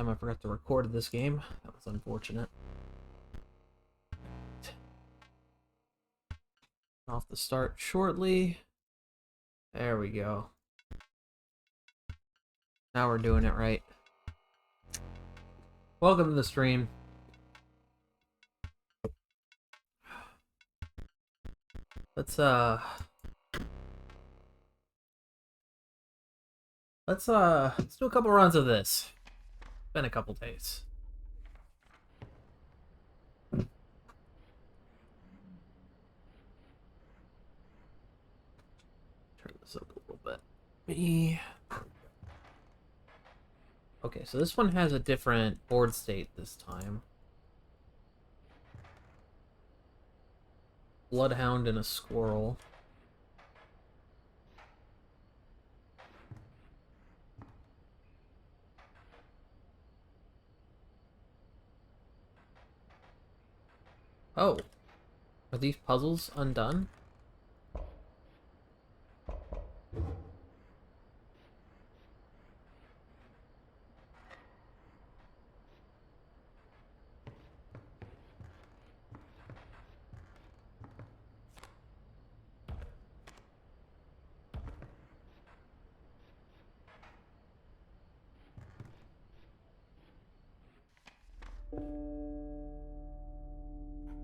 time I forgot to record this game. That was unfortunate. Off the start shortly. There we go. Now we're doing it right. Welcome to the stream. Let's do a couple runs of this. Been a couple days. Turn this up a little bit. Okay, so this one has a different board state this time. Bloodhound and a squirrel. Oh, are these puzzles undone?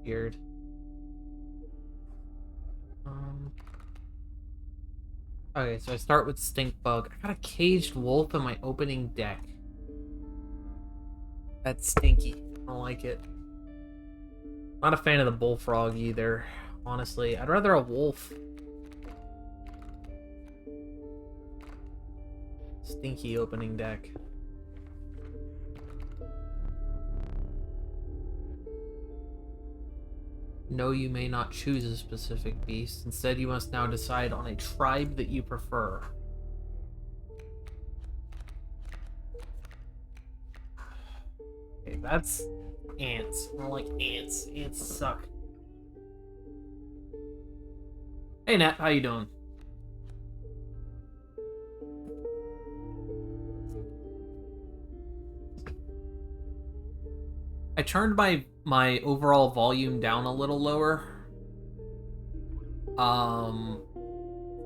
Weird. Okay, so I start with Stink Bug. I got a Caged Wolf in my opening deck. That's stinky. I don't like it. Not a fan of the Bullfrog either, honestly. I'd rather a wolf. Stinky opening deck. No, you may not choose a specific beast. Instead, you must now decide on a tribe that you prefer. Okay, that's ants. I don't like ants. Ants suck. Hey, Nat, how you doing? I turned my overall volume down a little lower.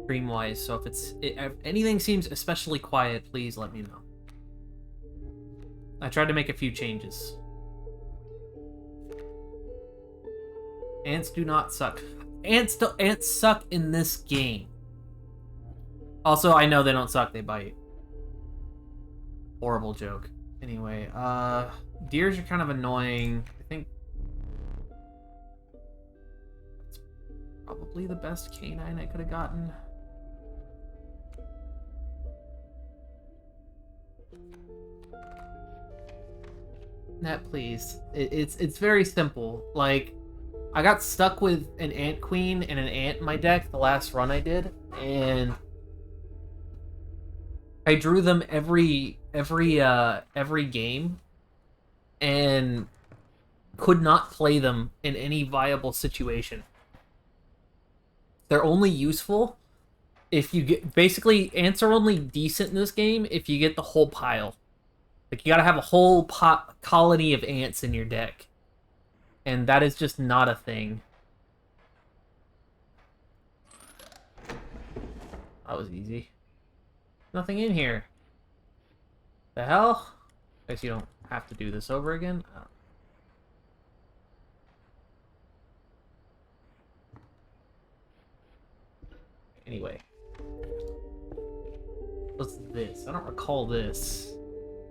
Stream-wise, so if anything seems especially quiet, please let me know. I tried to make a few changes. Ants do not suck. Ants suck in this game. Also, I know they don't suck, they bite. Horrible joke. Anyway, deers are kind of annoying. I think that's probably the best canine I could have gotten. Nat, please. It's very simple. Like, I got stuck with an ant queen and an ant in my deck the last run I did, and I drew them every game and could not play them in any viable situation. They're only useful if you get... Basically, ants are only decent in this game if you get the whole pile. Like, you gotta have a whole colony of ants in your deck. And that is just not a thing. That was easy. Nothing in here. The hell? I guess you don't have to do this over again. Anyway. What's this? I don't recall this.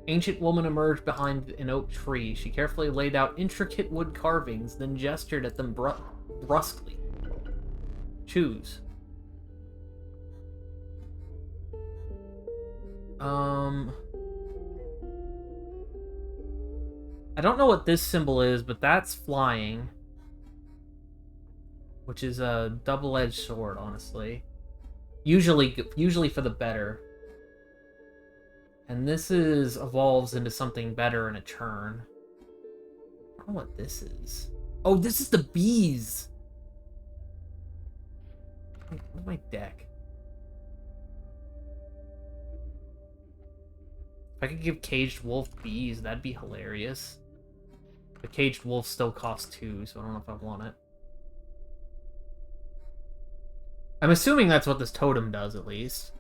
Ancient woman emerged behind an oak tree. She carefully laid out intricate wood carvings, then gestured at them brusquely. Choose. I don't know what this symbol is, but that's flying. Which is a double-edged sword, honestly. Usually for the better. And this evolves into something better in a turn. I don't know what this is. Oh, this is the bees! Where's my deck? If I could give Caged Wolf bees, that'd be hilarious. The Caged Wolf still costs 2, so I don't know if I want it. I'm assuming that's what this totem does, at least.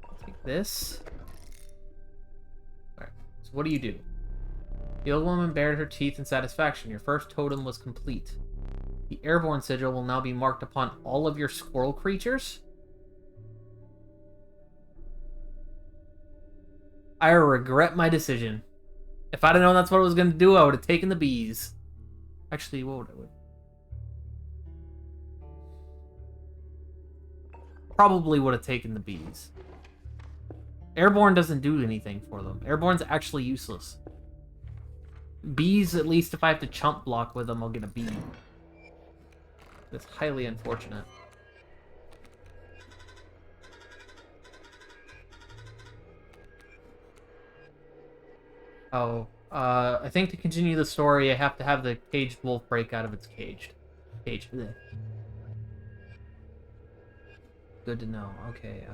I'll take this. Alright, so what do? The old woman bared her teeth in satisfaction. Your first totem was complete. The airborne sigil will now be marked upon all of your squirrel creatures. I regret my decision. If I'd have known that's what I was going to do, I would have taken the bees. Actually, what would I do? Probably would have taken the bees. Airborne doesn't do anything for them. Airborne's actually useless. Bees, at least if I have to chump block with them, I'll get a bee. That's highly unfortunate. Oh, I think to continue the story, I have to have the caged wolf break out of its cage. Bleh. Good to know. Okay,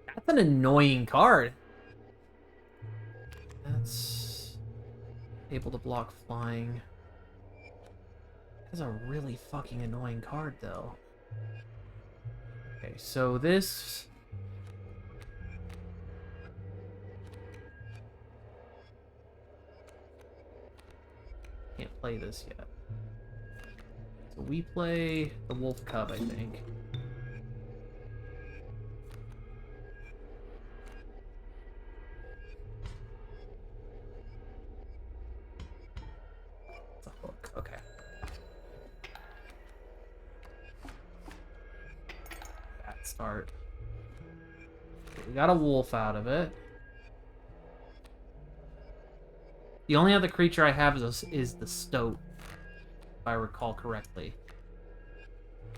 that's an annoying card. That's able to block flying. That's a really fucking annoying card, though. Okay, so this... Can't play this yet. So we play the Wolf Cub, I think. It's a hook, okay. Bad start. We got a wolf out of it. The only other creature I have is the stoat, if I recall correctly.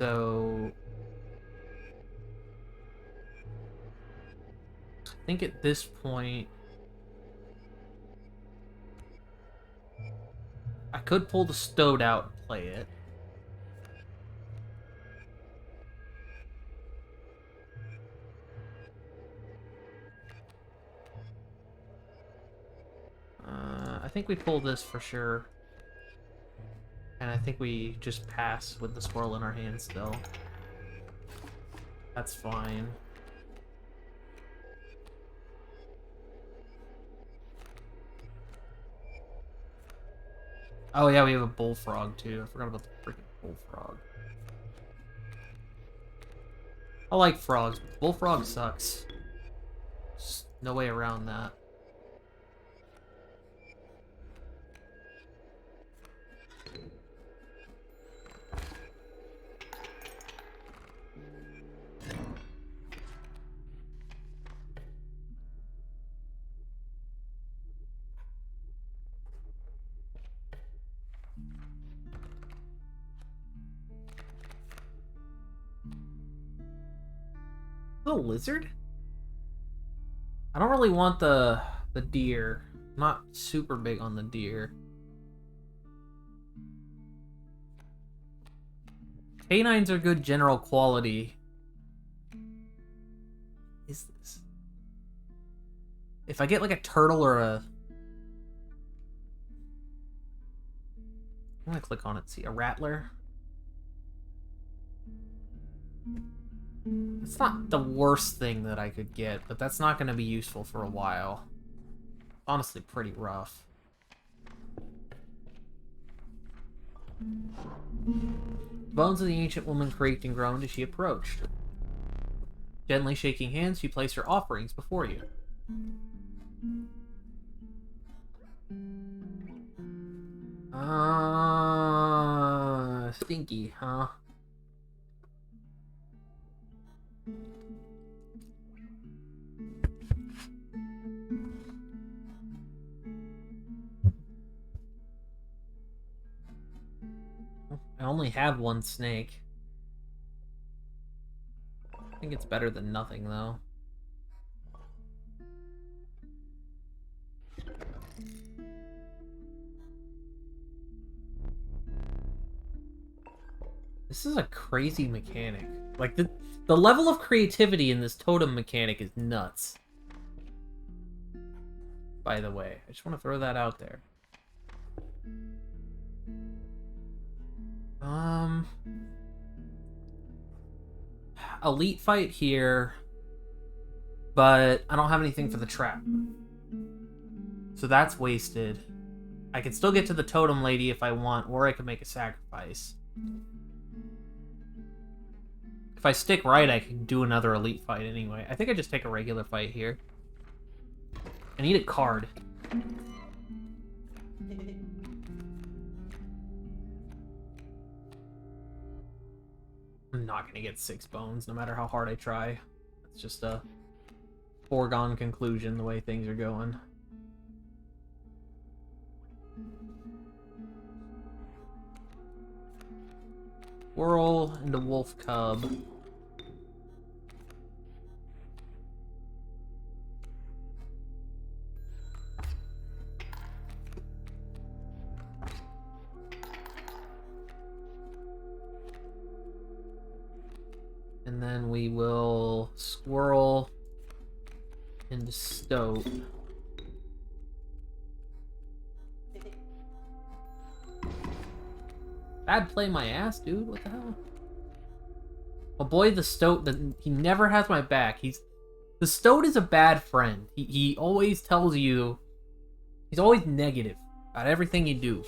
So... I think at this point... I could pull the stoat out and play it. I think we pull this for sure. And I think we just pass with the squirrel in our hand still. That's fine. Oh yeah, we have a bullfrog too. I forgot about the freaking bullfrog. I like frogs, but bullfrog sucks. Just no way around that. The lizard? I don't really want the deer. I'm not super big on the deer. Canines are good general quality. What is this? If I get like a turtle or a... I'm gonna click on it, see a rattler. It's not the worst thing that I could get, but that's not going to be useful for a while. Honestly, pretty rough. The bones of the ancient woman creaked and groaned as she approached. Gently shaking hands, she placed her offerings before you. Stinky, huh? I only have one snake. I think it's better than nothing, though. This This is a crazy mechanic. Like, the level of creativity in this totem mechanic is nuts. By the way, I just want to throw that out there. Elite fight here, but I don't have anything for the trap. So that's wasted. I can still get to the totem lady if I want, or I can make a sacrifice. If I stick right, I can do another elite fight anyway. I think I just take a regular fight here. I need a card. I'm not gonna get 6 bones, no matter how hard I try. It's just a foregone conclusion the way things are going. Whirl into Wolf Cub. And then we will squirrel into Stoat. Bad play my ass, dude. What the hell? Oh boy, the Stoat, he never has my back. The Stoat is a bad friend. He always tells you, he's always negative about everything you do.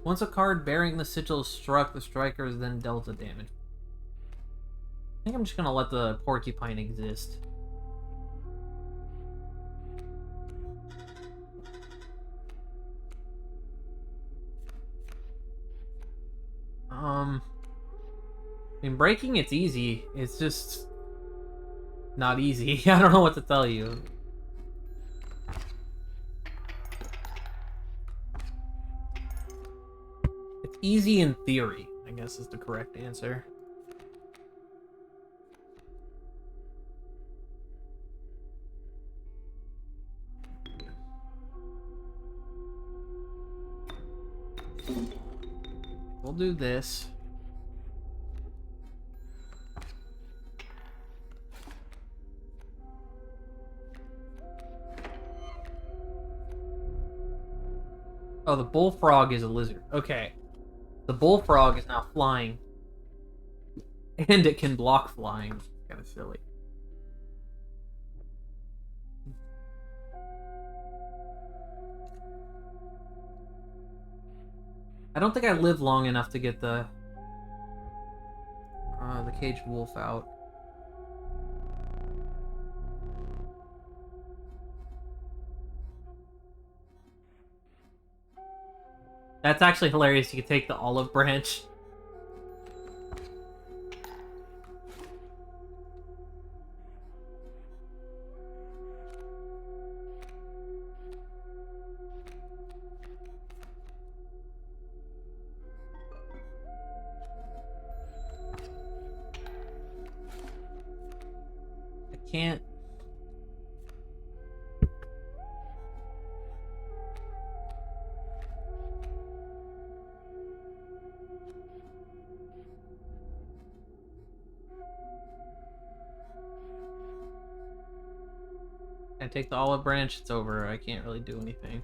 Once a card bearing the sigil is struck, the striker is then dealt a damage. I think I'm just gonna let the porcupine exist. I mean, breaking it's easy. It's just not easy. I don't know what to tell you. It's easy in theory, I guess is the correct answer. We'll do this. Oh, the bullfrog is a lizard. Okay. The bullfrog is now flying. And it can block flying. Kind of silly. I don't think I live long enough to get the caged wolf out. That's actually hilarious. You can take the olive branch. I can't. I take the olive branch, it's over. I can't really do anything.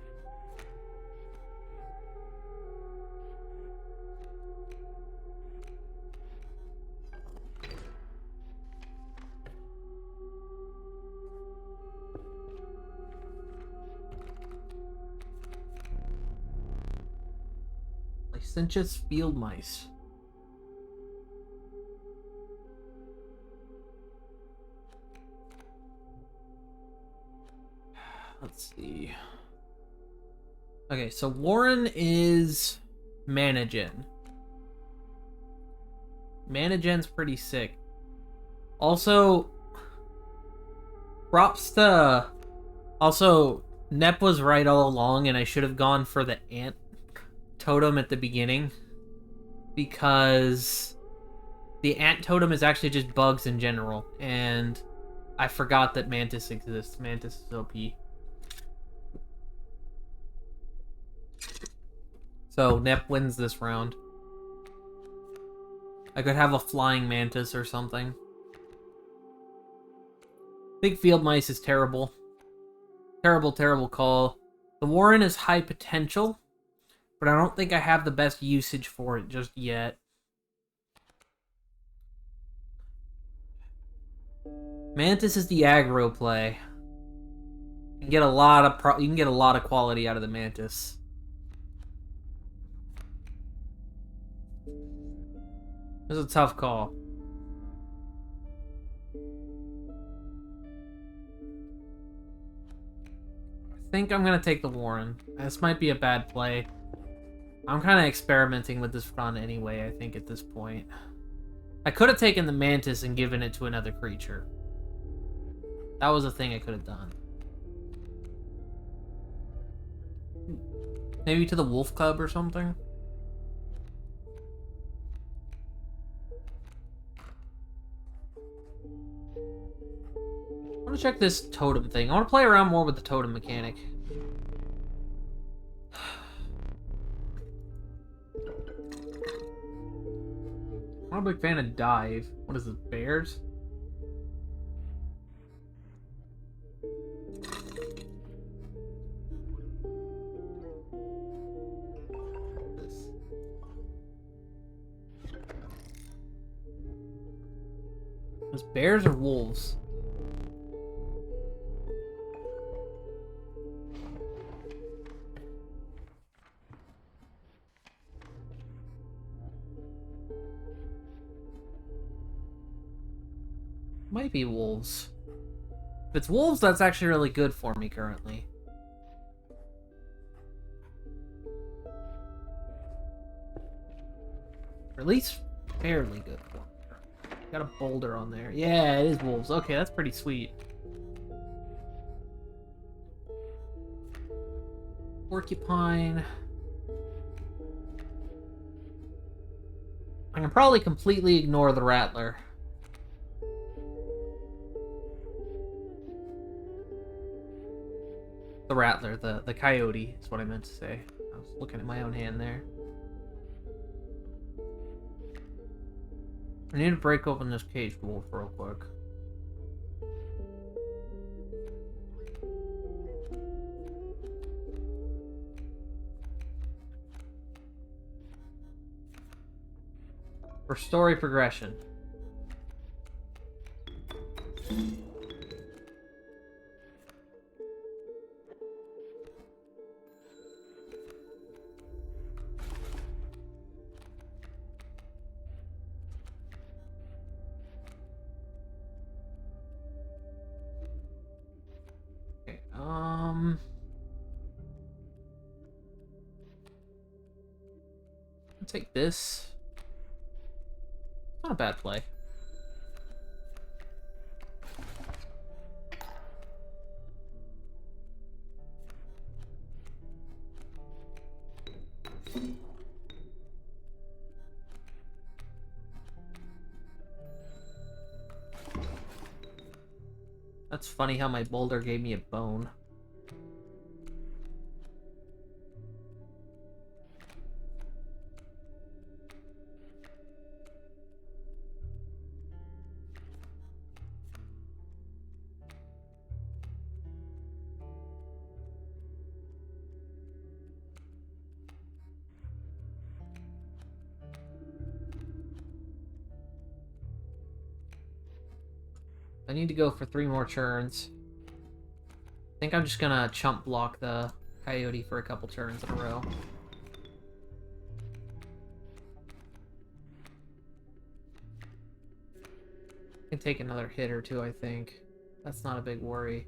Licentious field mice. Let's see. Okay, so Warren is Managen. Managen's pretty sick. Also, props to... Also, Nep was right all along, and I should have gone for the ant totem at the beginning. Because the ant totem is actually just bugs in general, and I forgot that Mantis exists. Mantis is OP. So Nep wins this round. I could have a flying mantis or something. Big field mice is terrible. Terrible, terrible call. The Warren is high potential, but I don't think I have the best usage for it just yet. Mantis is the aggro play. You can get a lot of quality out of the Mantis. This is a tough call. I think I'm gonna take the Warren. This might be a bad play. I'm kind of experimenting with this run anyway, I think, at this point. I could have taken the Mantis and given it to another creature. That was a thing I could have done. Maybe to the Wolf Cub or something? I want to check this totem thing. I want to play around more with the totem mechanic. I'm not a big fan of dive. What is it, bears? Is bears or wolves? Might be wolves. If it's wolves, that's actually really good for me currently. Or at least fairly good for me. Got a boulder on there. Yeah, it is wolves. Okay, that's pretty sweet. Porcupine. I can probably completely ignore the Rattler. The Rattler, the Coyote is what I meant to say. I was looking at my own hand there. I need to break open this caged wolf real quick. For story progression. I'll take this. Not a bad play. That's funny how my boulder gave me a bone. I need to go for 3 more turns. I think I'm just gonna chump block the Coyote for a couple turns in a row. I can take another hit or two, I think. That's not a big worry.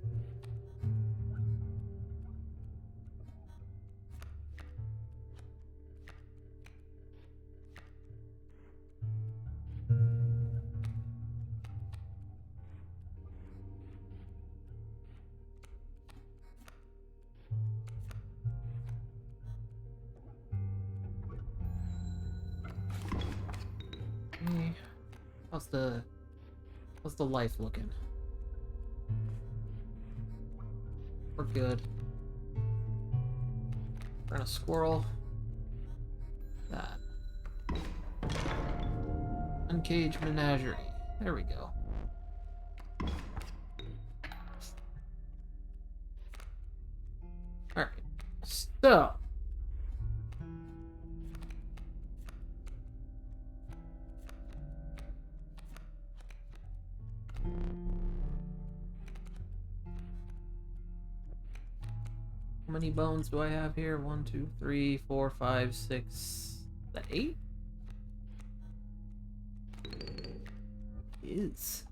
How's the life looking? We're good. Run a squirrel. Uncaged menagerie. There we go. Alright. So. How many bones do I have here? 1, 2, 3, 4, 5, 6. Is that 8? It is.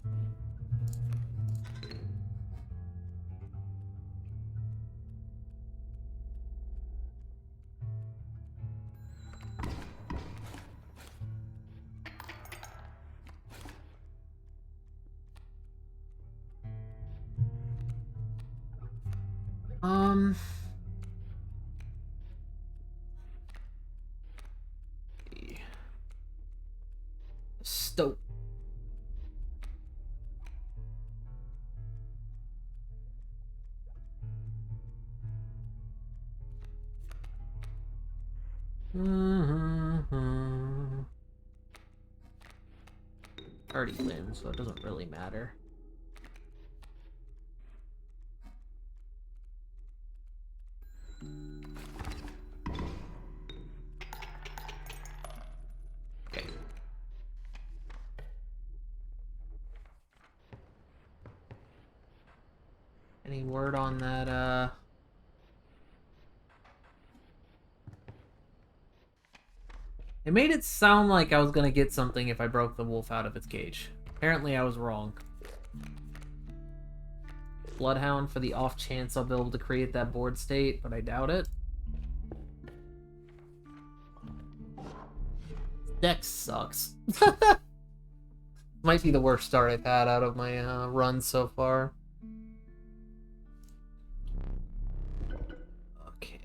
Stoke. Already win, so it doesn't really matter. Okay. Any word on that, It made it sound like I was gonna get something if I broke the wolf out of its cage. Apparently I was wrong. Bloodhound for the off chance I'll be able to create that board state, but I doubt it. Dex sucks. Might be the worst start I've had out of my run so far. Okay,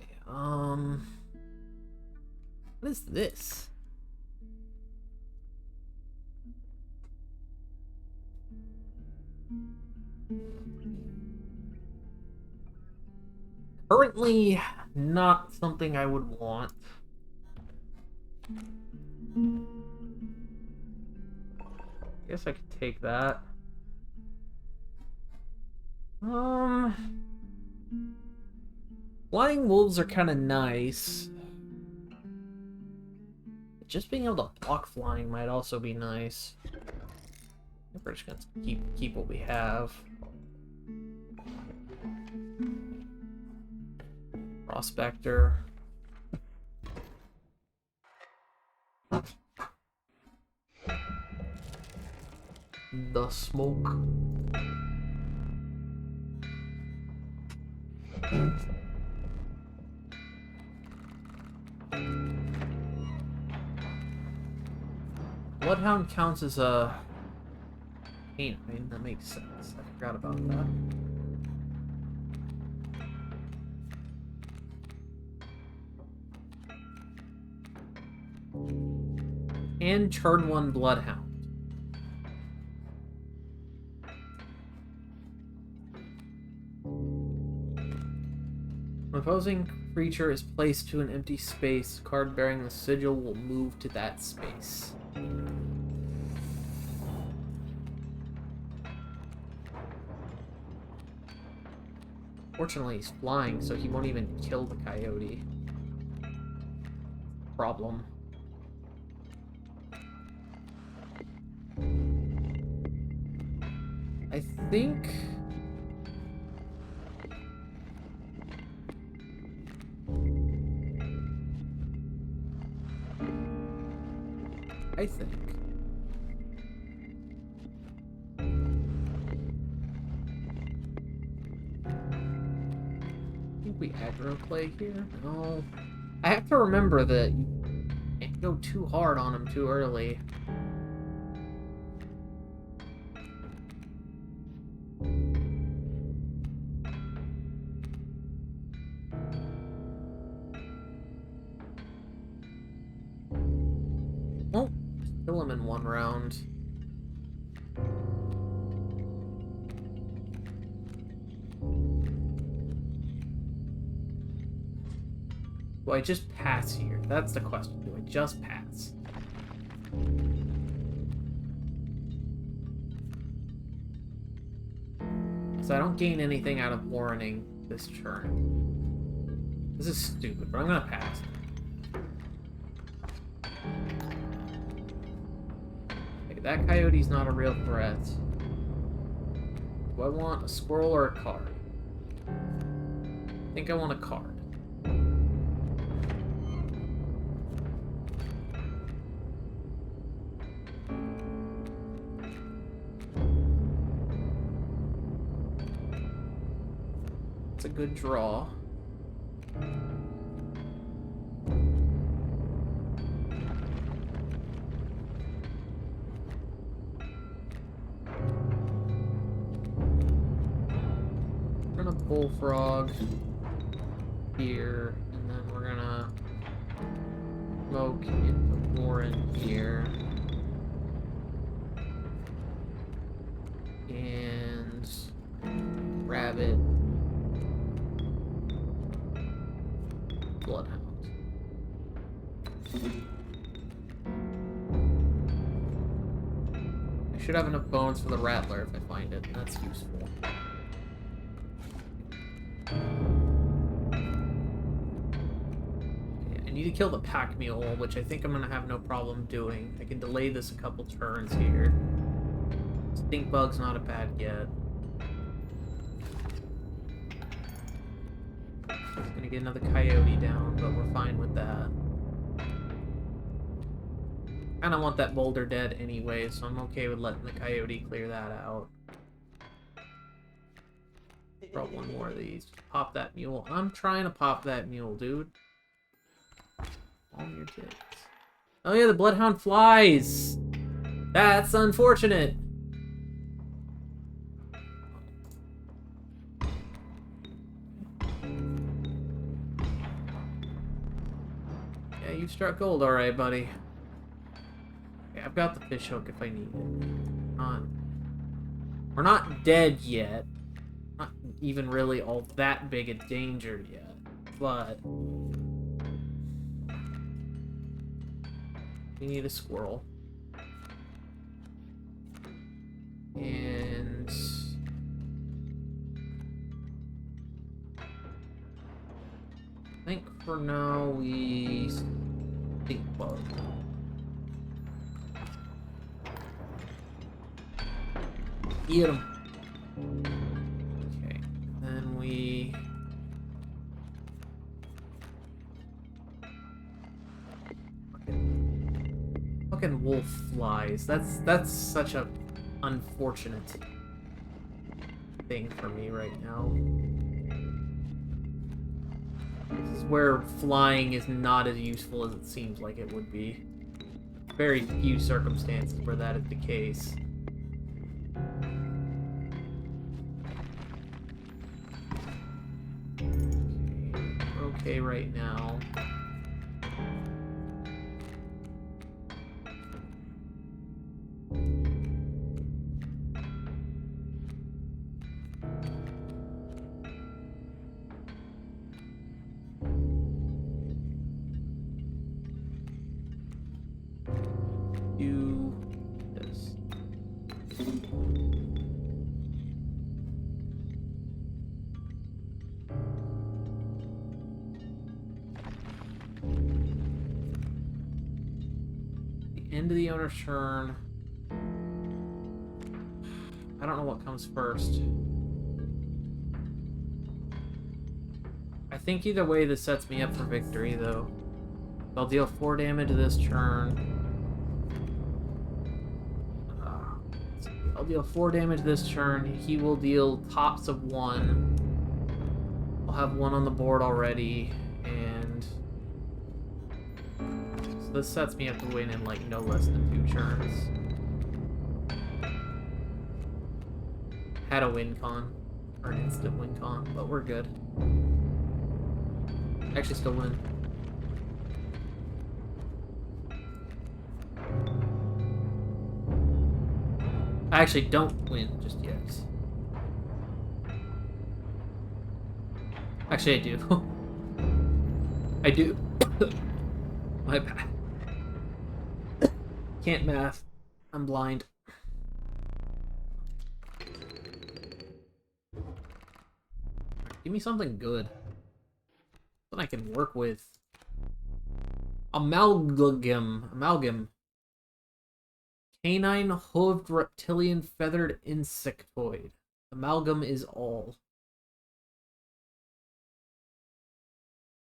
what is this? Currently, not something I would want. Guess I could take that. Flying wolves are kind of nice. Just being able to block flying might also be nice. We're just gonna keep what we have. Prospector. The smoke. Bloodhound counts as a canine. That makes sense. I forgot about that. And turn 1 Bloodhound. When opposing creature is placed to an empty space, card bearing the sigil will move to that space. Fortunately, he's flying, so he won't even kill the coyote. Problem. I think... I think we aggro play here? No. I have to remember that you can't go too hard on him too early. Oh, kill him in 1 round. Do I just pass here? That's the question. Do I just pass? So I don't gain anything out of warning this turn. This is stupid, but I'm gonna pass. Okay, that coyote's not a real threat. Do I want a squirrel or a card? I think I want a card. It's a good draw. We're gonna bullfrog here, and then we're gonna smoke into Warren here. And rabbit. Bloodhound. I should have enough bones for the rattler if I find it. That's useful. I need to kill the pack mule, which I think I'm gonna have no problem doing. I can delay this a couple turns here. Stink bug's not a bad get. Gonna get another coyote down, but we're fine with that. Kinda want that boulder dead anyway, so I'm okay with letting the coyote clear that out. Drop one more of these. Pop that mule. I'm trying to pop that mule, dude. On your tits. Oh yeah, the bloodhound flies! That's unfortunate! Yeah, you struck gold, alright, buddy. Okay, I've got the fish hook if I need it. We're not dead yet. Not even really all that big a danger yet, but we need a squirrel. And I think for now we stink bug. Eat him. Okay, then we fucking wolf flies. That's such a unfortunate thing for me right now. This is where flying is not as useful as it seems like it would be. Very few circumstances where that is the case. We're okay right now. Do this. The end of the owner's turn. I don't know what comes first. I think either way this sets me up for victory, though. I'll deal 4 damage this turn. I'll deal 4 damage this turn. He will deal tops of 1. I'll have 1 on the board already, and so this sets me up to win in like no less than 2 turns. Had a win con, or an instant win con, but we're good. Actually, still win. I actually don't win just yet. Actually, I do. I do. My bad. Can't math. I'm blind. Give me something good. Something I can work with. Amalgam. Canine hooved reptilian feathered insectoid. Amalgam is all.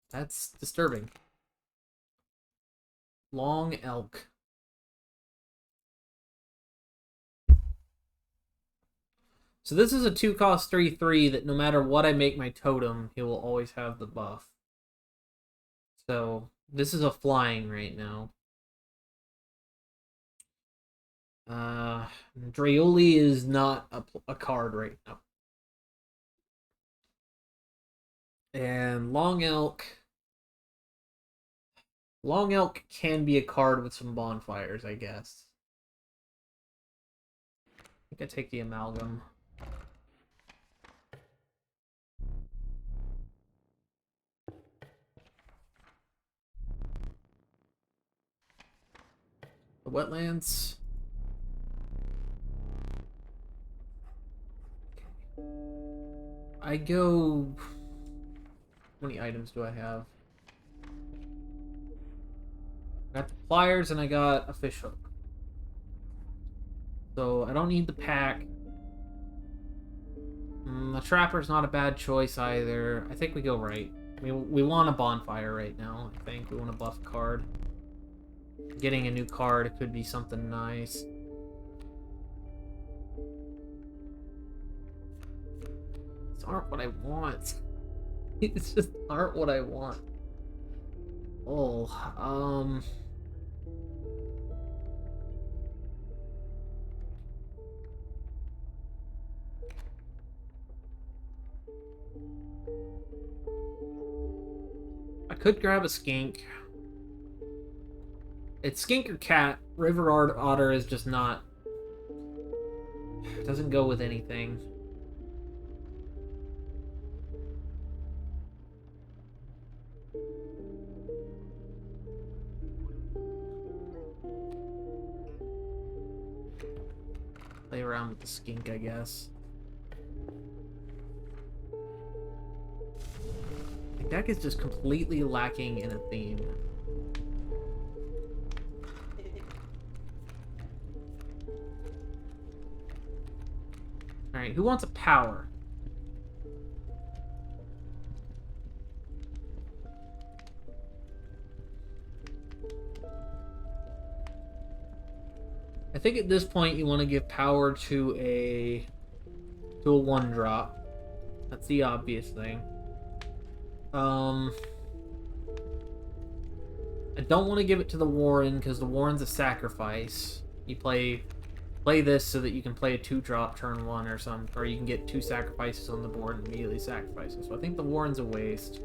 That's disturbing. Long elk. So this is a 2-cost 3/3 that no matter what I make my totem, he will always have the buff. So this is a flying right now. Draioli is not a card right now. And Long Elk. Long Elk can be a card with some bonfires, I guess. I think I take the Amalgam. The wetlands. I go... How many items do I have? I got the pliers and I got a fish hook. So I don't need the pack. The trapper's not a bad choice either. I think we go right. We want a bonfire right now, I think. We want a buff card. Getting a new card could be something nice. These aren't what I want. These just aren't what I want. Oh, I could grab a skink. It's skink or cat. River otter is just not... It doesn't go with anything. Play around with the skink, I guess. The deck is just completely lacking in a theme. Alright, who wants a power? I think at this point you want to give power to a 1-drop. That's the obvious thing. I don't want to give it to the Warren because the Warren's a sacrifice. You play this so that you can play a 2-drop turn 1 or something, or you can get 2 sacrifices on the board and immediately sacrifice them. So I think the Warren's a waste.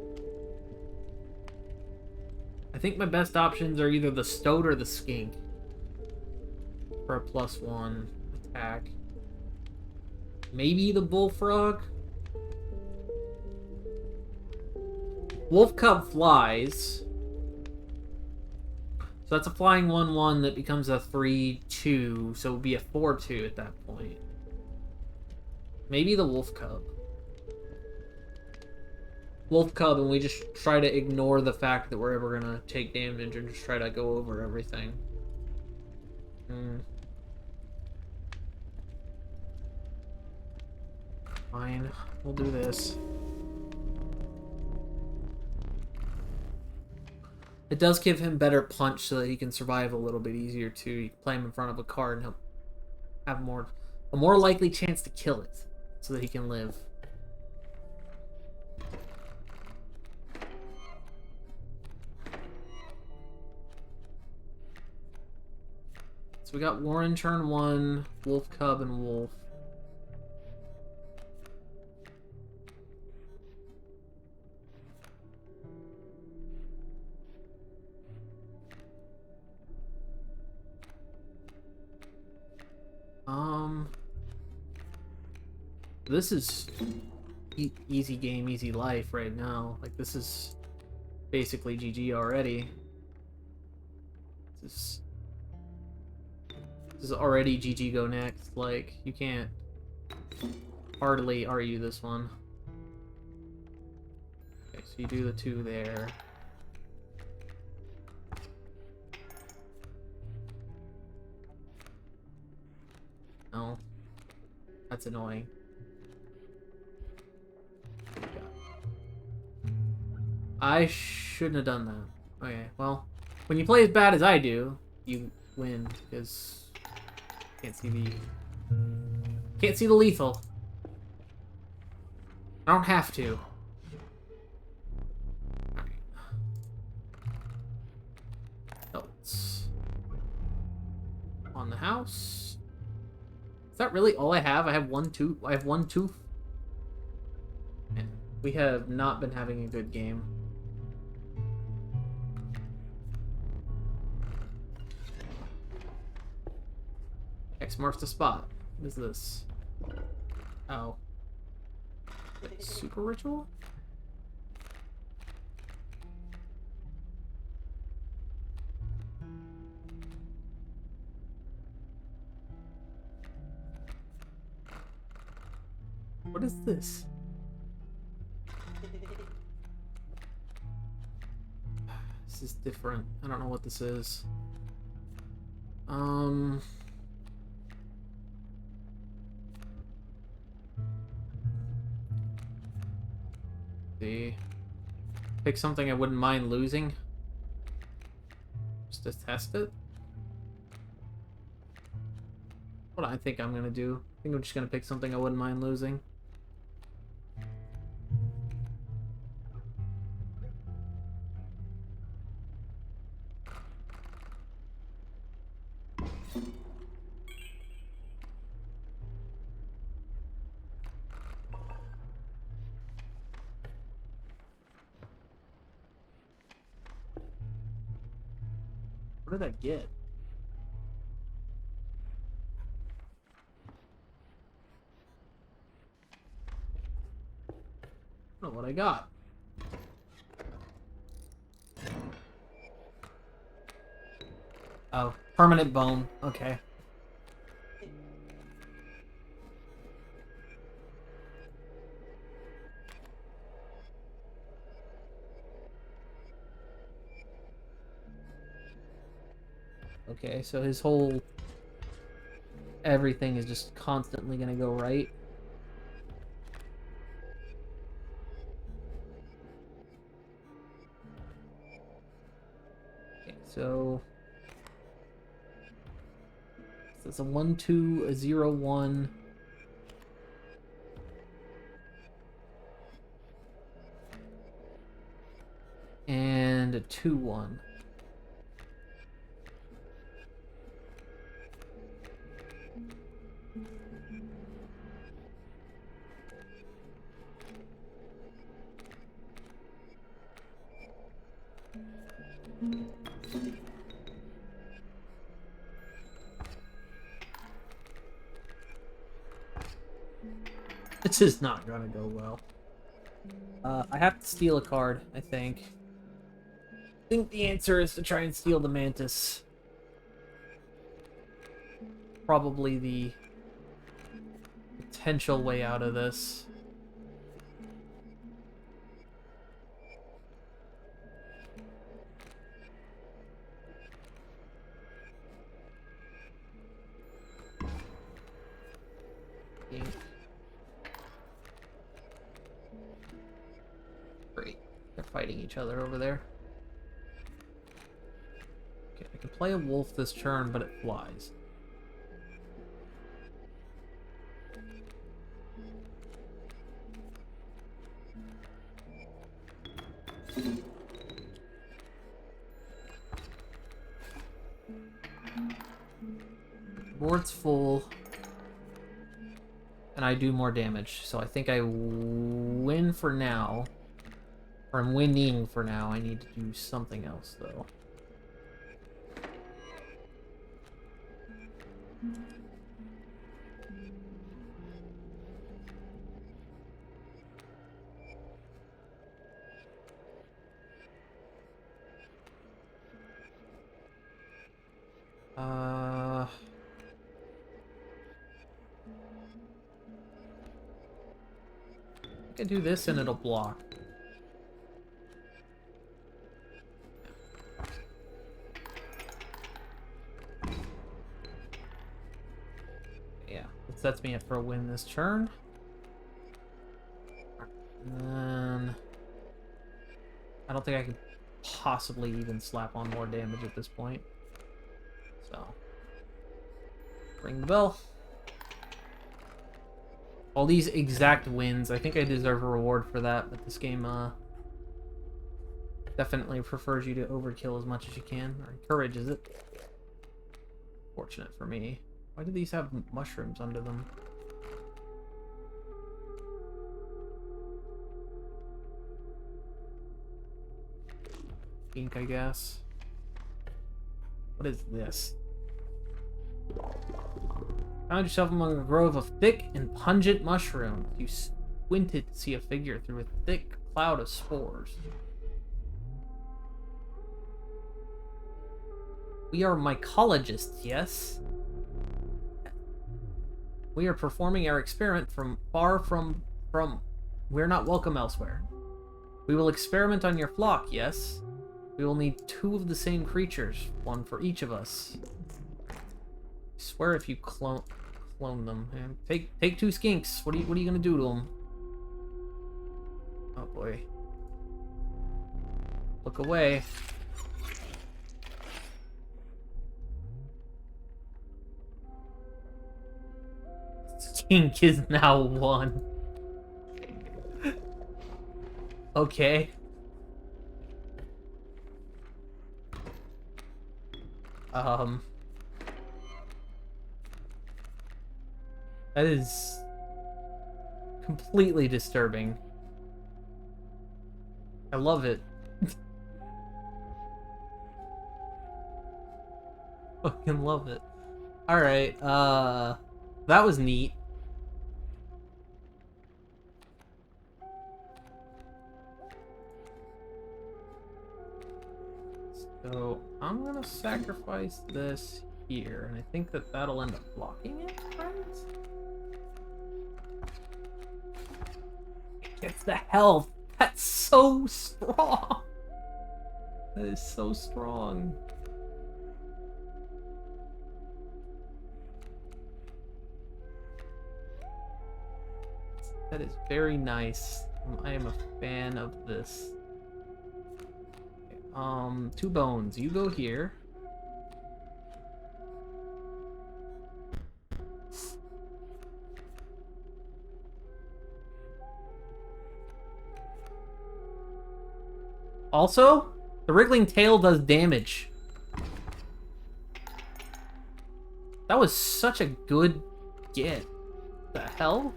I think my best options are either the Stoat or the Skink for a +1 attack. Maybe the Bullfrog. Wolf Cub flies. So that's a flying 1/1 that becomes a 3/2, so it would be a 4/2 at that point. Maybe the Wolf Cub. Wolf Cub, and we just try to ignore the fact that we're ever gonna take damage and just try to go over everything. Fine, we'll do this. It does give him better punch so that he can survive a little bit easier too. You can play him in front of a card and he'll have a more likely chance to kill it so that he can live. So we got Warren turn 1, Wolf Cub, and Wolf. This is easy game, easy life right now. Like, this is basically GG already. This is already GG go next. Like, you can't hardly argue this one. So you do the 2 there. No. That's annoying. I shouldn't have done that. Okay, well, when you play as bad as I do, you win, because can't see the lethal. I don't have to. Alright. Notes. On the house. Is that really all I have? I have one tooth. I have one tooth. Man, we have not been having a good game. X marks the spot. What is this? Oh. Super ritual? What is this? This is different. I don't know what this is. See. Pick something I wouldn't mind losing. Just to test it. What do I think I'm gonna do? I think I'm just gonna pick something I wouldn't mind losing. What did I get? I don't know what I got. Oh, permanent bone. Okay. Okay, so his whole everything is just constantly gonna go right. Okay, so it's a 1 2, a 0 1. And a 2 1. This is not gonna go well. I have to steal a card, I think. I think the answer is to try and steal the Mantis. Probably the potential way out of this. Great. They're fighting each other over there. Okay, I can play a wolf this turn, but it flies. Board's full. And I do more damage, so I think I win for now. Or I'm winning for now. I need to do something else, though. I can do this and it'll block. sets me up for a win this turn. And then I don't think I can possibly even slap on more damage at this point. So ring the bell. All these exact wins. I think I deserve a reward for that, but this game definitely prefers you to overkill as much as you can, or encourages it. Fortunate for me. Why do these have mushrooms under them? Ink, I guess. What is this? Found yourself among a grove of thick and pungent mushrooms. You squinted to see a figure through a thick cloud of spores. We are mycologists, yes? We are performing our experiment from far from... We're not welcome elsewhere. We will experiment on your flock, yes? We will need 2 of the same creatures, 1 for each of us. I swear if you clone them, man. Take 2 skinks. What are you gonna do to them? Oh boy. Look away. Skink is now 1. Okay. That is completely disturbing. I love it. Fucking love it. Alright, that was neat. So, I'm gonna sacrifice this here, and I think that that'll end up blocking it, right? It gets the health! That's so strong! That is so strong. That is very nice. I am a fan of this. Okay, 2 bones. You go here. Also, the wriggling tail does damage. That was such a good get. The hell?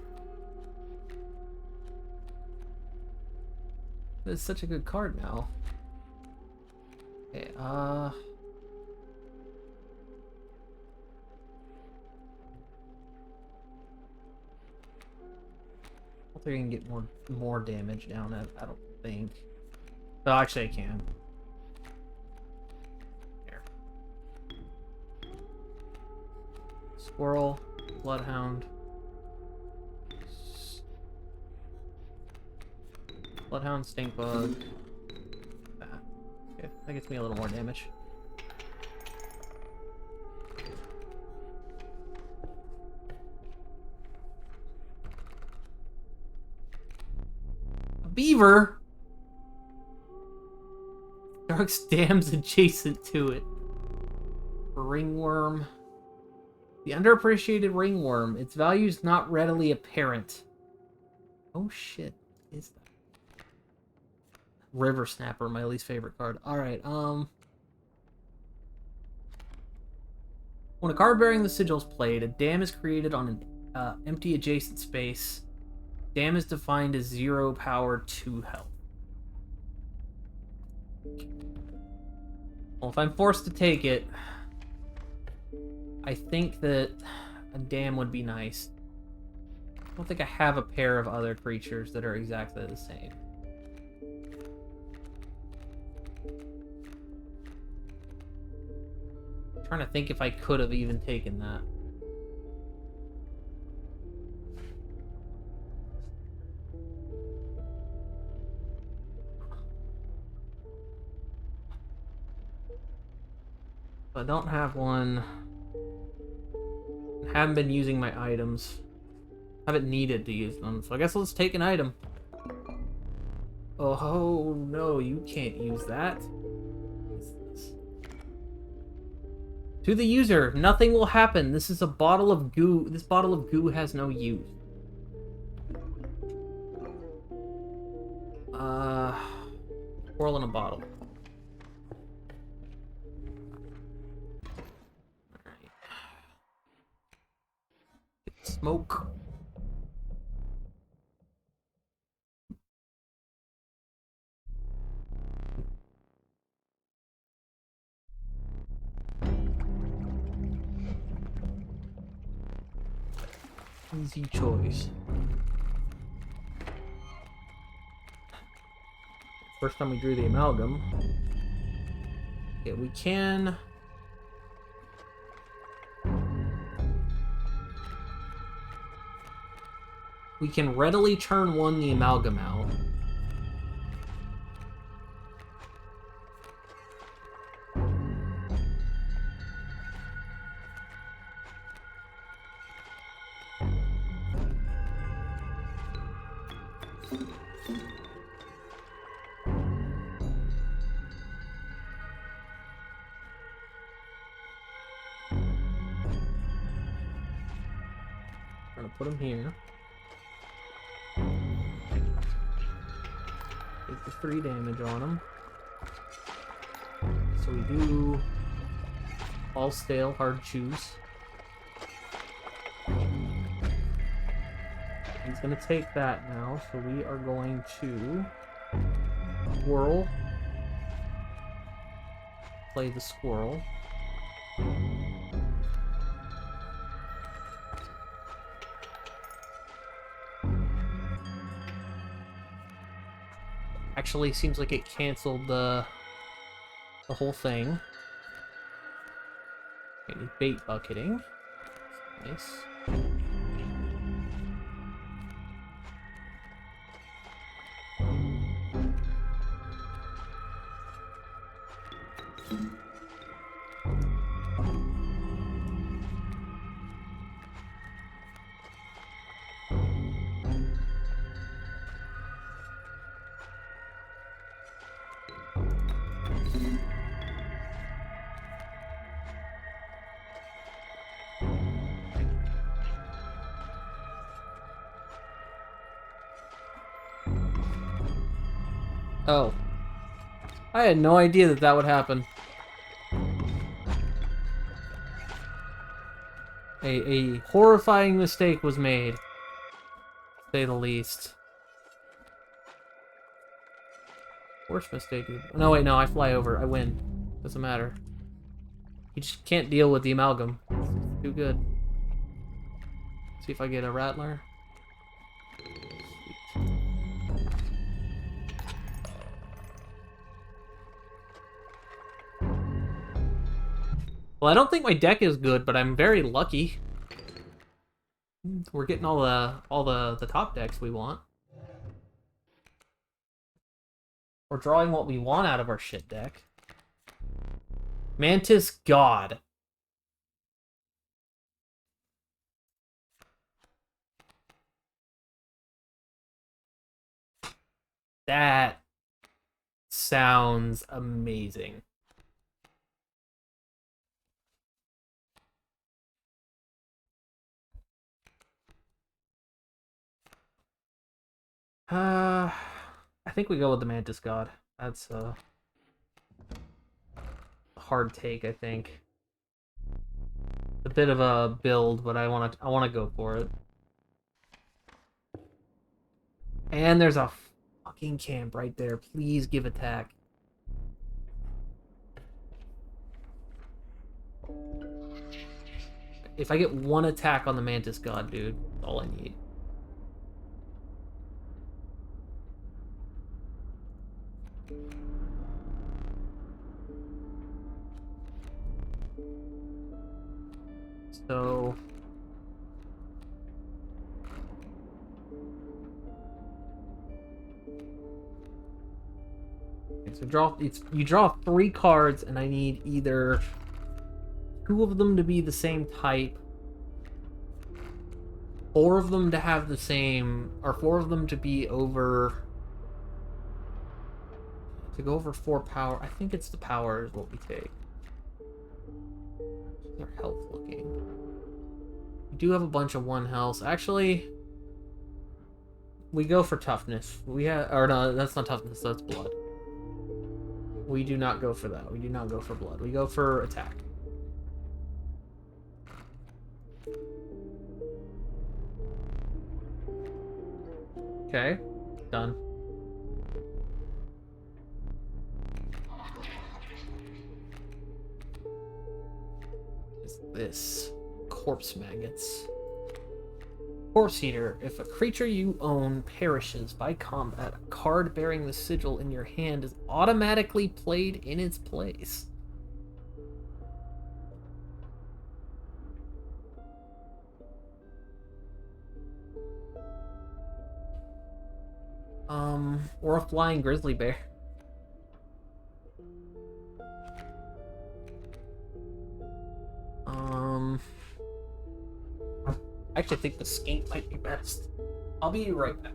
That's such a good card now. Okay, I don't think I can get more damage down. I don't think. Oh, actually, I can. Here. Squirrel, bloodhound. Bloodhound, stink bug. Okay, that gets me a little more damage. A beaver? Dark's dam's adjacent to it. Ringworm. The underappreciated ringworm. Its value is not readily apparent. Oh shit. What is that? River Snapper, my least favorite card. Alright, when a card bearing the sigil is played, a dam is created on an empty adjacent space. Dam is defined as 0 power, 2 health. Well, if I'm forced to take it, I think that a dam would be nice. I don't think I have a pair of other creatures that are exactly the same. I'm trying to think if I could have even taken that. I don't have one. Haven't been using my items. Haven't needed to use them, so I guess let's take an item. Oh no, you can't use that. To the user, nothing will happen. This is a bottle of goo. This bottle of goo has no use. Swirl in a bottle. Alright. Smoke. Easy choice. First time we drew the amalgam. Okay, we can... We can readily turn the amalgam out. Gonna put him here. Take the 3 damage on him. So we do all stale, hard choose. He's gonna take that now, so we are going to whirl. Play the squirrel. Actually, seems like it canceled the whole thing. Okay, bait bucketing. Nice. Oh. I had no idea that would happen. A horrifying mistake was made, to say the least. Worst mistake. No, wait, no, I fly over. I win. Doesn't matter. You just can't deal with the amalgam. It's too good. See if I get a rattler. Well, I don't think my deck is good, but I'm very lucky. We're getting all the top decks we want. We're drawing what we want out of our shit deck. Mantis God. That sounds amazing. I think we go with the Mantis God. That's a hard take, I think. A bit of a build, but I want to go for it. And there's a fucking camp right there. Please give attack. If I get one attack on the Mantis God, dude, that's all I need. So you draw 3 cards, and I need either 2 of them to be the same type, 4 of them to have the same, or 4 of them to be over, to go over 4 power. I think it's the power is what we take. How's their health looking? We do have a bunch of 1 health. Actually, we go for toughness. We have, or no, that's not toughness, that's blood. We do not go for that. We do not go for blood. We go for attack. Okay, done. Is this corpse maggots? Corpse Eater. If a creature you own perishes by combat, a card bearing the sigil in your hand is automatically played in its place. Or a flying grizzly bear. I actually think the skink might be best. I'll be right back.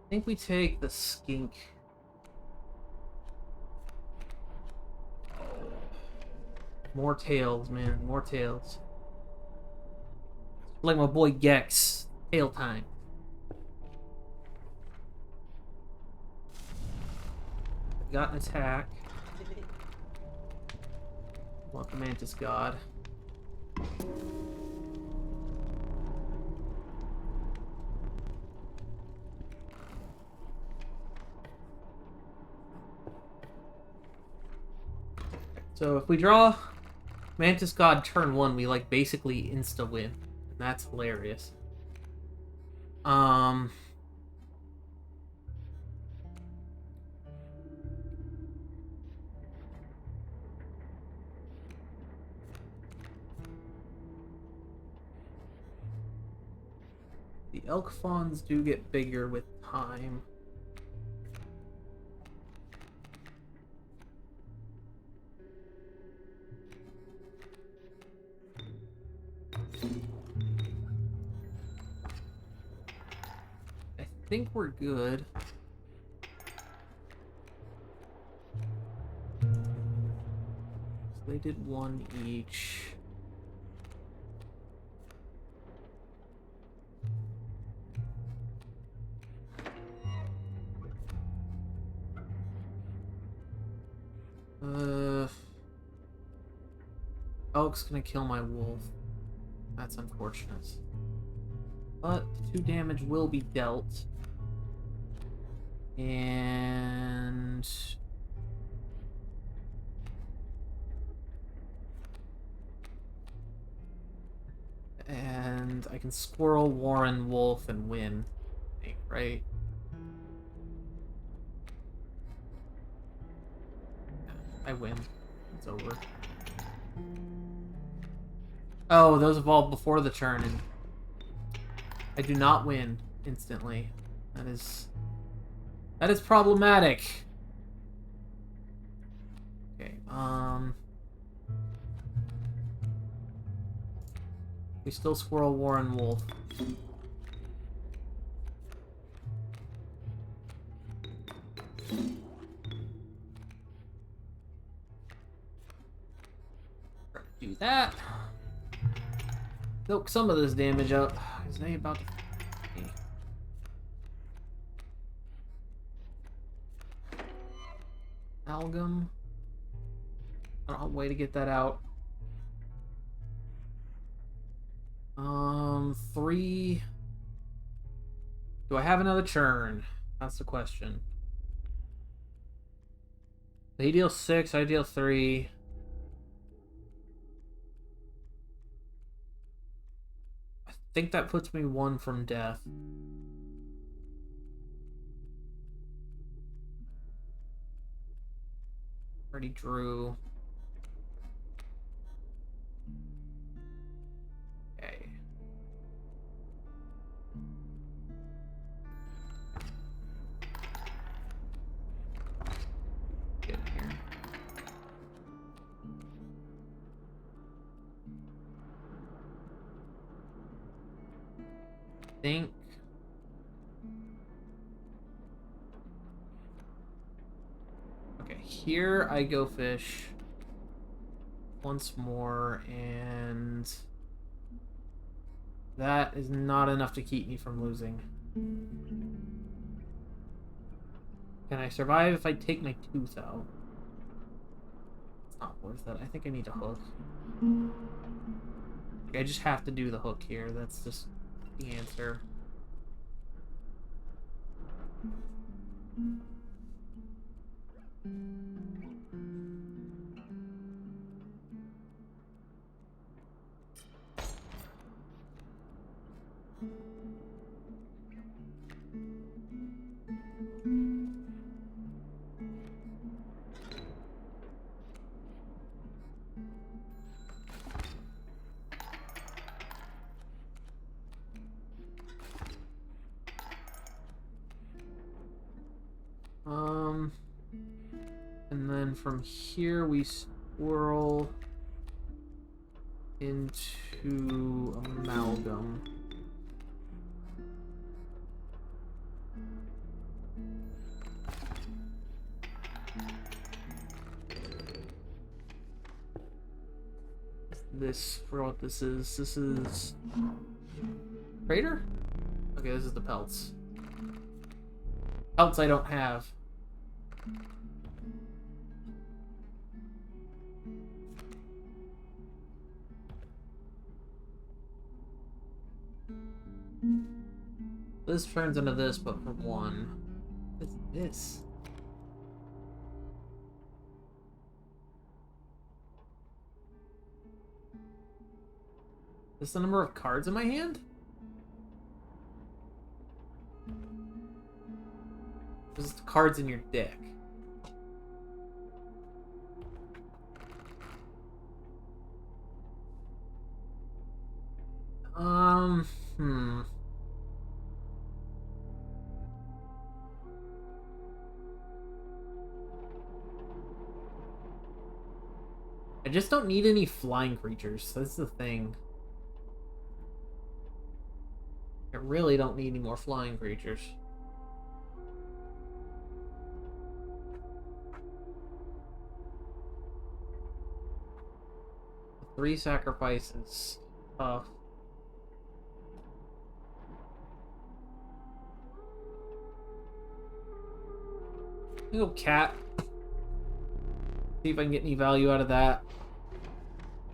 I think we take the skink. More tails, man. More tails. Like my boy Gex. Tail time. Got an attack. Welcome, Mantis God. So if we draw Mantis God turn 1, we like basically insta win. And that's hilarious. The elk fawns do get bigger with time. I think we're good. So they did 1 each. Elk's gonna kill my wolf. That's unfortunate. But 2 damage will be dealt. And I can Squirrel, Warren, Wolf, and win. Right? I win. It's over. Oh, those evolved before the turn, and I do not win instantly. That is problematic. Okay, we still Squirrel, Warren, Wolf. Do that. Milk some of this damage up. Is they about to... Amalgam. I don't have a way to get that out. 3. Do I have another churn? That's the question. They deal 6, I deal 3. I think that puts me 1 from death. Already drew. Okay. Get in here. Think. Okay, here I go fish once more, and that is not enough to keep me from losing. Can I survive if I take my tooth out? It's not worth it. I think I need a hook. I just have to do the hook here. That's just the answer. And then from here we swirl into Amalgam. This, for what this is Crater? Okay, this is the pelts. Pelts I don't have. This turns into this, but for 1. What's this? Is this the number of cards in my hand? This is the cards in your deck. I just don't need any flying creatures. That's the thing. I really don't need any more flying creatures. The 3 sacrifices. Tough. Go cat. See if I can get any value out of that.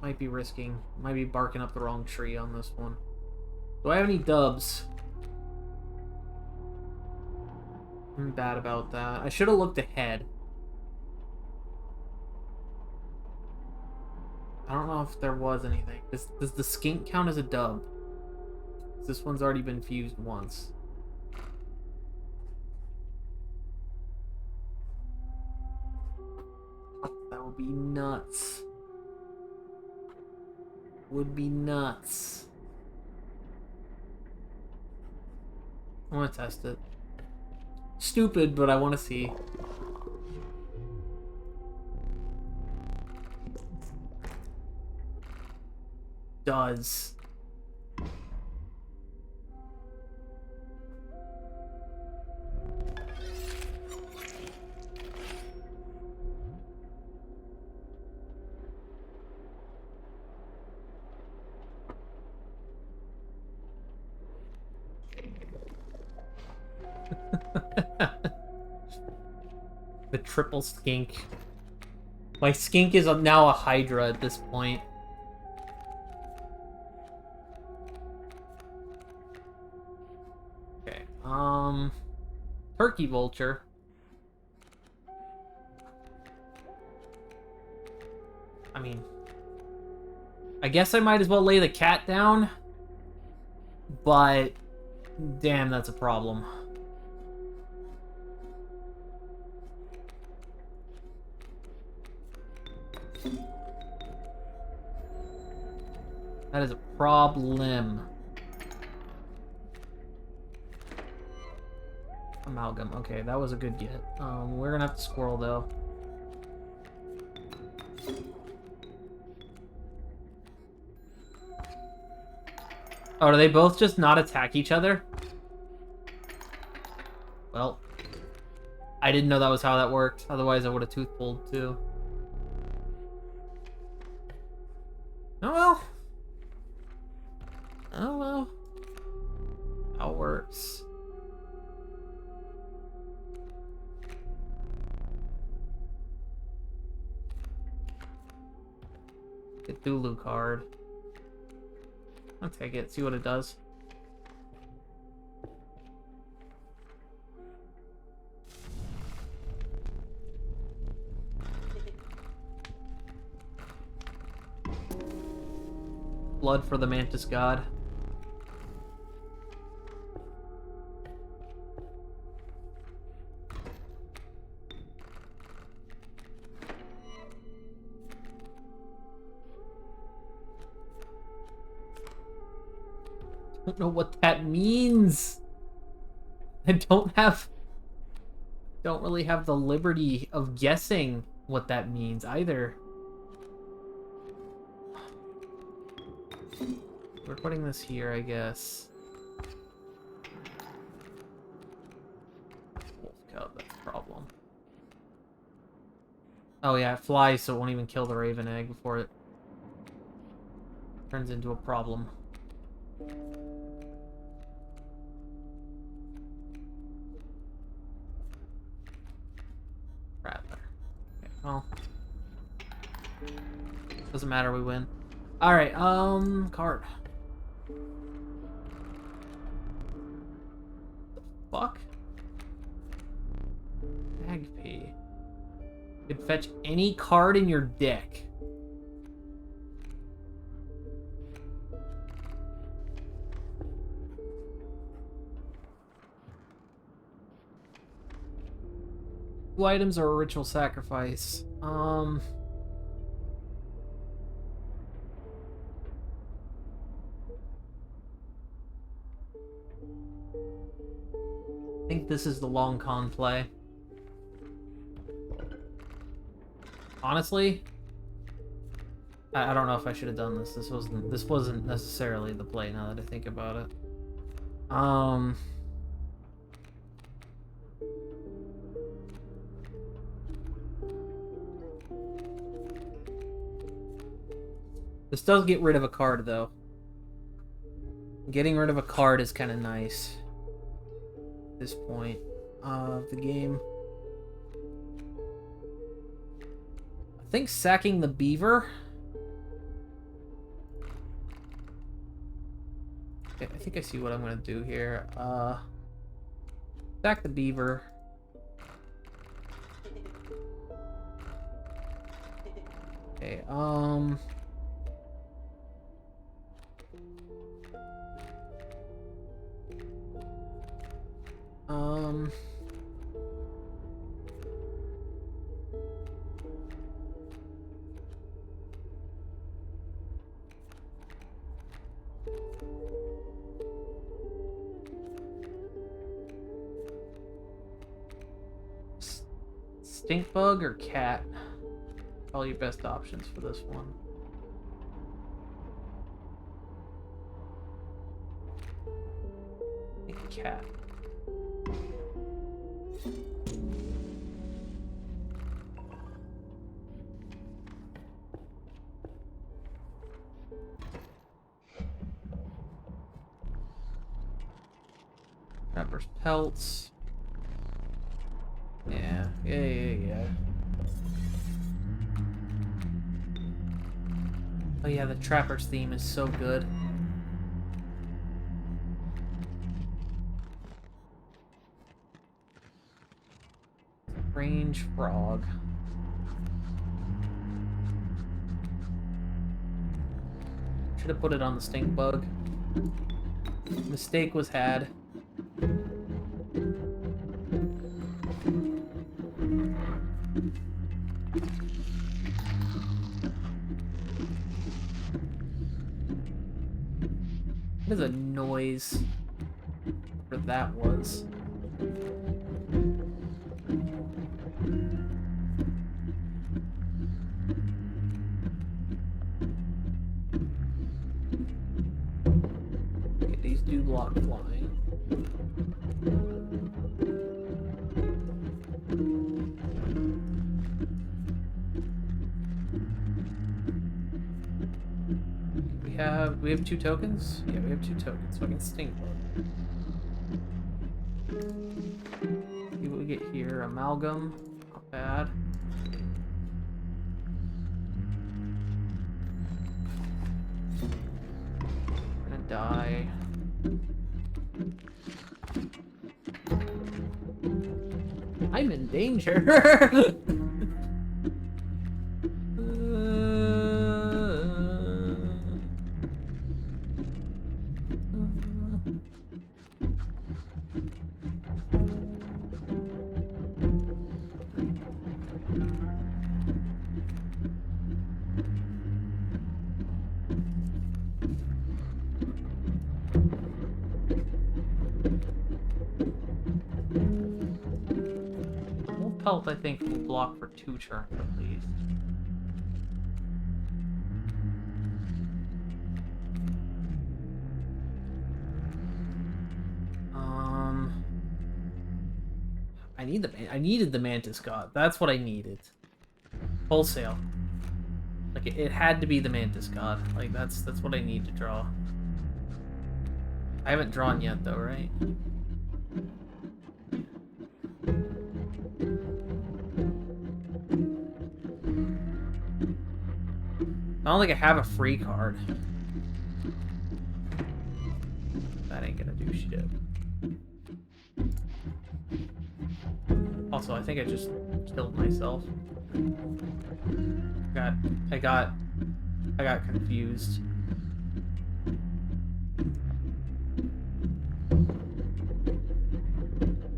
Might be risking. Might be barking up the wrong tree on this one. Do I have any dubs? I'm bad about that. I should have looked ahead. I don't know if there was anything. Does the skink count as a dub? This one's already been fused once. That would be nuts. Would be nuts. I want to test it. Stupid, but I want to see. Does. The triple skink. My skink is now a hydra at this point. Okay, turkey vulture. I mean, I guess I might as well lay the cat down, but damn, that's a problem. That is a problem. Amalgam. Okay, that was a good get. We're gonna have to squirrel, though. Oh, do they both just not attack each other? Well, I didn't know that was how that worked. Otherwise, I would have tooth pulled, too. Oh, well. Oh, well. How it works. Cthulhu card. I'll take it, see what it does. Blood for the Mantis God. I don't know what that means. I don't really have the liberty of guessing what that means either. We're putting this here, I guess. Wolf cub, that's a problem. Oh yeah, it flies, so it won't even kill the raven egg before it turns into a problem. Rattler. Okay, well. Doesn't matter, we win. Alright, card. The fuck? Magpie. You could fetch any card in your deck. Two items or a ritual sacrifice. I think this is the long con play. Honestly, I don't know if I should have done this. This wasn't necessarily the play now that I think about it. This does get rid of a card, though. Getting rid of a card is kind of nice at this point of the game. I think sacking the beaver. Okay, I think I see what I'm gonna do here. Sack the beaver. Okay, stink bug or cat? All your best options for this one. I think cat. Rapper's pelts. Yeah. Oh yeah, the Trapper's theme is so good. Strange frog. Should have put it on the stink bug. Mistake was had. What is a noise? Whatever that was. Okay, these do block flying. We have 2 tokens? Yeah, we have 2 tokens, so I can stink bug. See what we get here. Amalgam. Not bad. We're gonna die. I'm in danger. Pelt, I think, will block for 2 turns at least. I needed the Mantis God. That's what I needed. Wholesale. Like it had to be the Mantis God. Like that's what I need to draw. I haven't drawn yet though, right? I don't think I have a free card. That ain't gonna do shit. Also, I think I just killed myself. I got confused.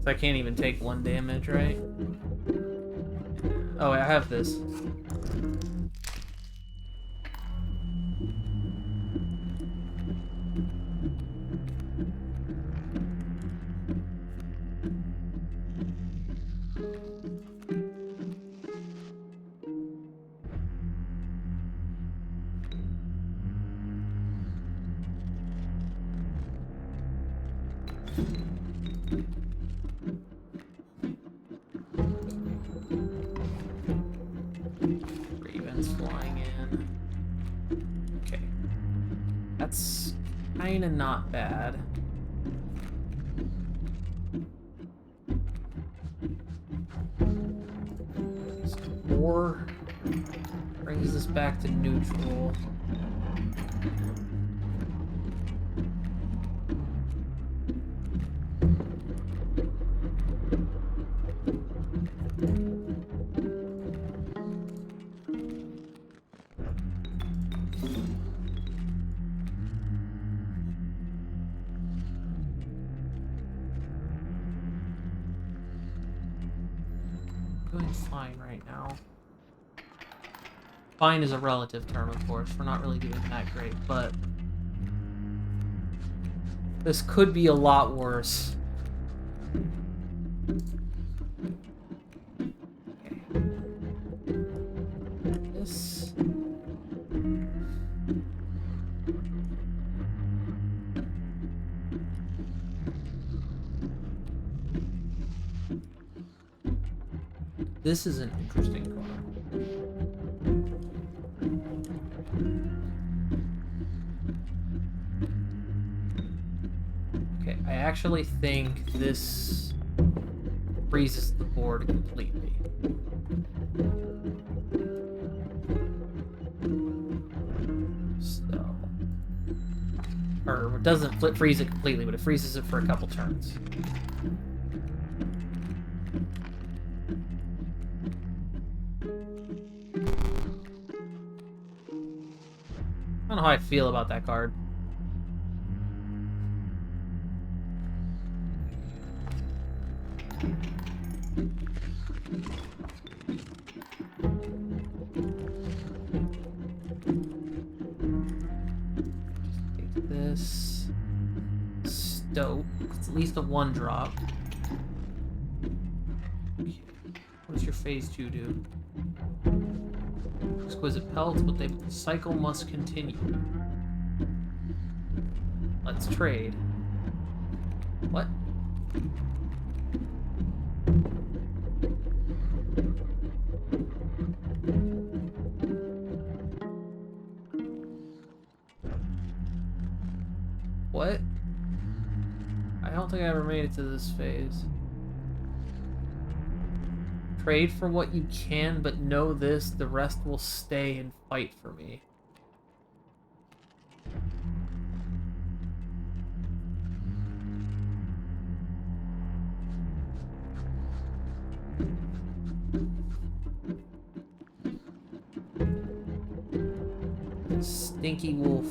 So I can't even take 1 damage, right? Oh, I have this. Ravens flying in. Okay. That's kinda not bad. Score brings us back to neutral. Going fine right now. Fine is a relative term, of course. We're not really doing that great, but this could be a lot worse. Okay. This. This is an interesting card. Okay, I actually think this freezes the board completely. So, or it doesn't freeze it completely, but it freezes it for a couple turns. I don't know how I feel about that card. Take this. Stoke. It's at least a 1-drop. Okay. What does your phase 2 do? Exquisite pelts, but the cycle must continue. Let's trade. What? What? I don't think I ever made it to this phase. Trade for what you can, but know this, the rest will stay and fight for me. Stinky wolf.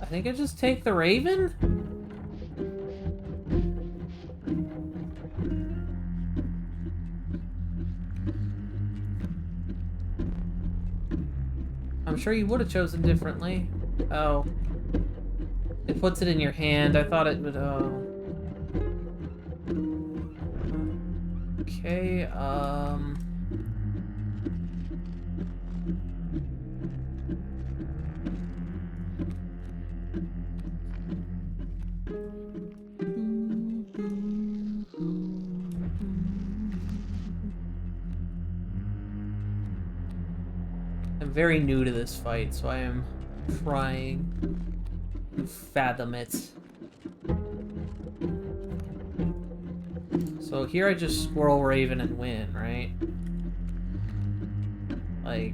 I think I just take the Raven? I'm sure you would have chosen differently. Oh. It puts it in your hand. I thought it would, Okay, I'm very new to this fight, so I am trying to fathom it. So here I just Squirrel Raven and win, right? Like...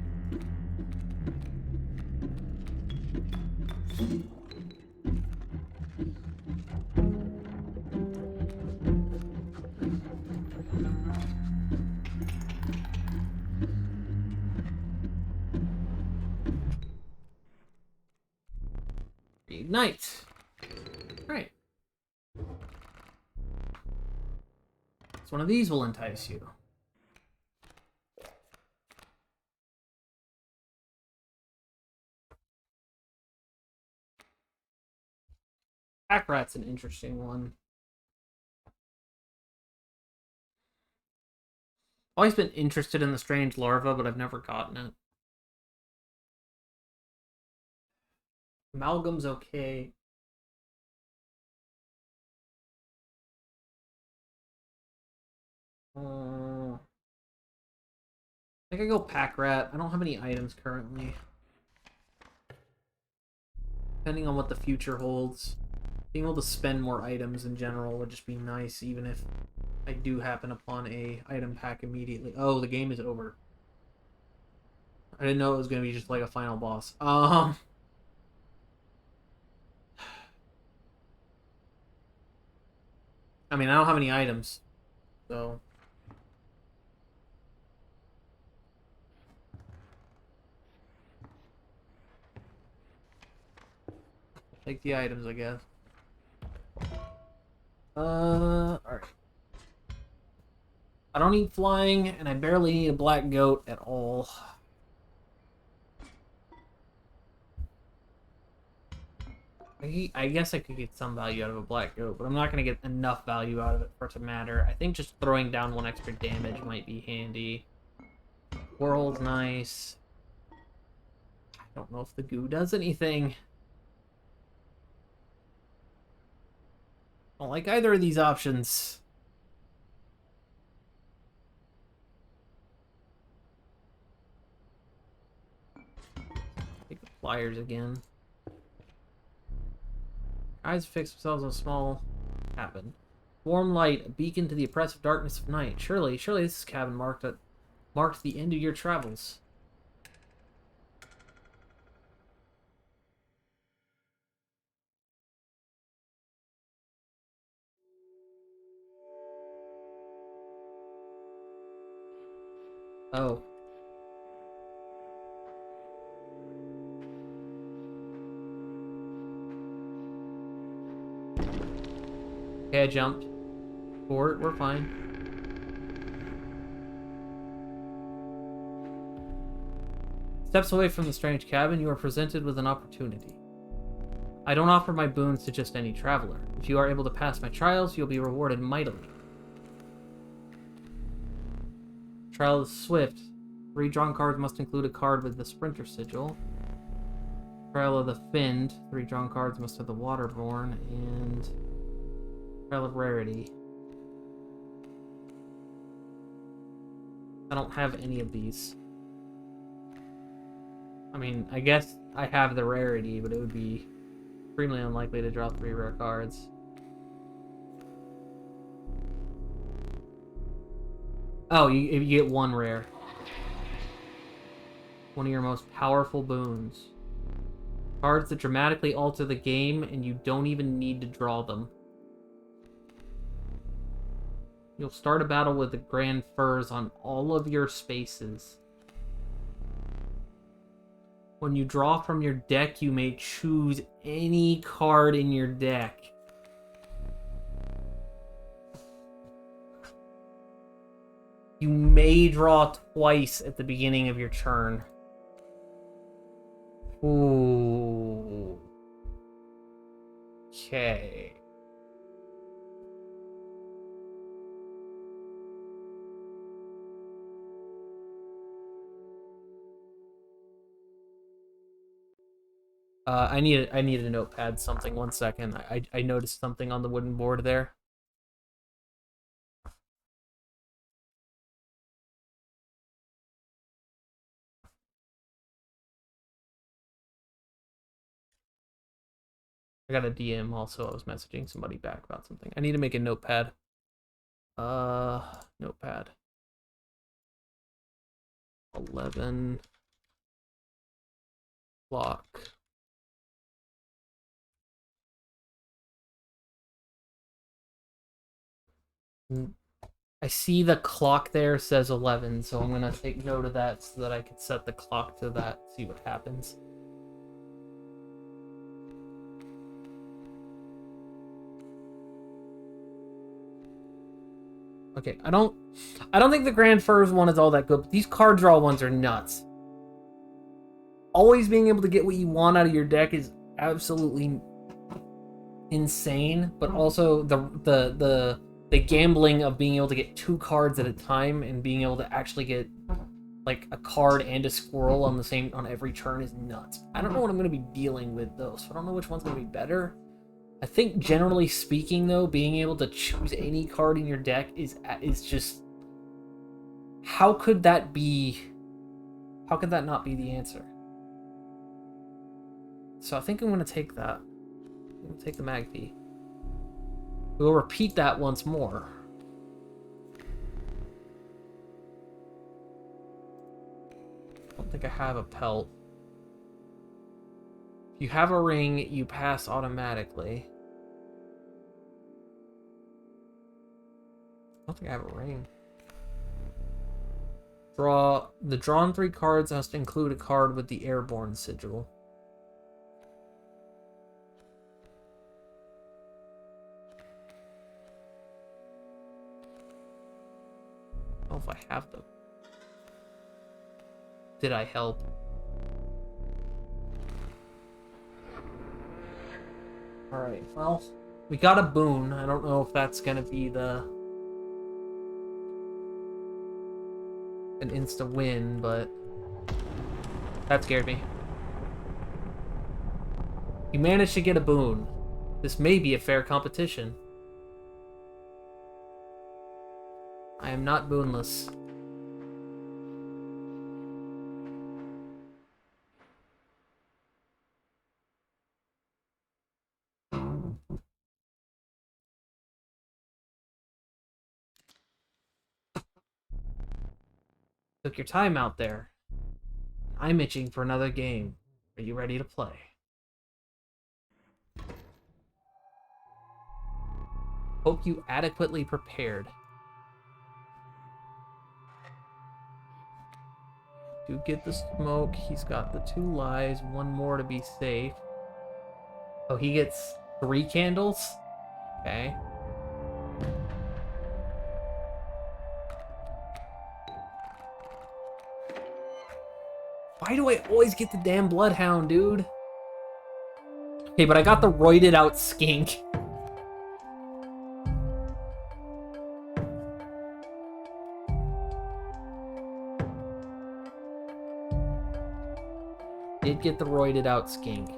Ignite! Right. So one of these will entice you. Pack Rat's an interesting one. Always been interested in the strange larva, but I've never gotten it. Amalgam's okay. I think I go Pack Rat. I don't have any items currently. Depending on what the future holds. Being able to spend more items in general would just be nice, even if I do happen upon a item pack immediately. Oh, the game is over. I didn't know it was going to be just like a final boss. I mean, I don't have any items, so... Take the items, I guess. Alright. I don't need flying, and I barely need a black goat at all. I guess I could get some value out of a black goat, but I'm not going to get enough value out of it for it to matter. I think just throwing down 1 extra damage might be handy. Whirl's nice. I don't know if the goo does anything. I don't like either of these options. flyers again. Eyes fix themselves on a small cabin. Warm light, a beacon to the oppressive darkness of night. Surely this cabin marked the end of your travels. Oh. Okay, I jumped. We're fine. Steps away from the strange cabin, you are presented with an opportunity. I don't offer my boons to just any traveler. If you are able to pass my trials, you'll be rewarded mightily. Trial is swift. 3 drawn cards must include a card with the Sprinter sigil. Trial of the Finned. 3 drawn cards must have the Waterborne. And Trial of Rarity. I don't have any of these. I mean, I guess I have the Rarity, but it would be extremely unlikely to draw 3 rare cards. Oh, you get 1 rare. One of your most powerful boons. Cards that dramatically alter the game, and you don't even need to draw them. You'll start a battle with the Grand Furs on all of your spaces. When you draw from your deck, you may choose any card in your deck. You may draw twice at the beginning of your turn. Ooh. Okay. I need a notepad. Something. 1 second. I noticed something on the wooden board there. I got a DM also. I was messaging somebody back about something. I need to make a notepad. Notepad. 11 clock. I see the clock there says 11, so I'm gonna take note of that so that I can set the clock to that, see what happens. Okay, I don't think the Grand Furs one is all that good, but these card draw ones are nuts. Always being able to get what you want out of your deck is absolutely insane, but also the gambling of being able to get 2 cards at a time and being able to actually get like a card and a squirrel on every turn is nuts. I don't know what I'm going to be dealing with though, so I don't know which one's going to be better. I think generally speaking though, being able to choose any card in your deck is just, how could that not be the answer? So I think I'm going to take that. I'm going to take the Magpie. We'll repeat that once more. I don't think I have a pelt. If you have a ring, you pass automatically. I don't think I have a ring. The drawn 3 cards must include a card with the Airborne sigil. I don't know if I have them. Did I help? Alright, well, we got a boon. I don't know if that's gonna be an insta win, but that scared me. You managed to get a boon. This may be a fair competition. I am not boonless. Took your time out there. I'm itching for another game. Are you ready to play? Hope you adequately prepared. Do get the smoke. He's got the 2 lives. 1 more to be safe. Oh, he gets 3 candles? Okay. Why do I always get the damn bloodhound, dude? Okay, but I got the roided out skink. Did get the roided out skink.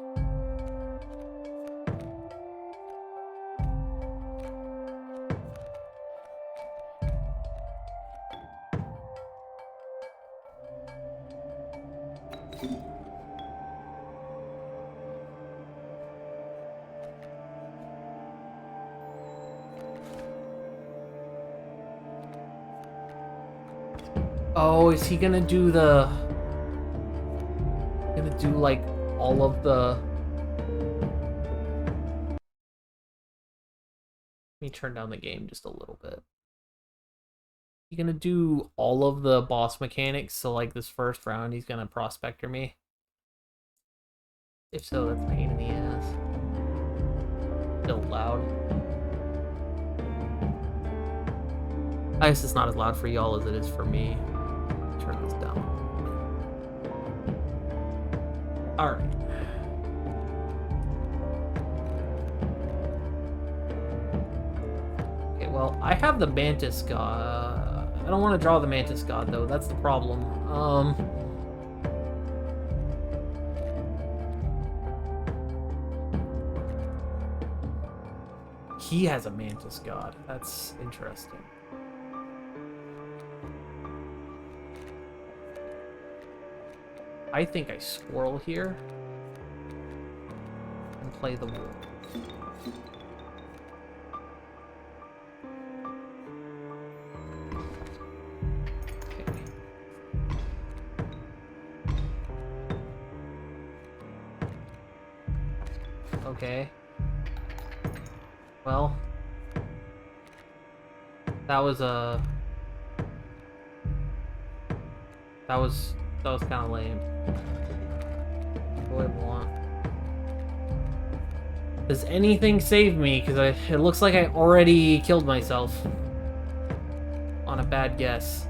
Oh, is he gonna do the... Gonna do, like, all of the... Let me turn down the game just a little bit. He gonna do all of the boss mechanics, so, like, this first round he's gonna prospector me? If so, that's a pain in the ass. Still loud. I guess it's not as loud for y'all as it is for me. Turn this down. Alright. Okay, well, I have the Mantis God. I don't want to draw the Mantis God, though. That's the problem. He has a Mantis God. That's interesting. I think I swirl here and play the wolf. Okay. Okay. Well, that was kind of lame. What do I want? Does anything save me? Because it looks like I already killed myself on a bad guess.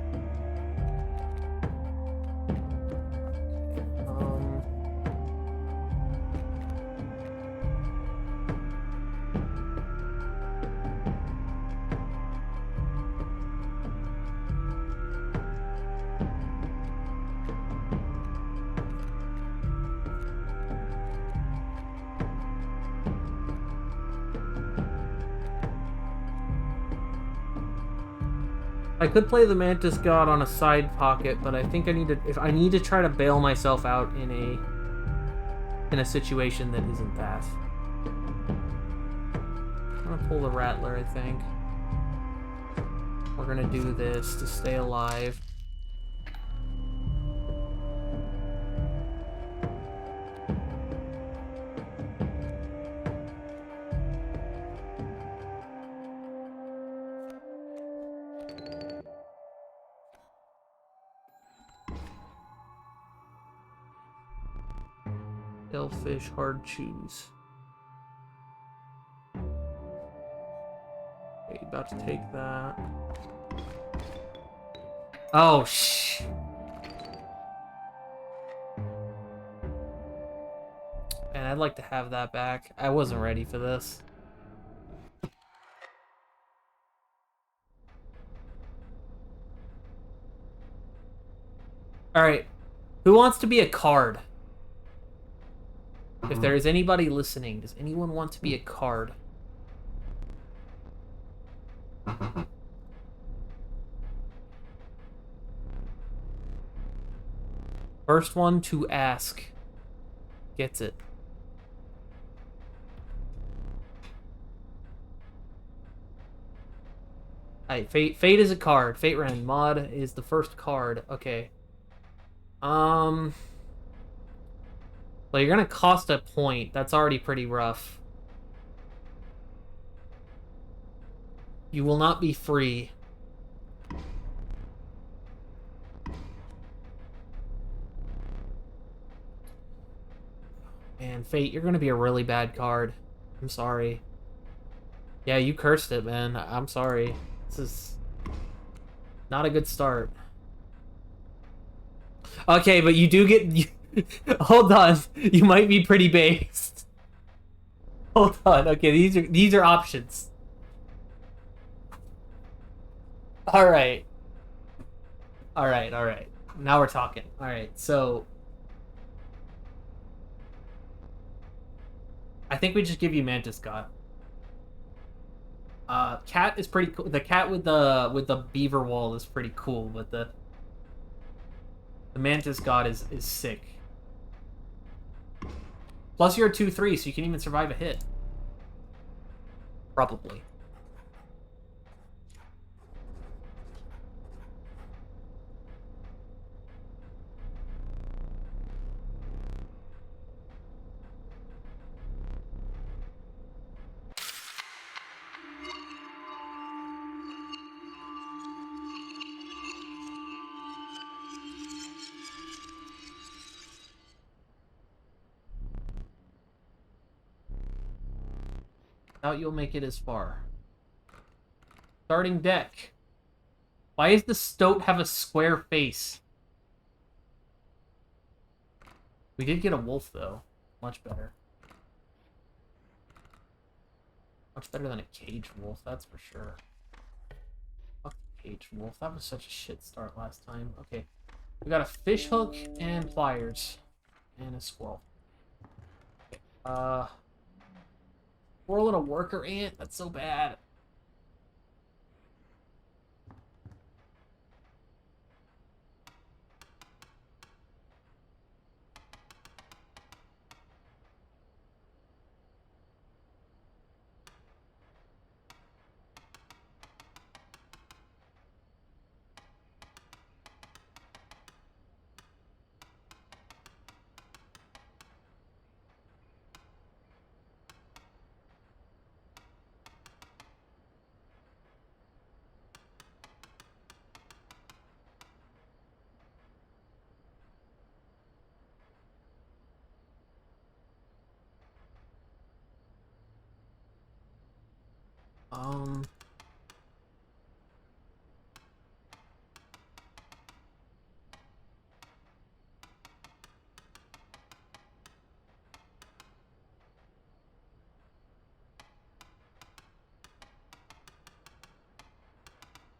I could play the Mantis God on a side pocket, but I think I need to. If I need to try to bail myself out in a situation that isn't that. I'm gonna pull the Rattler. I think we're gonna do this to stay alive. Hellfish, hard choose. Okay, about to take that. Oh, shh. Man, I'd like to have that back. I wasn't ready for this. Alright. Who wants to be a card? If there is anybody listening, does anyone want to be a card? First one to ask gets it. Alright, Fate is a card. Fate Rend mod is the first card. Okay. Well, you're gonna cost a point. That's already pretty rough. You will not be free. Man, Fate, you're gonna be a really bad card. I'm sorry. Yeah, you cursed it, man. I'm sorry. This is not a good start. Okay, but you do get... Hold on. You might be pretty based. Hold on. Okay, these are options. Alright. Alright. Now we're talking. Alright, so... I think we just give you Mantis God. Cat is pretty cool. The cat with the beaver wall is pretty cool, but the Mantis God is sick. Plus you're a 2/3, so you can even survive a hit. Probably. Doubt you'll make it as far. Starting deck. Why does the Stoat have a square face? We did get a wolf, though. Much better. Much better than a cage wolf, that's for sure. Fuck the cage wolf. That was such a shit start last time. Okay. We got a fish hook and pliers. And a squirrel. Okay. Squirrel and a worker ant? That's so bad.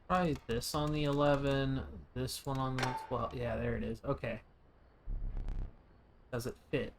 Try this on the 11, this one on the 12. Yeah, there it is. Okay. Does it fit?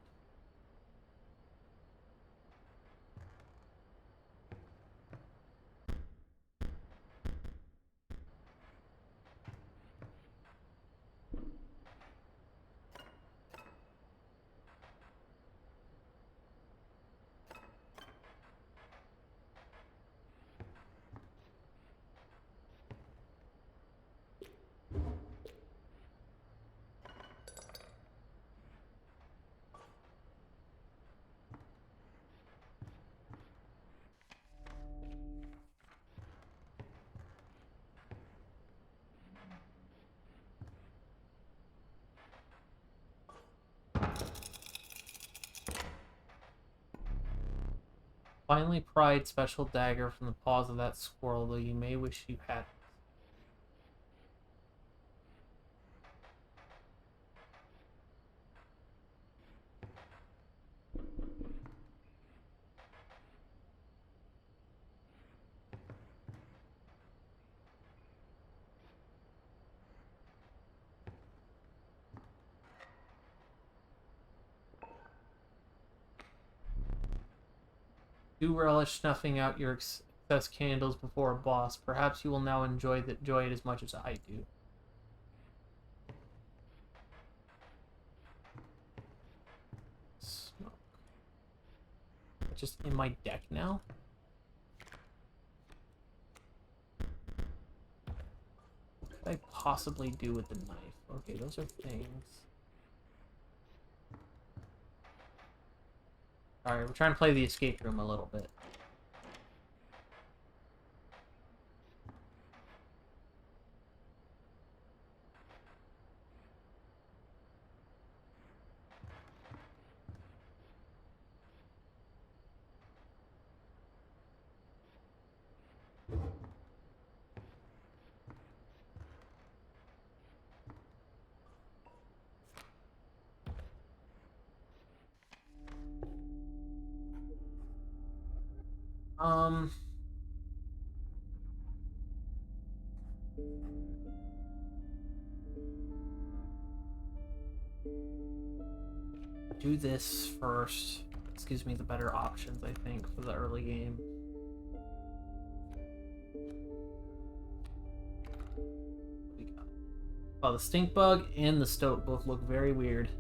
Finally pried special dagger from the paws of that squirrel, though you may wish you had. Do relish snuffing out your excess candles before a boss. Perhaps you will now enjoy it as much as I do. Smoke. Just in my deck now? possibly do with the knife? Okay, those are things. Alright, we're trying to play the escape room a little bit. Do this first. This gives me the better options, I think, for the early game. What we got? Oh, the stink bug and the stoat both look very weird.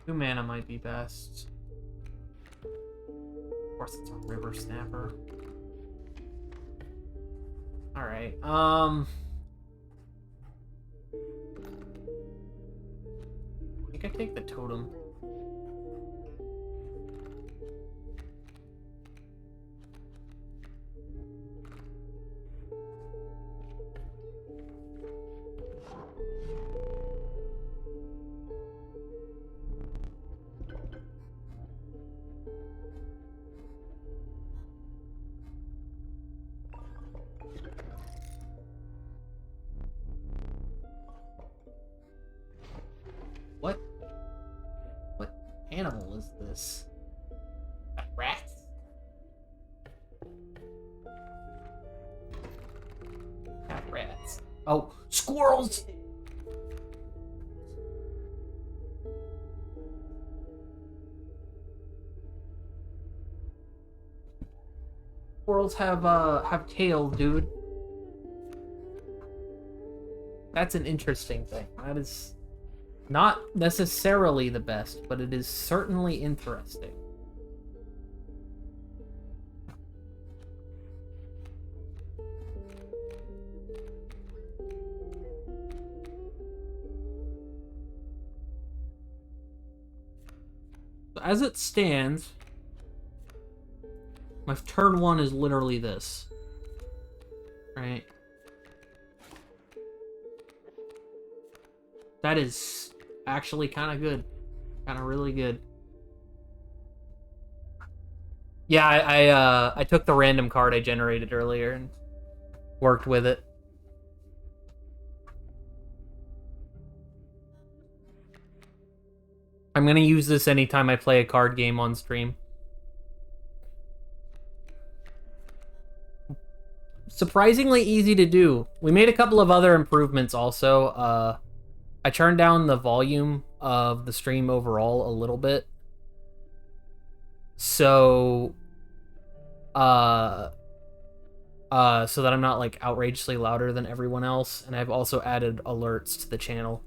Two mana might be best. Of course, it's a river snapper. Alright, I think I take the totem. What animal is this? Rats? Not rats. Oh, squirrels! Squirrels have tails, dude. That's an interesting thing. That is not necessarily the best, but it is certainly interesting. So as it stands, my turn one is literally this. Right? That is actually kind of good. Kind of really good. Yeah, I took the random card I generated earlier and worked with it. I'm gonna use this anytime I play a card game on stream. Surprisingly easy to do. We made a couple of other improvements also. I turned down the volume of the stream overall a little bit. So so that I'm not like outrageously louder than everyone else, and I've also added alerts to the channel.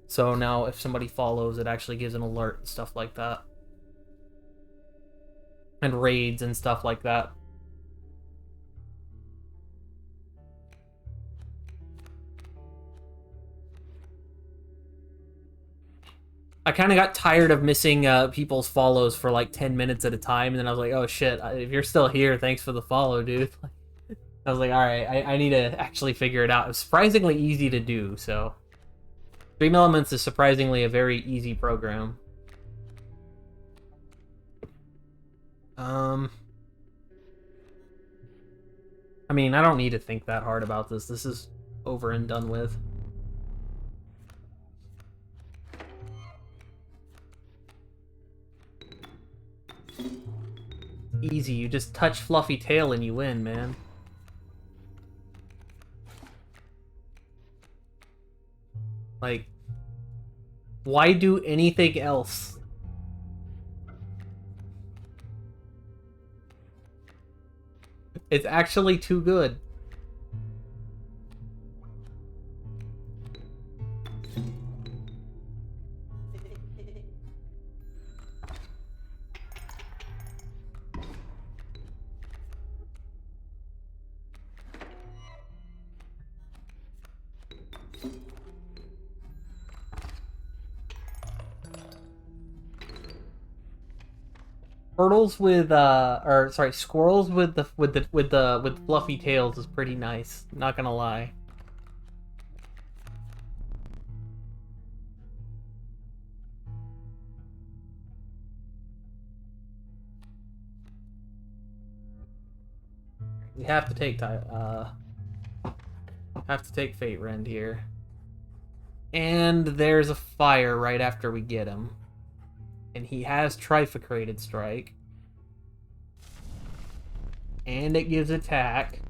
So now if somebody follows, it actually gives an alert and stuff like that. And raids and stuff like that. I kind of got tired of missing people's follows for like 10 minutes at a time, and then I was like, oh shit, if you're still here, thanks for the follow, dude. I was like, alright, I need to actually figure it out. It was surprisingly easy to do, so... Stream Elements is surprisingly a very easy program. I mean, I don't need to think that hard about this. This is over and done with. Easy, you just touch Fluffy Tail and you win, man. Like, why do anything else? It's actually too good. Turtles with or sorry, squirrels with the fluffy tails is pretty nice. Not gonna lie. We have to take Fate Rend here. And there's a fire right after we get him. And he has Trifacrated Strike. And it gives attack.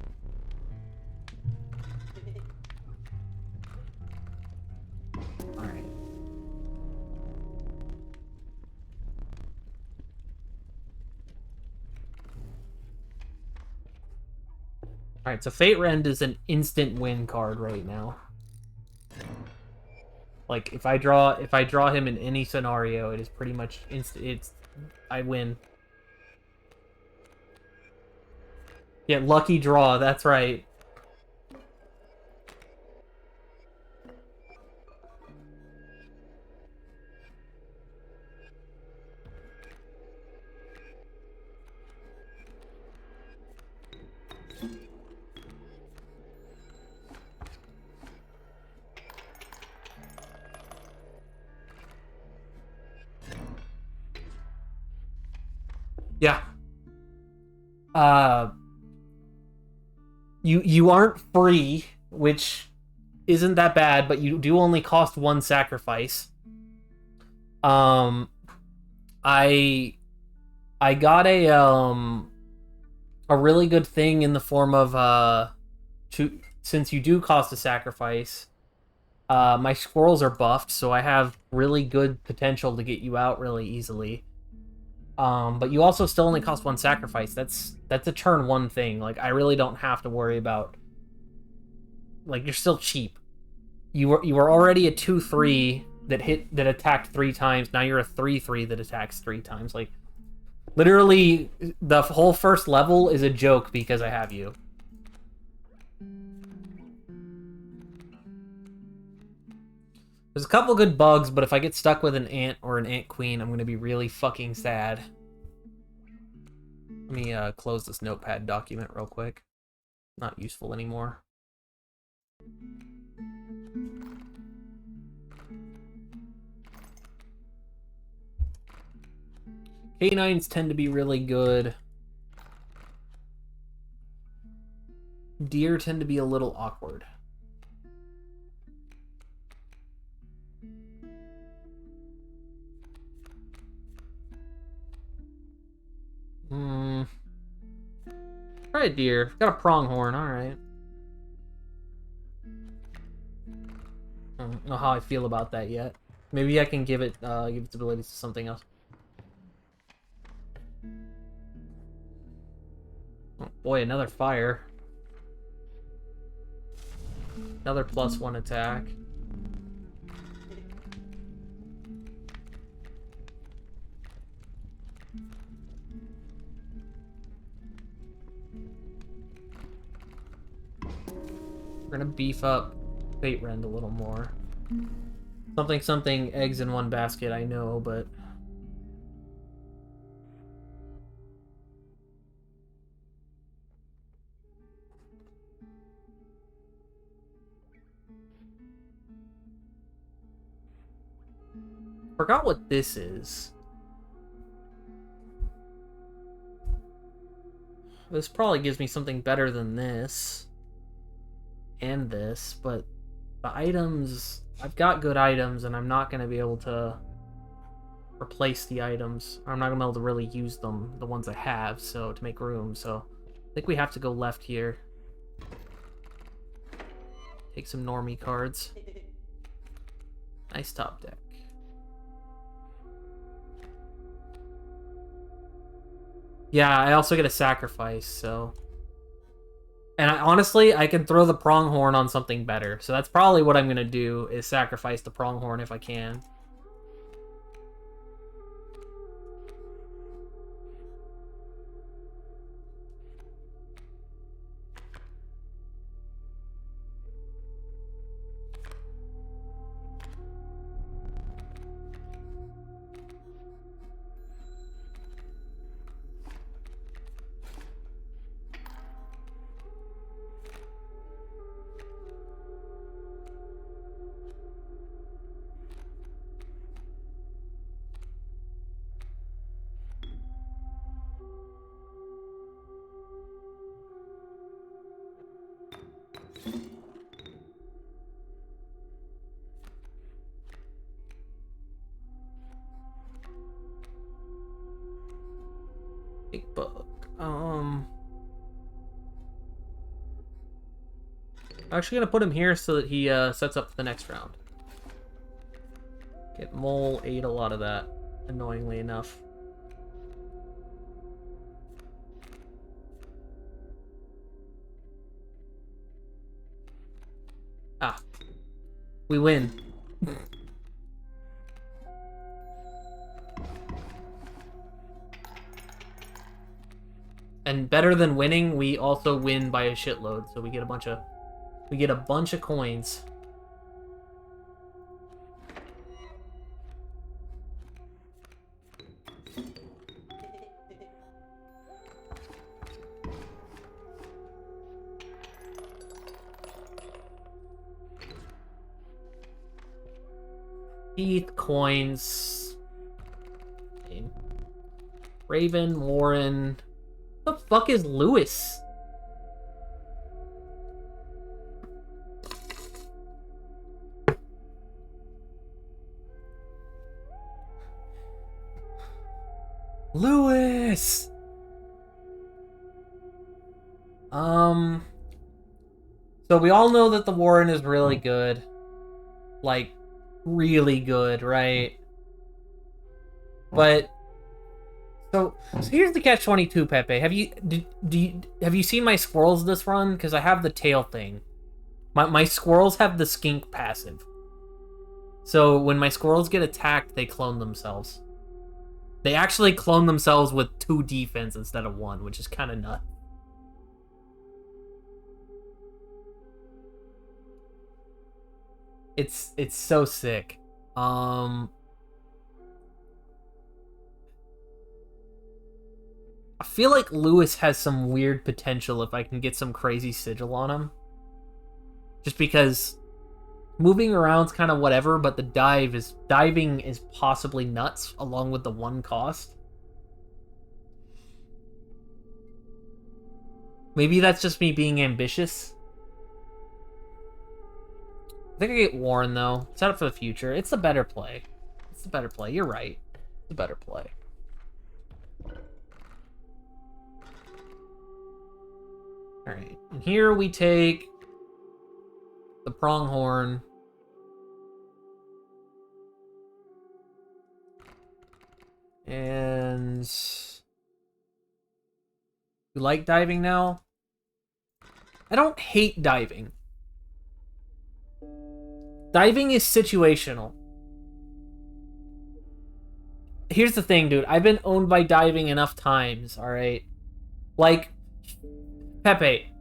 Alright. Alright, so Fate Rend is an instant win card right now. Like, if I draw him in any scenario, it is pretty much instant. I win. Yeah, lucky draw, that's right. Yeah. You aren't free, which isn't that bad, but you do only cost one sacrifice. I got a really good thing in the form of since you do cost a sacrifice, my squirrels are buffed, so I have really good potential to get you out really easily. But you also still only cost one sacrifice. That's a turn one thing. Like, I really don't have to worry about... Like, you're still cheap. You were already a 2/3 that attacked 3 times. Now you're a 3/3 that attacks 3 times. Like, literally, the whole first level is a joke because I have you. There's a couple good bugs, but if I get stuck with an ant or an ant queen, I'm going to be really fucking sad. Let me close this notepad document real quick. Not useful anymore. Canines tend to be really good. Deer tend to be a little awkward. Alright, deer. Got a pronghorn, alright. I don't know how I feel about that yet. Maybe I can give its abilities to something else. Oh boy, another fire. Another +1 attack. We're gonna beef up Fate Rend a little more. Something, eggs in one basket, I know, but... Forgot what this is. This probably gives me something better than this. And this, but the items... I've got good items, and I'm not going to be able to replace the items. I'm not going to be able to really use them, the ones I have, so to make room, so... I think we have to go left here. Take some normie cards. Nice top deck. Yeah, I also get a sacrifice, so... And honestly, I can throw the pronghorn on something better. So that's probably what I'm going to do, is sacrifice the pronghorn if I can. Big bug. I'm actually gonna put him here so that he sets up for the next round. Get Mole ate a lot of that, annoyingly enough. Ah, we win. And better than winning, we also win by a shitload, so we get a bunch of coins. Heath, coins. Raven, Warren. What the fuck is Lewis? Lewis! So we all know that the Warren is really good. Like, really good, right? But so here's the catch-22, Pepe. Have you seen my squirrels this run? Because I have the tail thing. My squirrels have the skink passive. So when my squirrels get attacked, they clone themselves. They actually clone themselves with 2 defense instead of 1, which is kind of nuts. It's so sick. I feel like Lewis has some weird potential if I can get some crazy sigil on him. Just because moving around's kind of whatever, but the diving is possibly nuts along with the 1 cost. Maybe that's just me being ambitious. I think I get Warren, though. Set up for the future. It's the better play. It's the better play. You're right. It's the better play. Alright. And here we take the pronghorn. And you like diving now? I don't hate diving. Diving is situational. Here's the thing, dude. I've been owned by diving enough times, alright? Like, Pepe,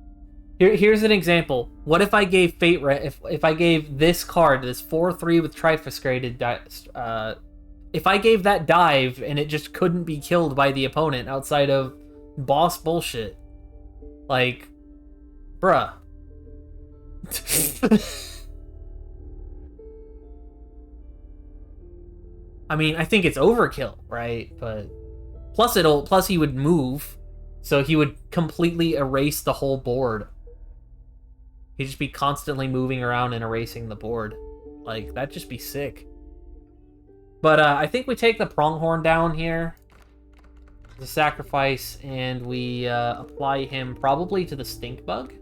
here's an example. What if I gave Fate if I gave this card, this 4/3 with Trifuscated, if I gave that dive and it just couldn't be killed by the opponent outside of boss bullshit? Like, bruh. I mean, I think it's overkill, right? But plus he would move, so he would completely erase the whole board. He'd just be constantly moving around and erasing the board. Like, that'd just be sick. But I think we take the pronghorn down here, the sacrifice, and we apply him probably to the stink bug.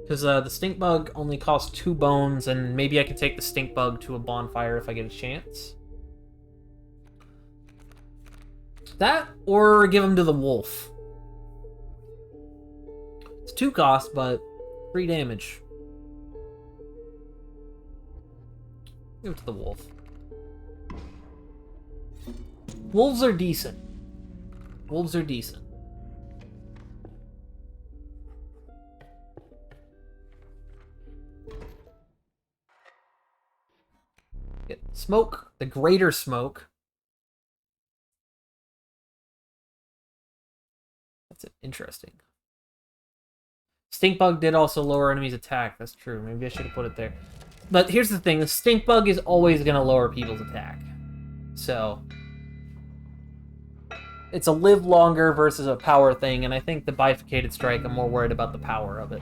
Because the stink bug only costs 2 bones, and maybe I can take the stink bug to a bonfire if I get a chance. That, or give him to the wolf. It's 2 cost, but 3 damage. Give it to the wolf. Wolves are decent. Wolves are decent. Get smoke, the greater smoke. That's interesting. Stink bug did also lower enemies' attack. That's true. Maybe I should have put it there. But here's the thing. The stink bug is always going to lower people's attack. So it's a live longer versus a power thing, and I think the bifurcated strike, I'm more worried about the power of it.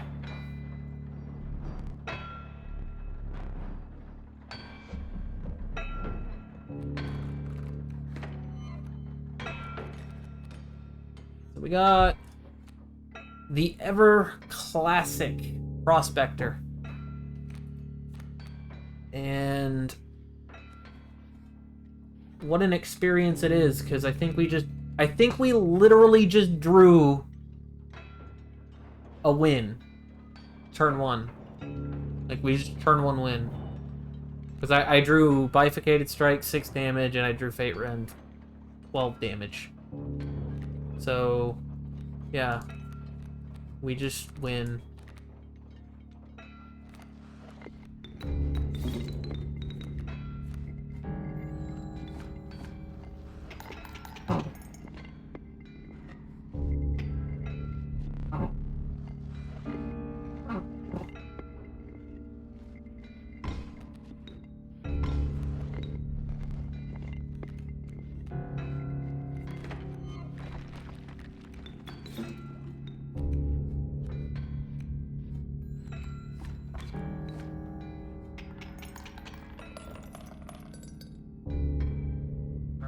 So we got the ever classic Prospector. And what an experience it is, because I think we literally just drew a win. Turn 1. Like, we just turn 1 win. Because I drew Bifurcated Strike, 6 damage, and I drew Fate Rend, 12 damage. So, yeah. We just win.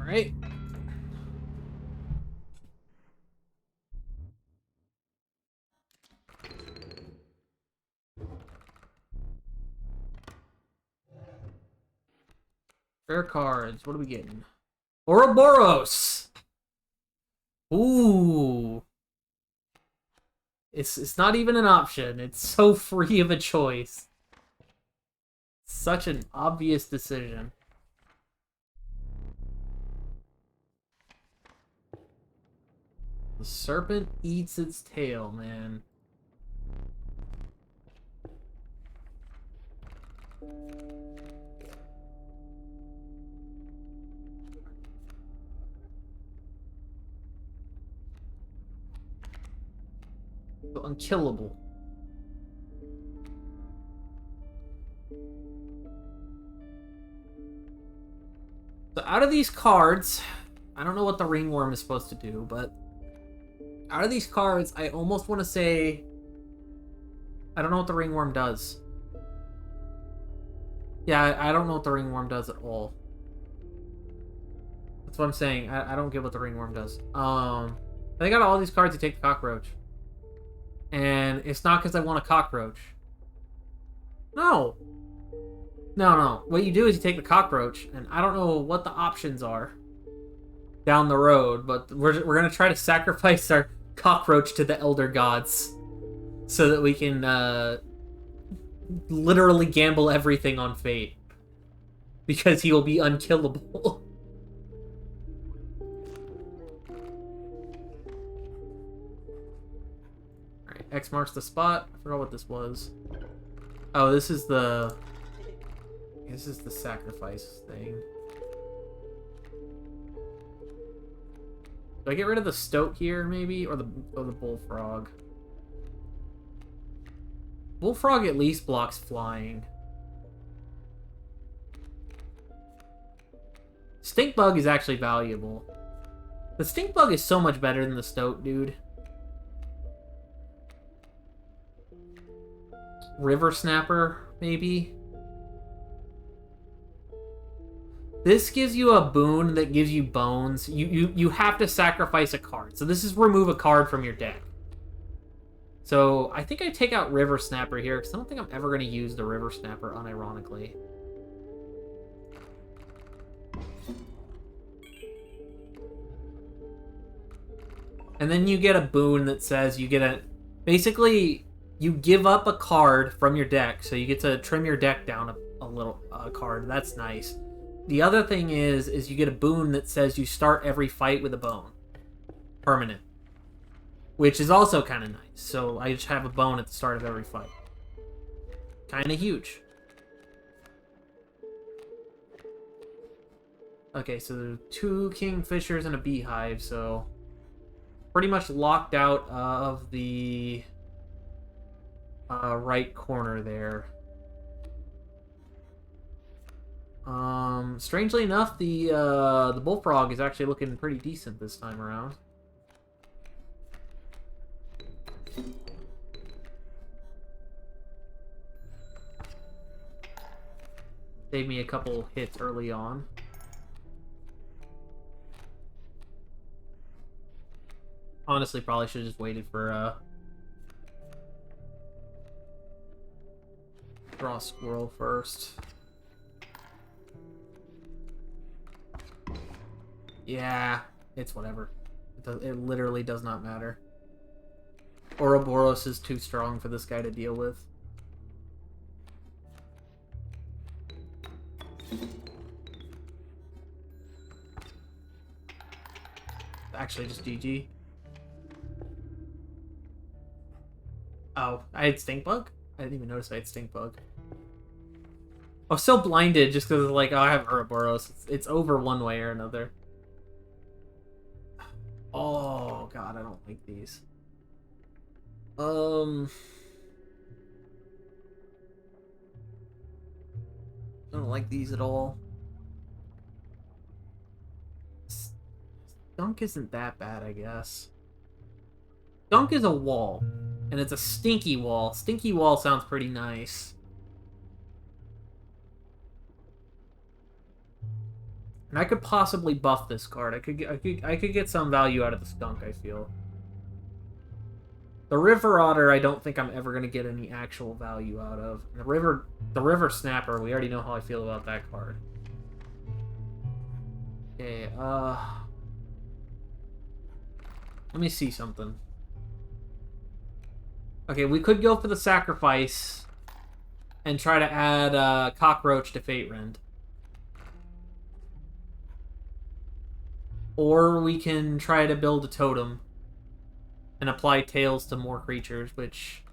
Alright. Rare cards. What are we getting? Ouroboros! Ooh. It's not even an option. It's so free of a choice. Such an obvious decision. The serpent eats its tail, man. So unkillable. So out of these cards, I don't know what the ringworm is supposed to do, but out of these cards, I almost want to say I don't know what the ringworm does. Yeah, I don't know what the ringworm does at all. That's what I'm saying. I don't get what the ringworm does. I think out of all these cards, you take the cockroach. And it's not because I want a cockroach. No. No. What you do is you take the cockroach, and I don't know what the options are down the road, but we're going to try to sacrifice our cockroach to the elder gods so that we can literally gamble everything on fate. Because he will be unkillable. Alright, X marks the spot. I forgot what this was. Oh, this is the sacrifice thing. Do I get rid of the stoat here, maybe? Or the bullfrog? Bullfrog at least blocks flying. Stink bug is actually valuable. The stink bug is so much better than the stoat, dude. River snapper, maybe? This gives you a boon that gives you bones. You have to sacrifice a card. So this is remove a card from your deck. So I think I take out River Snapper here, because I don't think I'm ever going to use the River Snapper, unironically. And then you get a boon that says you get a... Basically, you give up a card from your deck, so you get to trim your deck down a little card. That's nice. The other thing is you get a boon that says you start every fight with a bone. Permanent. Which is also kind of nice. So I just have a bone at the start of every fight. Kind of huge. Okay, so there are 2 kingfishers and a beehive, so... Pretty much locked out of the right corner there. Strangely enough, the bullfrog is actually looking pretty decent this time around. Saved me a couple hits early on. Honestly, probably should have just waited for draw squirrel first. Yeah, it's whatever. It literally does not matter. Ouroboros is too strong for this guy to deal with. Actually, just GG. Oh, I had stink bug? I didn't even notice I had stink bug. I was so blinded just because, like, oh, I have Ouroboros. It's over one way or another. Oh, God, I don't like these. I don't like these at all. Skunk isn't that bad, I guess. Skunk is a wall, and it's a stinky wall. Stinky wall sounds pretty nice. And I could possibly buff this card. I could get some value out of the skunk, I feel. The River Otter, I don't think I'm ever going to get any actual value out of. And the River Snapper, we already know how I feel about that card. Okay, let me see something. Okay, we could go for the sacrifice and try to add Cockroach to Fate Rend. Or we can try to build a totem and apply tails to more creatures, which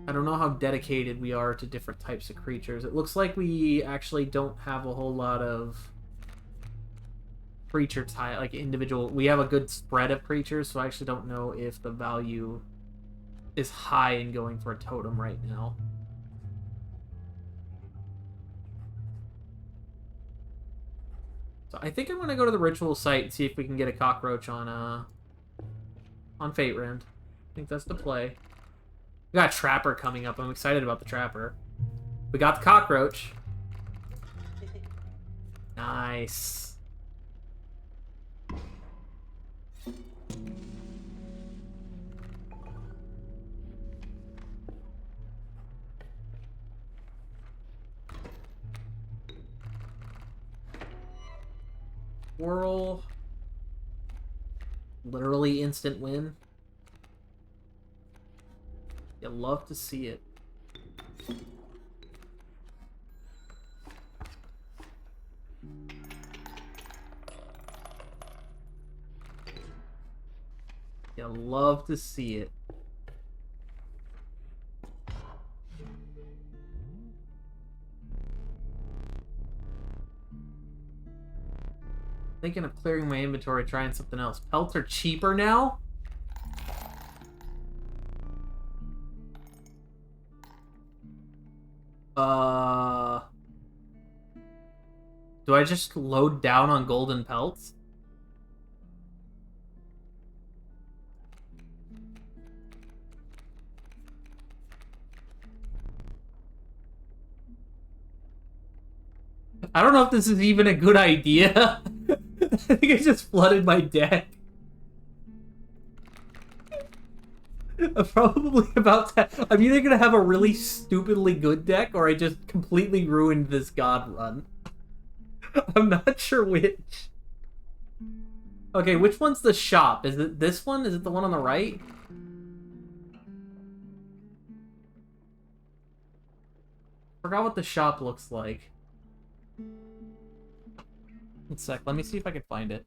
I don't know how dedicated we are to different types of creatures. It looks like we actually don't have a whole lot of creature type, like individual. We have a good spread of creatures, so I actually don't know if the value is high in going for a totem right now. So I think I'm gonna go to the ritual site and see if we can get a cockroach on Fate Rend. I think that's the play. We got a Trapper coming up. I'm excited about the Trapper. We got the cockroach. Nice. Whirl. Literally instant win. You love to see it. You love to see it. Thinking of clearing my inventory, trying something else. Pelts are cheaper now? Do I just load down on golden pelts? I don't know if this is even a good idea. I think I just flooded my deck. I'm probably about to... I'm either going to have a really stupidly good deck, or I just completely ruined this god run. I'm not sure which. Okay, which one's the shop? Is it this one? Is it the one on the right? Forgot what the shop looks like. One sec, let me see if I can find it.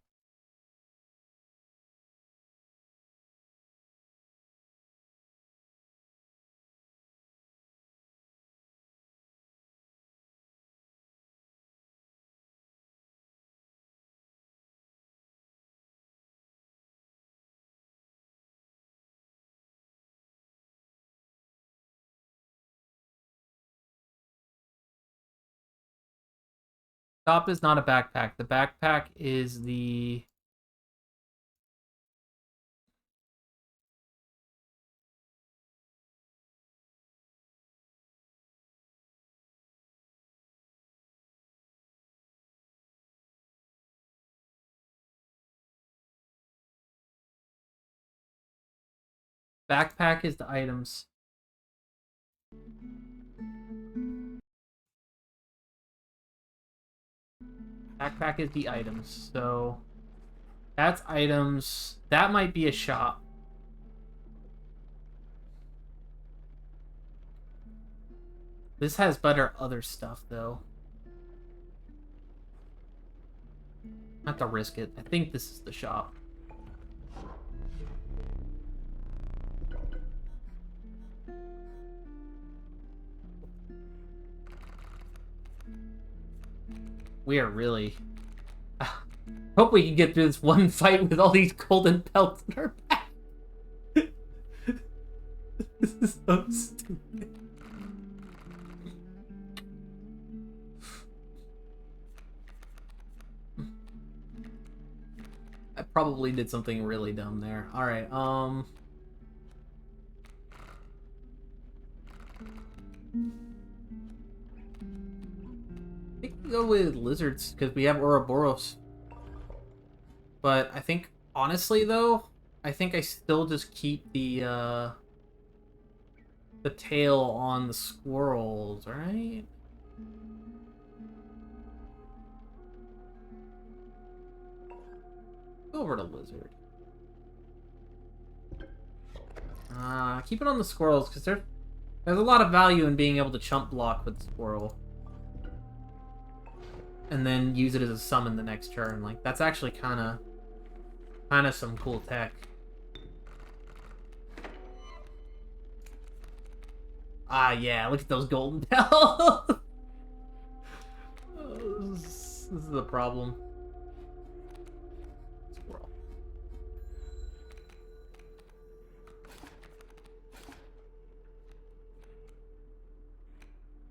Shop is not a backpack. The backpack is the... Backpack is the items. Backpack is the items. So that's items. That might be a shop. This has better other stuff, though. Not to risk it. I think this is the shop. We are really... Hope we can get through this one fight with all these golden pelts in our back. This is so stupid. I probably did something really dumb there. Alright, I think we go with lizards, because we have Ouroboros. But I think, honestly, though, I think I still just keep the tail on the squirrels, right? Go over to lizard. Keep it on the squirrels, because there's a lot of value in being able to chump block with the squirrel. And then use it as a summon the next turn. Like, that's actually kind of some cool tech. Ah, yeah, look at those golden bells. Oh, this is a problem. Squirrel.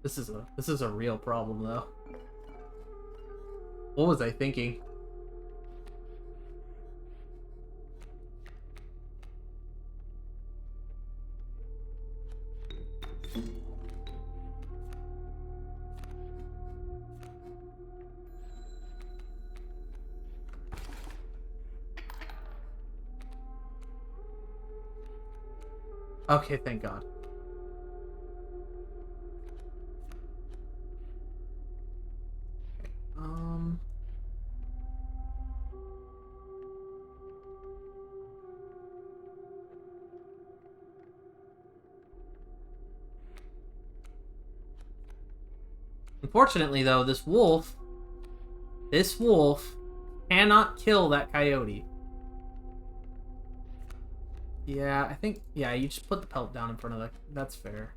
This is a real problem, though. What was I thinking? Okay, thank God. Unfortunately, though, this wolf cannot kill that coyote. Yeah, I think, yeah, you just put the pelt down in front of the... That's fair.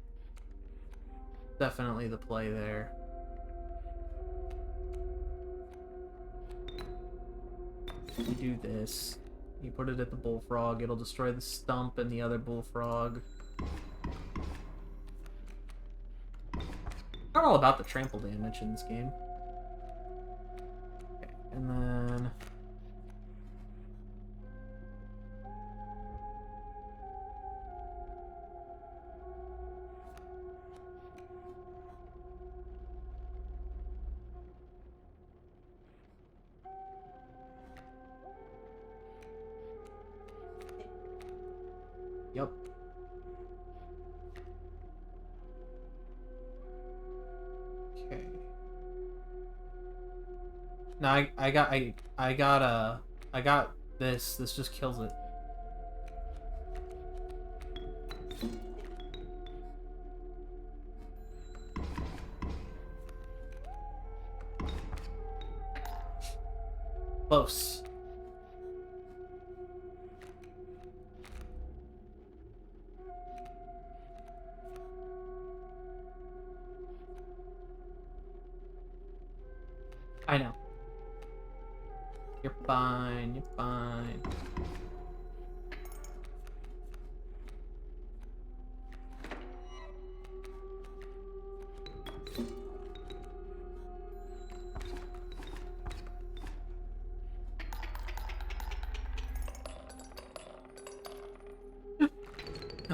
Definitely the play there. You do this. You put it at the bullfrog, it'll destroy the stump and the other bullfrog. Not all about the trample damage in this game. Okay, and then... Yep. Okay. Now I got This just kills it. Close. I know. You're fine, you're fine.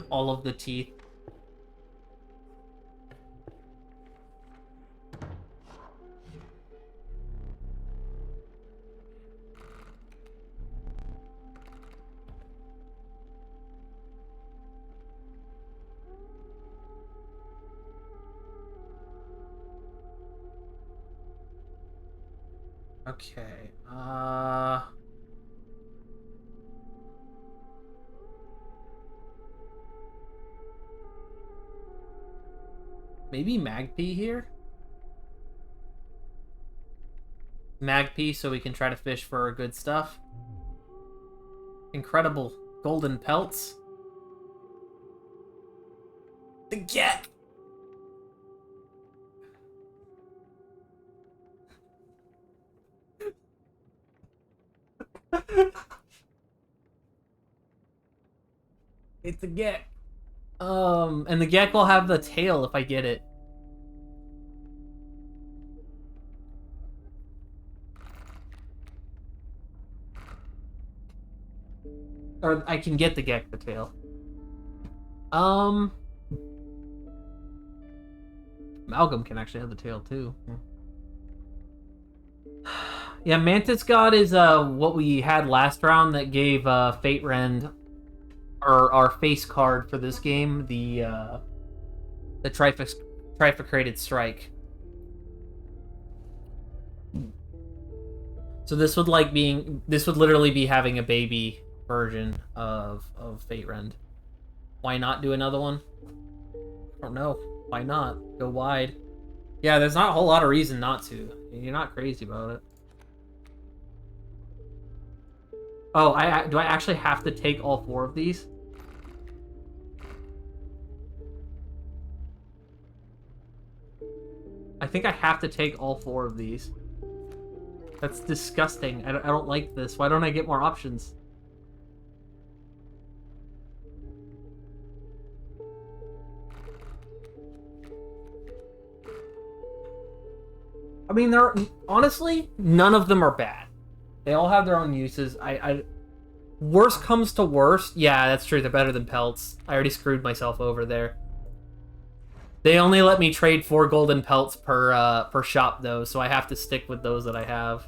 All of the teeth. Okay, maybe Magpie here? Magpie so we can try to fish for our good stuff. Incredible golden pelts. The get. It's a get. And the Gek will have the tail if I get it. Or I can get the Gek the tail. Malcolm can actually have the tail too. Yeah, Mantis God is what we had last round that gave Fate Rend our face card for this game, the trifacrated strike. So this would literally be having a baby version of Fate Rend. Why not do another one? I don't know. Why not? Go wide. Yeah, there's not a whole lot of reason not to. You're not crazy about it. Oh, do I actually have to take all 4 of these? I think I have to take all 4 of these. That's disgusting. I don't like this. Why don't I get more options? I mean, honestly, none of them are bad. They all have their own uses. Worst comes to worst. Yeah, that's true. They're better than pelts. I already screwed myself over there. They only let me trade 4 golden pelts per shop, though, so I have to stick with those that I have.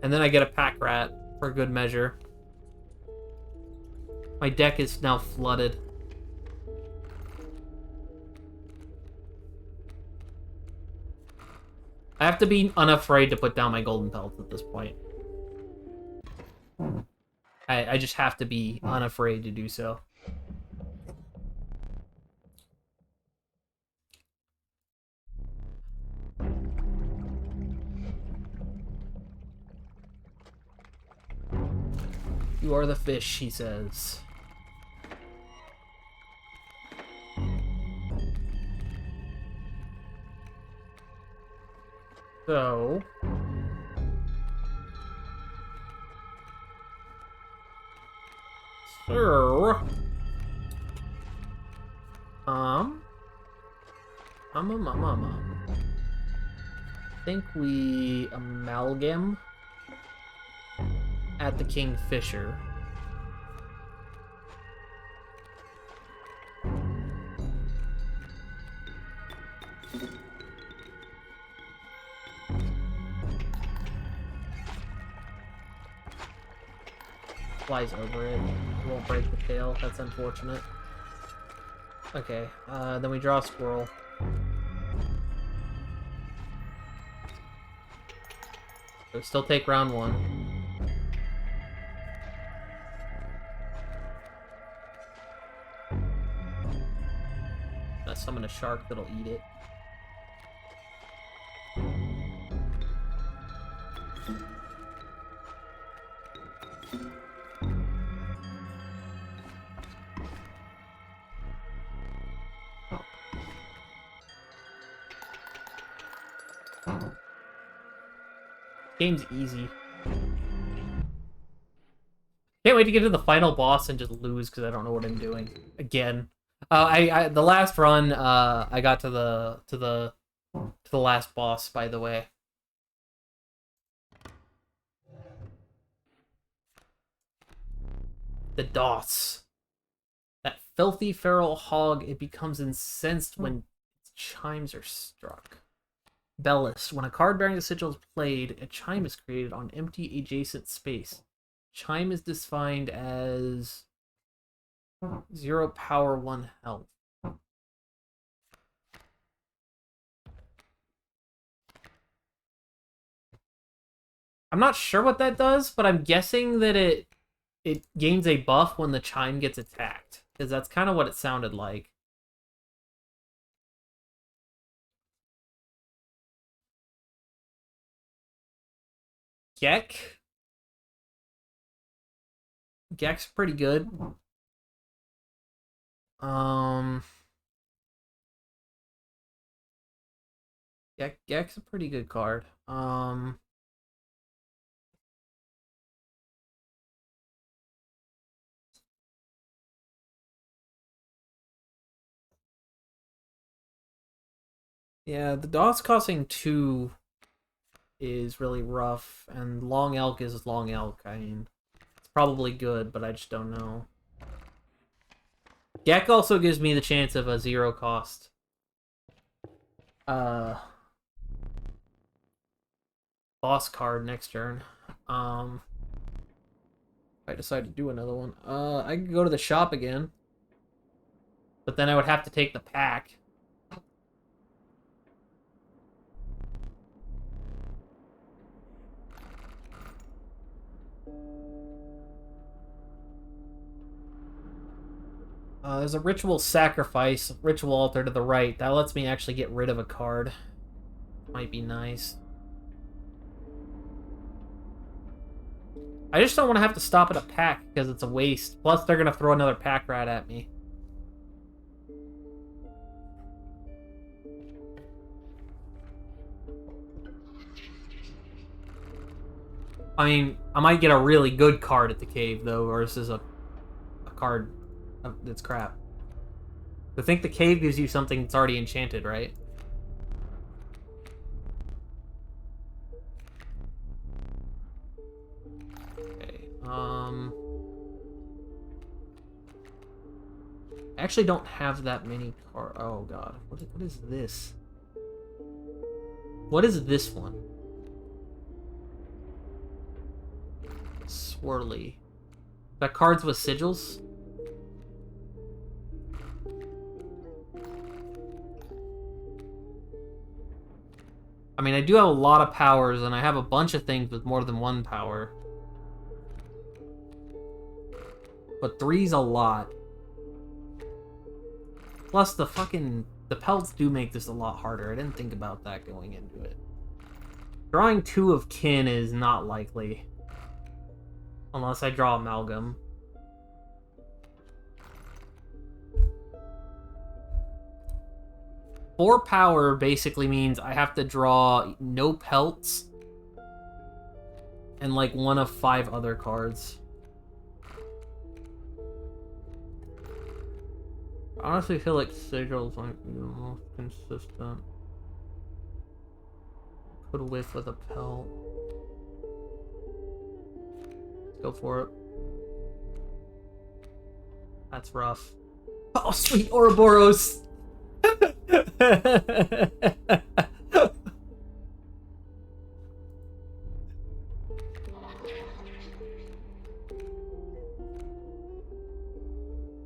And then I get a pack rat for good measure. My deck is now flooded. I have to be unafraid to put down my golden pelts at this point. I just have to be unafraid to do so. You are the fish, he says. So... Sir... I think we amalgam at the Kingfisher. Flies over it. Won't break the tail. That's unfortunate. Okay, then we draw a squirrel. So still take round 1. Gonna summon a shark that'll eat it. Game's easy. Can't wait to get to the final boss and just lose because I don't know what I'm doing again. The last run, I got to the last boss. By the way, the DOS, that filthy feral hog. It becomes incensed when its chimes are struck. Bellist. When a card bearing the sigil is played, a chime is created on empty adjacent space. Chime is defined as 0 power, 1 health. I'm not sure what that does, but I'm guessing that it gains a buff when the chime gets attacked, because that's kind of what it sounded like. Gek's pretty good. Gek's a pretty good card. Yeah, the DOS costing 2 is really rough, and Long Elk is Long Elk. I mean, it's probably good, but I just don't know. Gek also gives me the chance of a 0 cost. Boss card next turn. I decide to do another one. I could go to the shop again, but then I would have to take the pack. There's a ritual sacrifice, ritual altar to the right. That lets me actually get rid of a card. Might be nice. I just don't want to have to stop at a pack because it's a waste. Plus, they're going to throw another pack rat at me. I mean, I might get a really good card at the cave, though, or this is a card that's crap. I think the cave gives you something that's already enchanted, right? Okay, I actually don't have that many cards. Oh, God. What is this? What is this one? Swirly. That cards with sigils? I mean, I do have a lot of powers, and I have a bunch of things with more than 1 power. But 3's a lot. Plus, the pelts do make this a lot harder. I didn't think about that going into it. Drawing 2 of kin is not likely. Unless I draw Amalgam. Four power basically means I have to draw no pelts and like 1 of 5 other cards. I honestly feel like sigils might be the most consistent. Could whiff with a pelt. Let's go for it. That's rough. Oh, sweet Ouroboros!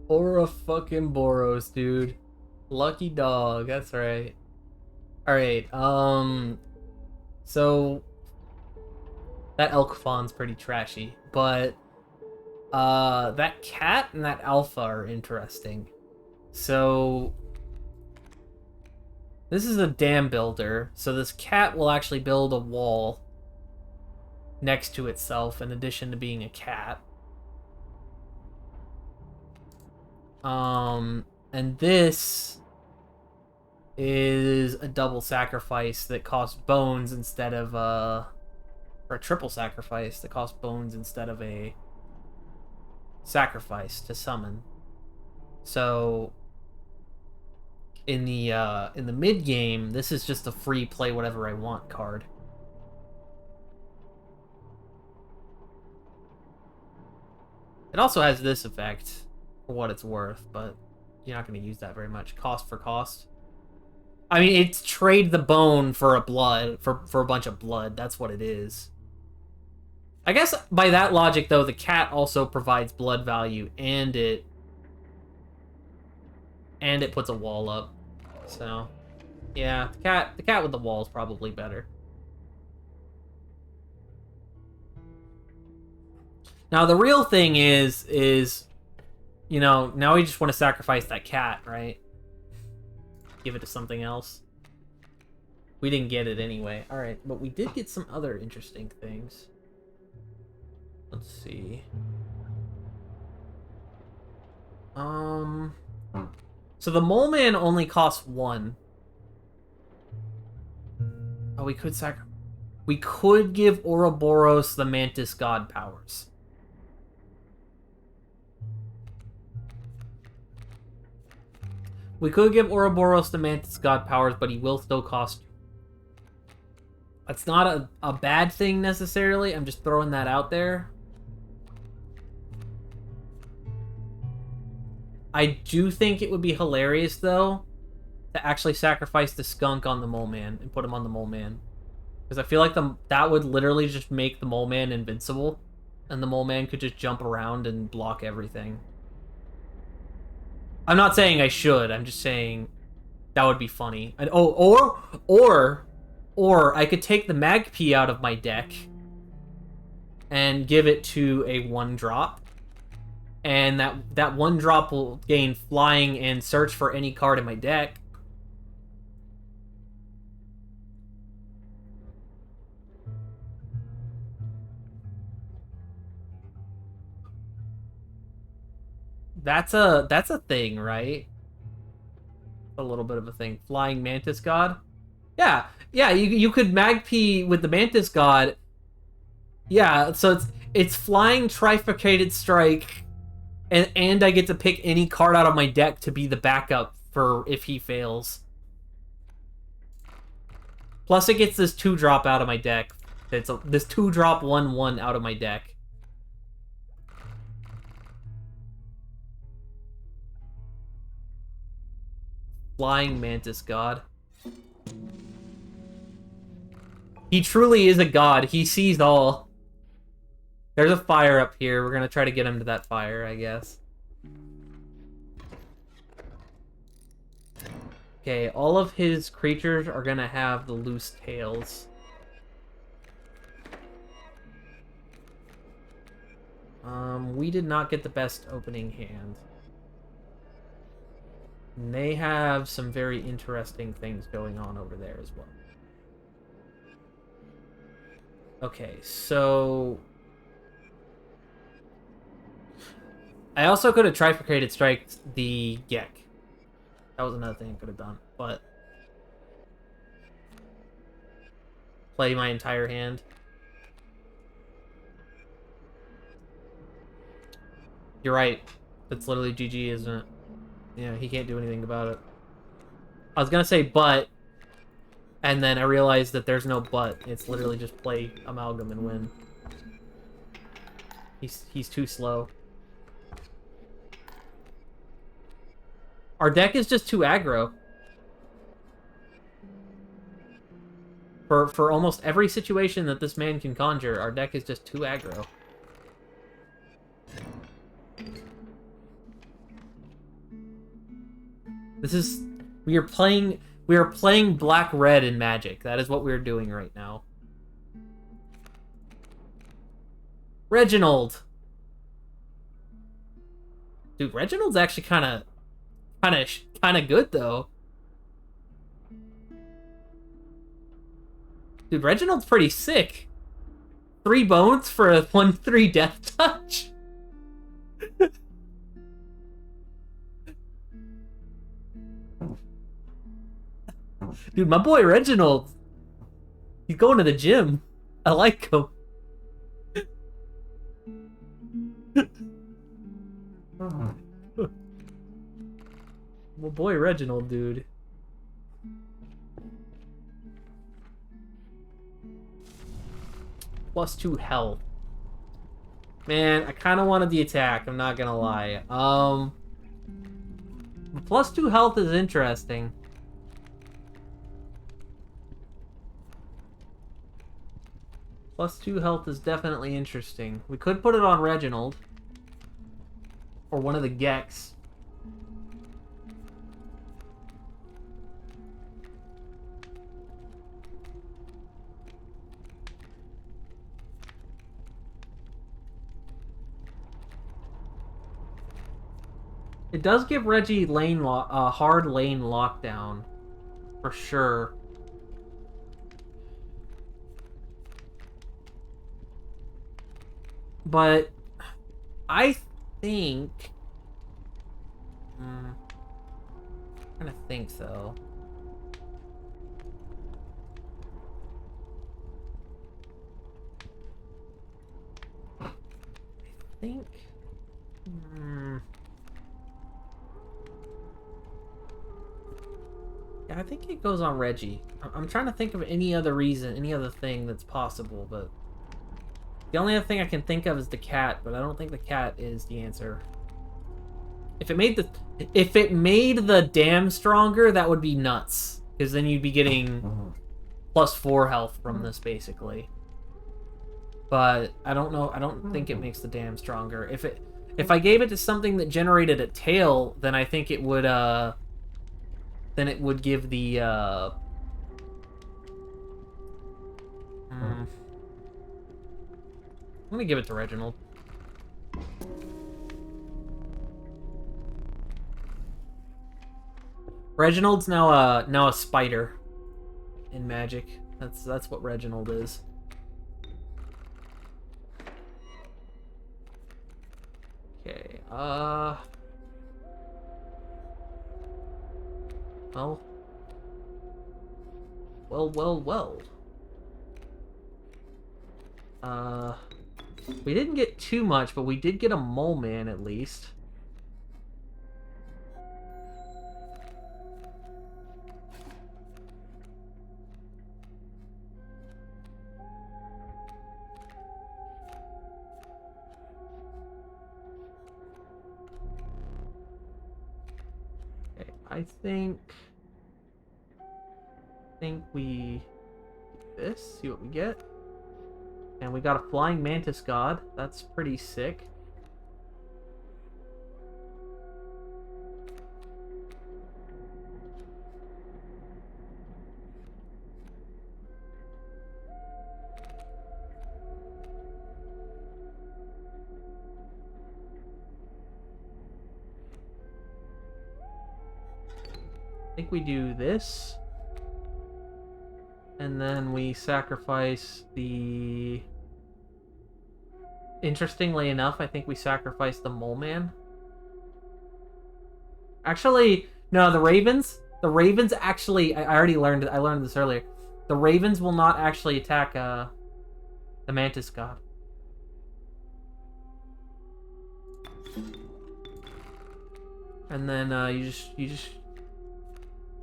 Aura fucking Boros, dude. Lucky dog, that's right. Alright, so That elk fawn's pretty trashy, but that cat and that alpha are interesting. So this is a dam builder, so this cat will actually build a wall next to itself in addition to being a cat. And this is a double sacrifice that costs bones instead of or a triple sacrifice that costs bones instead of a sacrifice to summon. So in the mid game, this is just a free play whatever I want card. It also has this effect for what it's worth, but you're not going to use that very much. Cost for cost. I mean, it's trade the bone for a blood, for a bunch of blood. That's what it is. I guess by that logic, though, the cat also provides blood value, and it puts a wall up. So, yeah, the cat with the wall is probably better. Now, the real thing is, you know, now we just want to sacrifice that cat, right? Give it to something else. We didn't get it anyway. Alright, but we did get some other interesting things. Let's see. So the Mole Man only costs 1. Oh, we could give Ouroboros the Mantis God powers. We could give Ouroboros the Mantis God powers, but he will still cost you. That's not a bad thing necessarily. I'm just throwing that out there. I do think it would be hilarious, though, to actually sacrifice the skunk on the Mole Man and put him on the Mole Man. Because I feel like that would literally just make the Mole Man invincible. And the Mole Man could just jump around and block everything. I'm not saying I should. I'm just saying that would be funny. And, or I could take the Magpie out of my deck and give it to a 1-drop. And that 1-drop will gain flying and search for any card in my deck. That's a thing, right? A little bit of a thing. Flying Mantis God? Yeah, you could Magpie with the Mantis God. Yeah, so it's flying trifurcated strike, and I get to pick any card out of my deck to be the backup for if he fails. Plus it gets this 2-drop out of my deck. It's this 2-drop 1/1 out of my deck. Flying Mantis God. He truly is a god. He sees all. There's a fire up here. We're gonna try to get him to that fire, I guess. Okay, all of his creatures are gonna have the loose tails. We did not get the best opening hand. And they have some very interesting things going on over there as well. Okay, so I also could have trifurcated striked the Gek. That was another thing I could have done, but play my entire hand. You're right. That's literally GG, isn't it? Yeah, he can't do anything about it. I was gonna say but, and then I realized that there's no but. It's literally just play Amalgam and win. He's too slow. Our deck is just too aggro. For almost every situation that this man can conjure, our deck is just too aggro. We are playing black-red in Magic. That is what we're doing right now. Reginald. Dude, Reginald's actually kind of good though. Dude, Reginald's pretty sick. 3 bones for a 1/3 death touch. Dude, my boy Reginald, he's going to the gym. I like him. My boy Reginald, dude. +2 health. Man, I kind of wanted the attack, I'm not gonna lie. +2 health is interesting. +2 health is definitely interesting. We could put it on Reginald. Or one of the Geks. It does give Reggie hard lane lockdown. For sure. But I think... I'm trying to think, though. I think... Yeah, I think it goes on Reggie. I'm trying to think of any other reason, any other thing that's possible, but... The only other thing I can think of is the cat, but I don't think the cat is the answer. If it made the dam stronger, that would be nuts. Because then you'd be getting +4 health from this, basically. But I don't know. I don't think it makes the dam stronger. If I gave it to something that generated a tail, then I think it would then it would give the I'm gonna give it to Reginald. Reginald's now a spider in Magic. That's what Reginald is. Okay, well. We didn't get too much, but we did get a mole man at least. Okay, I think we do this, see what we get. And we got a flying mantis god. That's pretty sick. I think we do this. And then we sacrifice the... Interestingly enough, I think we sacrifice the mole man. Actually, no, the ravens. The ravens actually... I already learned it. I learned this earlier. The ravens will not actually attack the mantis god. And then you just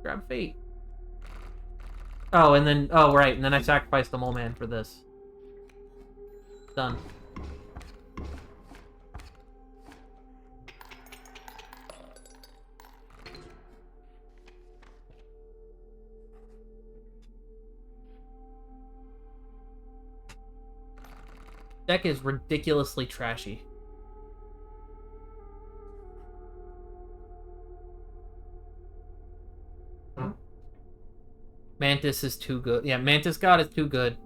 grab fate. Oh, and then... Oh, right. And then I sacrificed the mole man for this. Done. Deck is ridiculously trashy. Mantis is too good. Yeah, Mantis God is too good.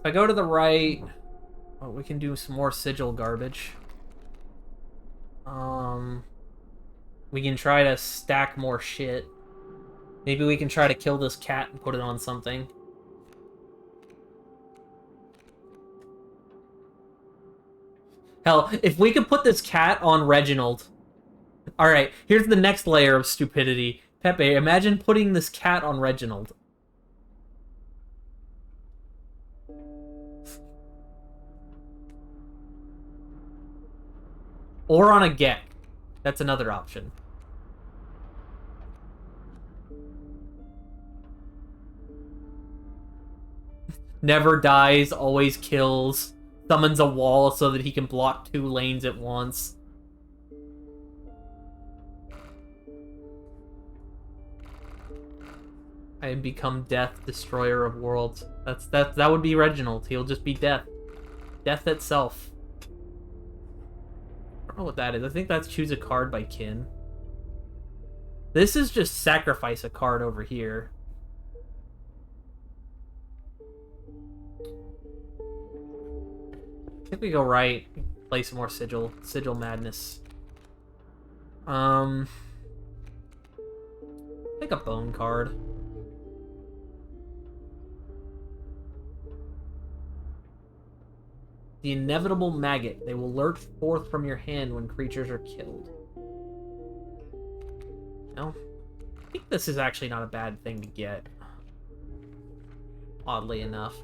If I go to the right, well, we can do some more sigil garbage. We can try to stack more shit. Maybe we can try to kill this cat and put it on something. Hell, if we could put this cat on Reginald... Alright, here's the next layer of stupidity. Pepe, imagine putting this cat on Reginald. Or on a Gek. That's another option. Never dies, always kills. Summons a wall so that he can block 2 lanes at once. I have become Death, Destroyer of Worlds. That would be Reginald. He'll just be Death. Death itself. I don't know what that is. I think that's choose a card by kin. This is just sacrifice a card over here. I think we go right. Play some more sigil. Sigil madness. Take a bone card. The inevitable maggot. They will lurch forth from your hand when creatures are killed. No? I think this is actually not a bad thing to get. Oddly enough.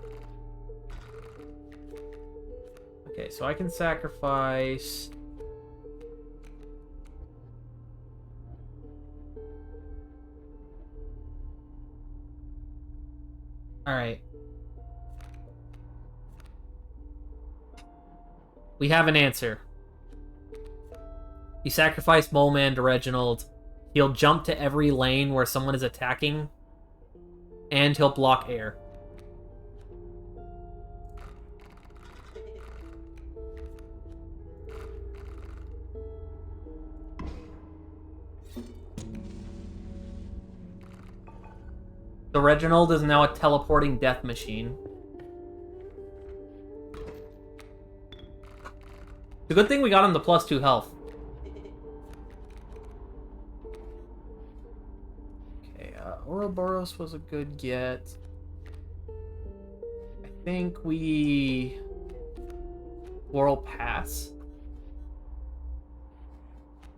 Okay, so I can sacrifice... Alright. We have an answer. You sacrifice Mole Man to Reginald. He'll jump to every lane where someone is attacking. And he'll block air. So Reginald is now a teleporting death machine. It's a good thing we got him the +2 health. Okay, Ouroboros was a good get. I think we... World Pass.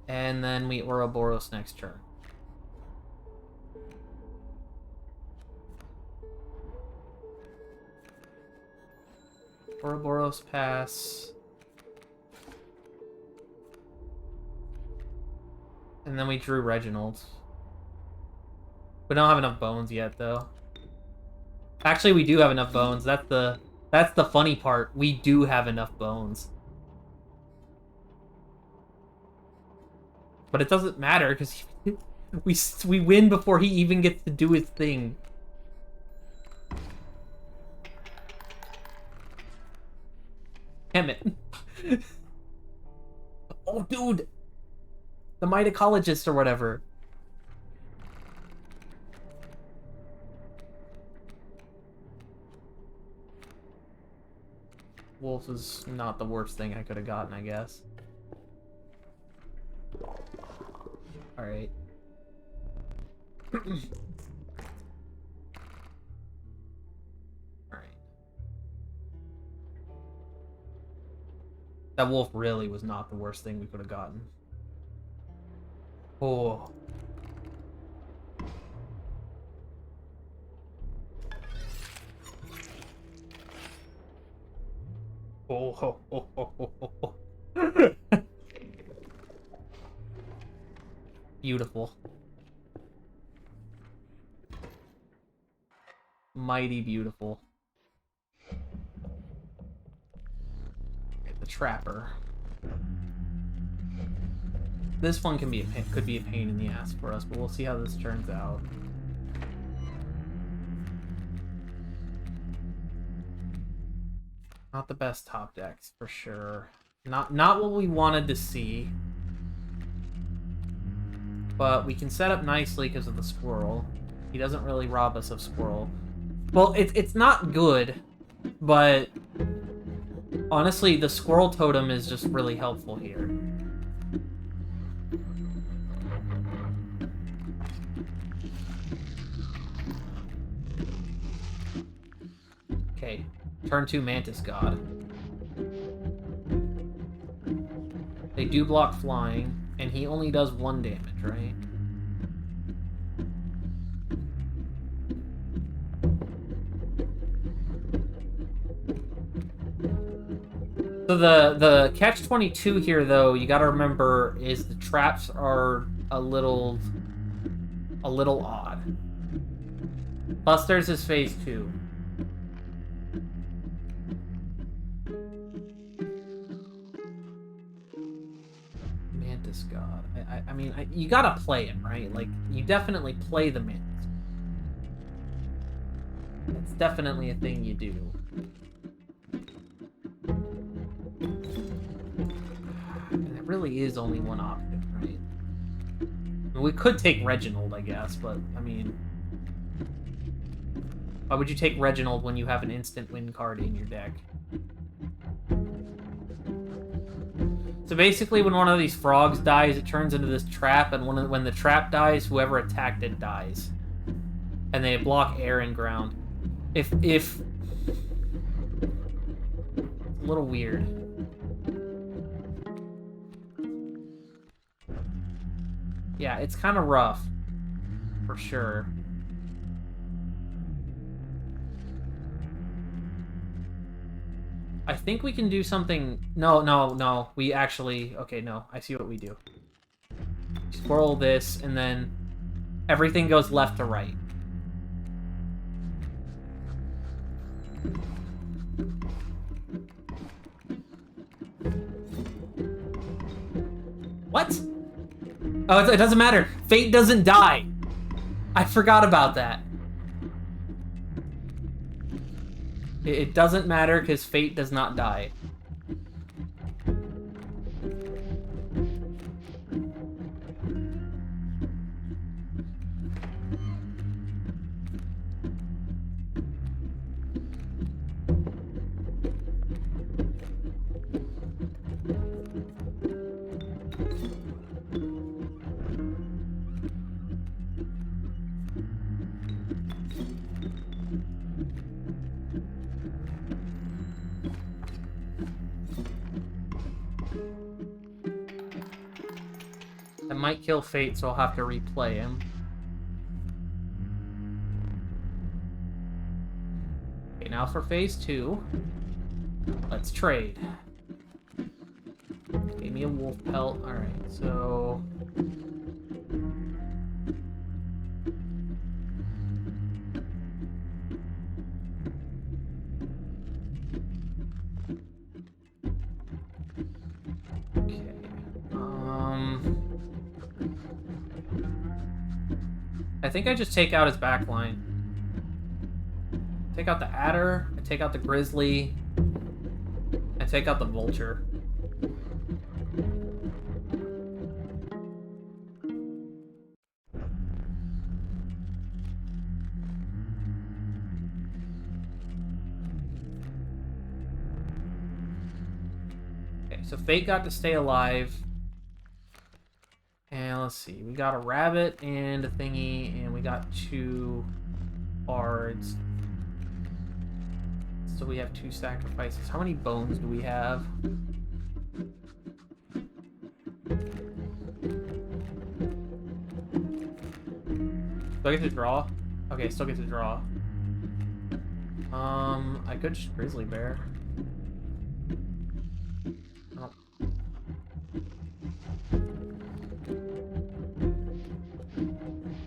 And then we Ouroboros next turn. Ouroboros pass. And then we drew Reginald. We don't have enough bones yet, though. Actually, we do have enough bones. That's the funny part. We do have enough bones. But it doesn't matter, because we win before he even gets to do his thing. Damn it. Oh, dude! The mycologist or whatever. Wolf is not the worst thing I could have gotten, I guess. Alright. That wolf really was not the worst thing we could have gotten. Oh. Oh, ho, ho, ho, ho, ho. Beautiful. Mighty beautiful. Trapper. This one can be could be a pain in the ass for us, but we'll see how this turns out. Not the best top decks for sure. Not what we wanted to see. But we can set up nicely because of the squirrel. He doesn't really rob us of squirrel. Well, it's not good But honestly, the squirrel totem is just really helpful here. Okay, turn 2 Mantis God. They do block flying, and he only does 1 damage, right? So the catch-22 here, though, you gotta remember, is the traps are a little odd. Plus, there's his phase 2. Mantis God. I mean, you gotta play it, right? Like, you definitely play the Mantis. It's definitely a thing you do. And it really is only one option, right? I mean, we could take Reginald, I guess, but, I mean... Why would you take Reginald when you have an instant win card in your deck? So basically, when one of these frogs dies, it turns into this trap, and when the trap dies, whoever attacked it dies. And they block air and ground. If... It's a little weird. Yeah, it's kind of rough. For sure. I think we can do something... No. We actually... Okay, no. I see what we do. Squirrel this, and then everything goes left to right. What? Oh, it doesn't matter. Fate doesn't die. I forgot about that. It doesn't matter because Fate does not die. That might kill Fate, so I'll have to replay him. Okay, now for phase 2. Let's trade. Gave me a wolf pelt. Alright, so... Okay. I think I just take out his backline. Take out the Adder, I take out the Grizzly, I take out the Vulture. Okay, so Fate got to stay alive. And let's see, we got a rabbit and a thingy, and we got 2 bards. So we have 2 sacrifices. How many bones do we have? Do I get to draw? Okay, still get to draw. I could just Grizzly Bear. Oh.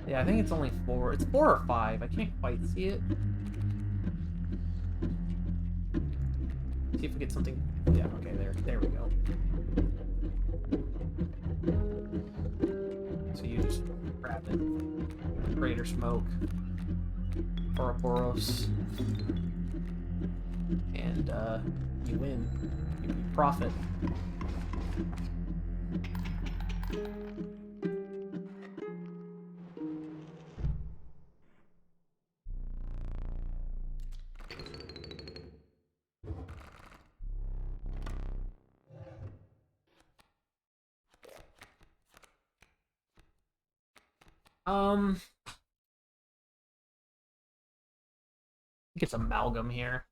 Yeah, I think it's only 4. It's 4 or 5. I can't quite see it. See if we get something. Yeah, okay, there we go. So you just grab it. Greater Smoke. Ouroboros. And you win. You profit. I think it's amalgam here.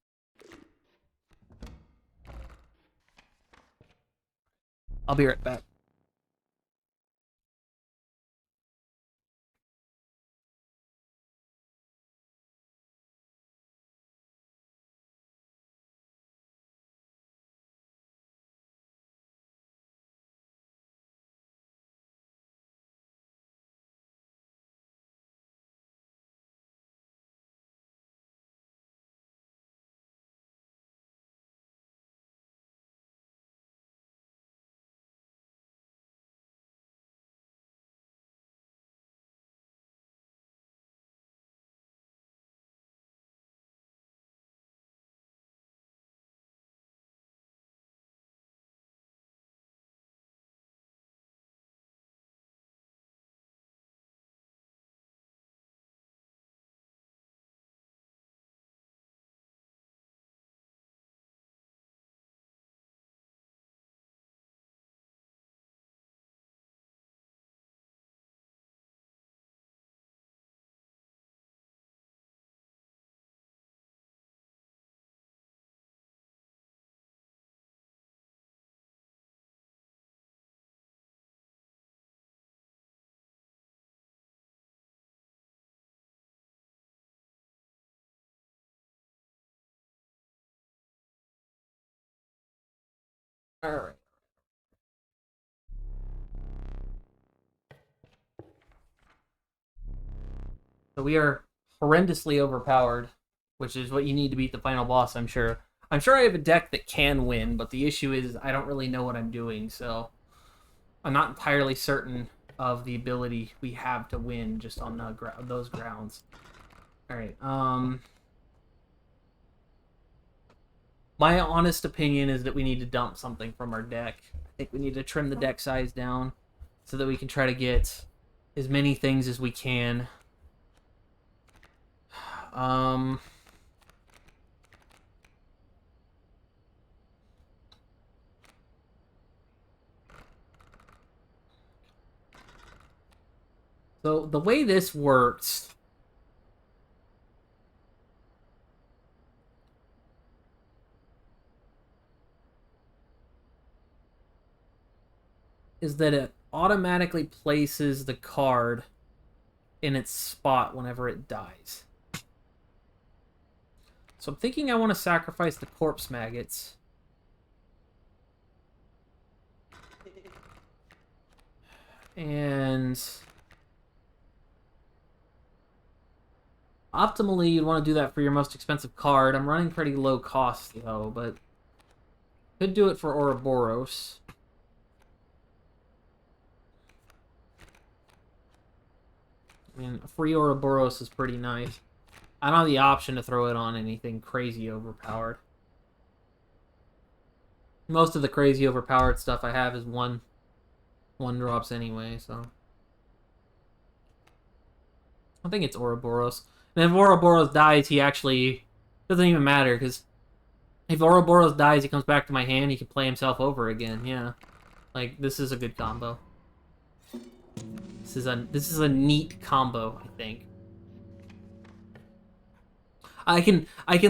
I'll be right back. All right. So we are horrendously overpowered, which is what you need to beat the final boss, I'm sure. I'm sure I have a deck that can win, but the issue is I don't really know what I'm doing, so I'm not entirely certain of the ability we have to win just on those grounds. All right. My honest opinion is that we need to dump something from our deck. I think we need to trim the deck size down so that we can try to get as many things as we can. So the way this works is that it automatically places the card in its spot whenever it dies. So I'm thinking I want to sacrifice the corpse maggots. And optimally, you'd want to do that for your most expensive card. I'm running pretty low cost, though, but could do it for Ouroboros. I mean, a free Ouroboros is pretty nice. I don't have the option to throw it on anything crazy overpowered. Most of the crazy overpowered stuff I have is one drops anyway, so I think it's Ouroboros. And if Ouroboros dies, he actually doesn't even matter, because if Ouroboros dies, he comes back to my hand, he can play himself over again, yeah. Like, this is a good combo. This is a neat combo, I think. I can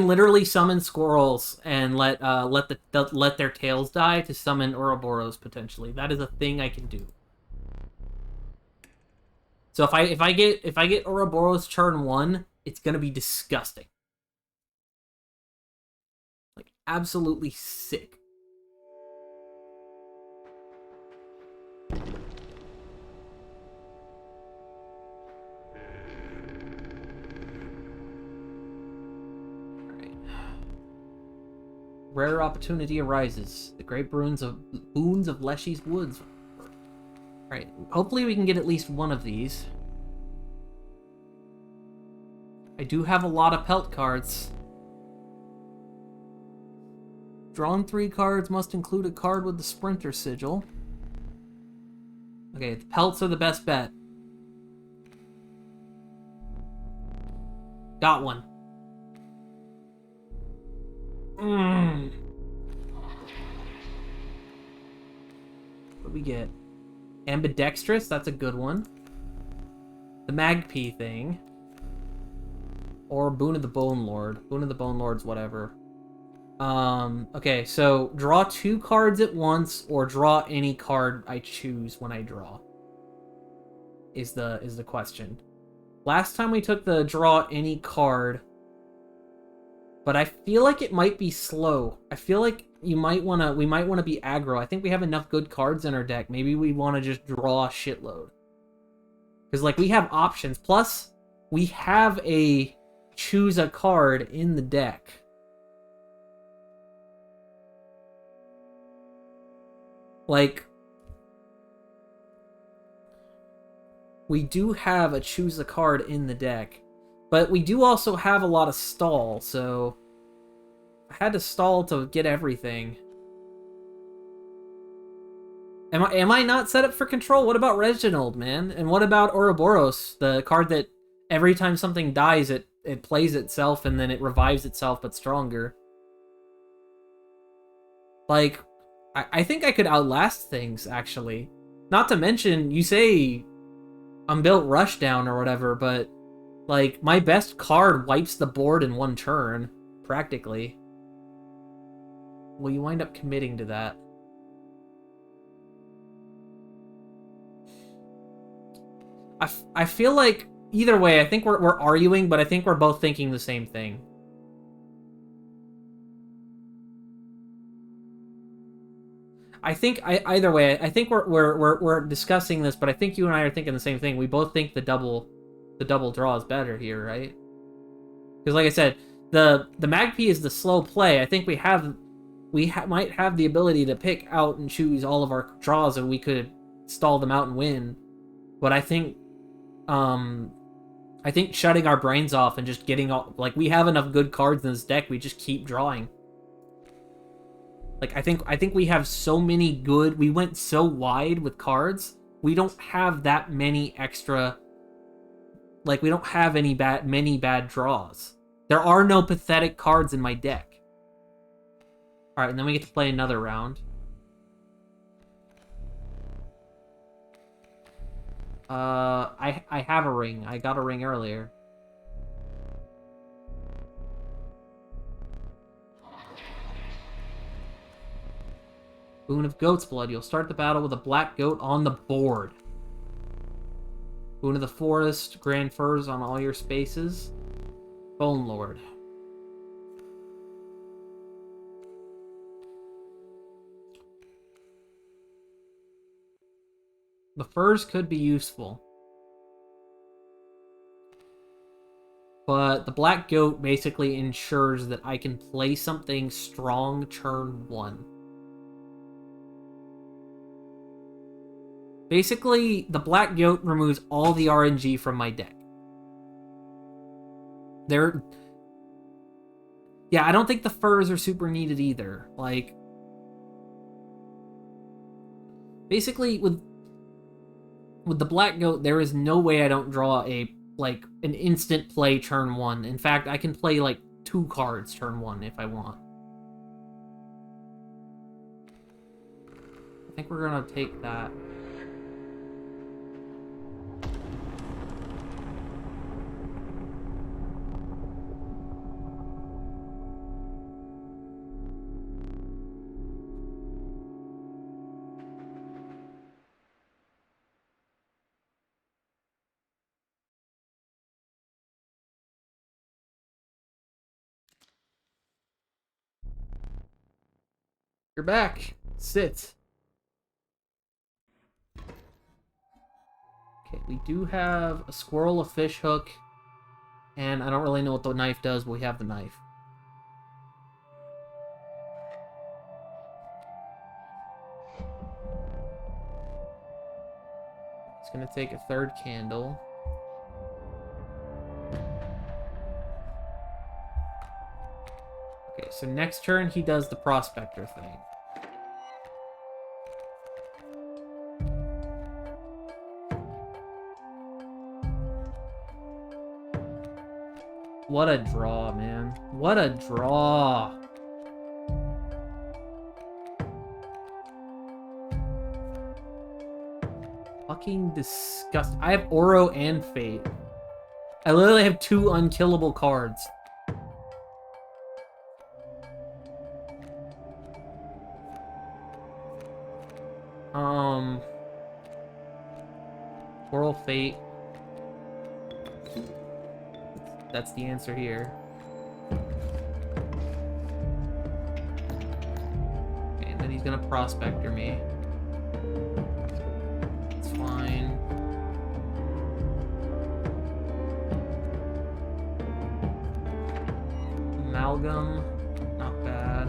literally summon squirrels and let their tails die to summon Ouroboros potentially. That is a thing I can do. So if I get Ouroboros turn 1, it's gonna be disgusting. Like, absolutely sick. Rare opportunity arises. The great boons of Leshy's Woods. Alright, hopefully we can get at least one of these. I do have a lot of pelt cards. Drawn 3 cards must include a card with the Sprinter sigil. Okay, the pelts are the best bet. Got one. What do we get? Ambidextrous, that's a good one. the Magpie thing. Or Boon of the Bone Lord. Boon of the Bone Lord's whatever. Okay, so draw 2 cards at once, or draw any card I choose when I draw. Is the question. Last time we took the draw any card, but I feel like it might be slow. I feel like we might wanna be aggro. I think we have enough good cards in our deck. Maybe we wanna just draw a shitload. Because like we have options. Plus, we have a choose a card in the deck. Like, we do have a choose a card in the deck, but we do also have a lot of stall, so I had to stall to get everything. Am I not set up for control? What about Reginald, man? And what about Ouroboros, the card that every time something dies, it plays itself and then it revives itself but stronger? Like, I think I could outlast things, actually. Not to mention, you say I'm built Rushdown or whatever, but, like, my best card wipes the board in 1 turn, practically. Well, you wind up committing to that. I feel like, either way, I think we're arguing, but I think we're both thinking the same thing. I think either way, I think we're discussing this, but I think you and I are thinking the same thing. We both think the double draw is better here, right? Because like I said, the Magpie is the slow play. I think we might have the ability to pick out and choose all of our draws, and we could stall them out and win. But I think shutting our brains off and just getting all, like, we have enough good cards in this deck. We just keep drawing. Like, I think we have so many good... We went so wide with cards. We don't have that many extra... Like, we don't have many bad draws. There are no pathetic cards in my deck. Alright, and then we get to play another round. I have a ring. I got a ring earlier. Boon of Goat's Blood. You'll start the battle with a black goat on the board. Boon of the Forest. Grand Furs on all your spaces. Bone Lord. The furs could be useful. But the black goat basically ensures that I can play something strong turn 1. Basically, the black goat removes all the RNG from my deck. Yeah, I don't think the furs are super needed either. Like, basically, with the black goat, there is no way I don't draw an instant play turn 1. In fact, I can play, like, 2 cards turn 1 if I want. I think we're gonna take that. You're back. Sit. Okay, we do have a squirrel, a fish hook, and I don't really know what the knife does, but we have the knife. It's gonna take a 3rd candle. Okay, so next turn he does the prospector thing. What a draw, man. What a draw. Fuck fucking disgusting. I have Oro and Fate. I literally have 2 unkillable cards. Oral Fate. That's the answer here. Okay, and then he's gonna Prospector me. It's fine. Amalgam. Not bad.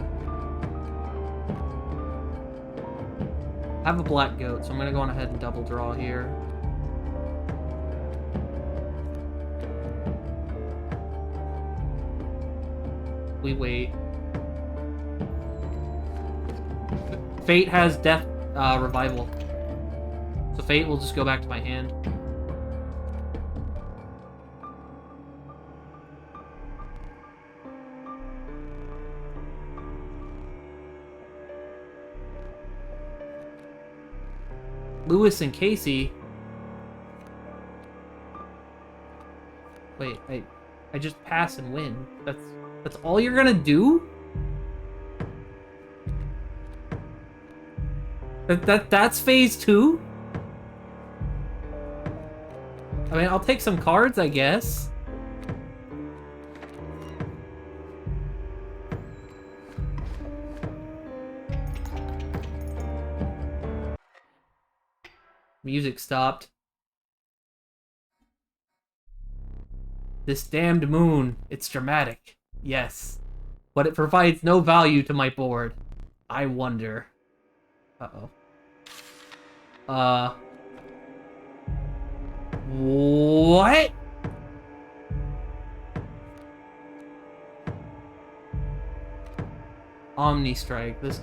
I have a black goat, so I'm gonna go on ahead and double draw here. We wait. Fate has death revival. So Fate will just go back to my hand. Lewis and Casey. Wait, I just pass and win. That's all you're gonna do? That's phase 2? I mean, I'll take some cards, I guess. Music stopped. This damned moon, it's dramatic. Yes. But it provides no value to my board. I wonder. Uh-oh. What? Omni Strike. The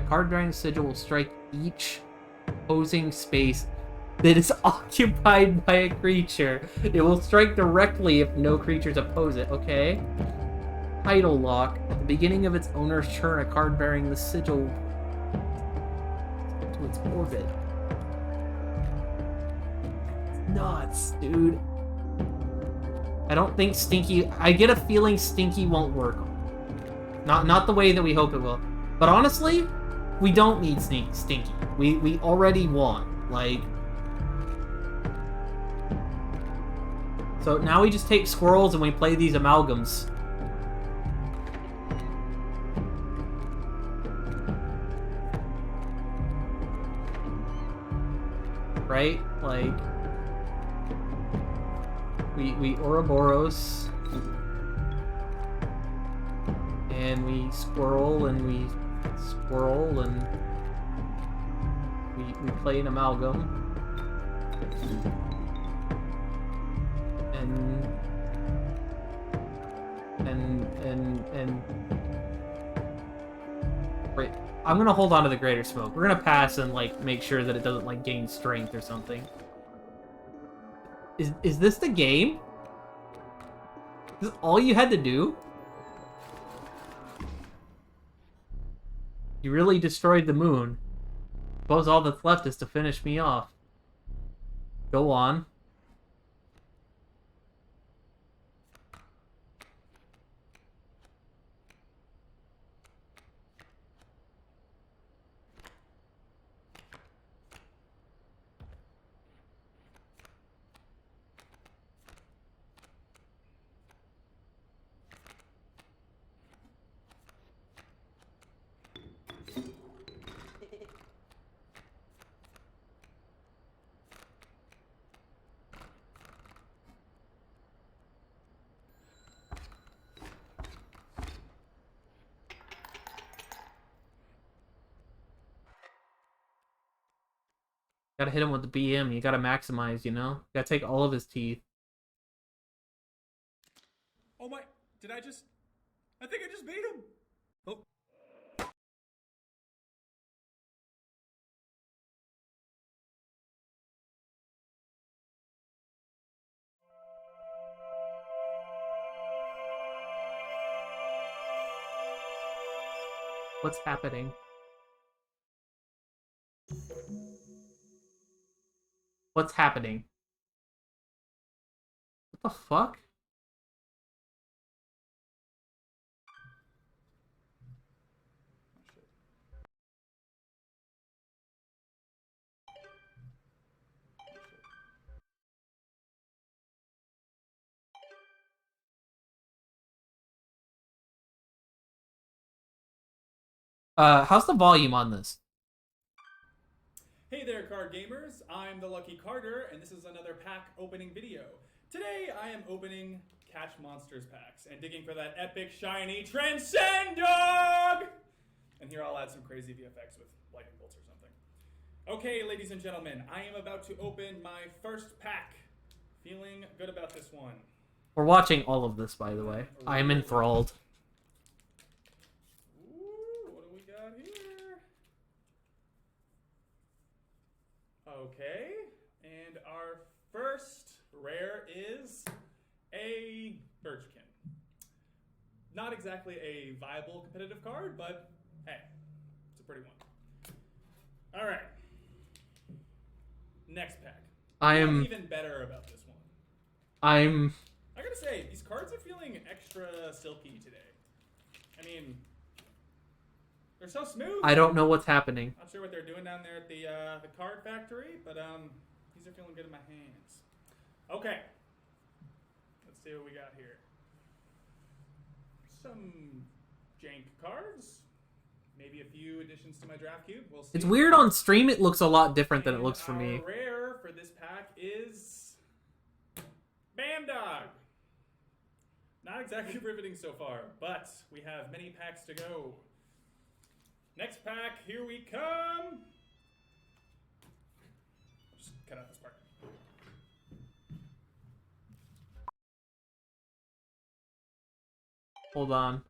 card drawing sigil will strike each opposing space that is occupied by a creature. It will strike directly if no creatures oppose it. Okay. Tidal Lock. At the beginning of its owner's turn, a card bearing the sigil to its orbit. It's nuts, dude. I don't think Stinky... I get a feeling Stinky won't work. Not the way that we hope it will. But honestly, we don't need Stinky. We already won. Like... So now we just take squirrels and we play these amalgams. Right? Like... We Ouroboros. And we squirrel and we squirrel and we play an amalgam. And right, I'm gonna hold on to the Greater Smoke. We're gonna pass and like make sure that it doesn't like gain strength or something. Is this the game? Is this all you had to do? You really destroyed the moon. Suppose all that's left is to finish me off. Go on. Gotta hit him with the BM. You gotta maximize, you know? You gotta take all of his teeth. Oh my... Did I just... I think I just beat him! Oh. What's happening? What's happening? What the fuck? How's the volume on this? Hey there, card gamers. I'm the Lucky Carter, and this is another pack opening video. Today, I am opening Catch Monsters packs and digging for that epic, shiny Transcend Dog! And here I'll add some crazy VFX with lightning bolts or something. Okay, ladies and gentlemen, I am about to open my first pack. Feeling good about this one. We're watching all of this, by the way. I am enthralled. Ooh, what do we got here? Okay, and our first rare is a Birchkin. Not exactly a viable competitive card, but hey, it's a pretty one. All right, next pack. I'm even better about this one. I gotta say, these cards are feeling extra silky today. I mean, they're so smooth. I don't know what's happening. Not sure what they're doing down there at the card factory, but these are feeling good in my hands. Okay, let's see what we got here. Some jank cards. Maybe a few additions to my draft cube. We'll see. It's weird on stream. It looks a lot different than it looks for me. Our rare for this pack is Bandog. Not exactly riveting so far, but we have many packs to go. Next pack, here we come. Just cut out this part. Hold on.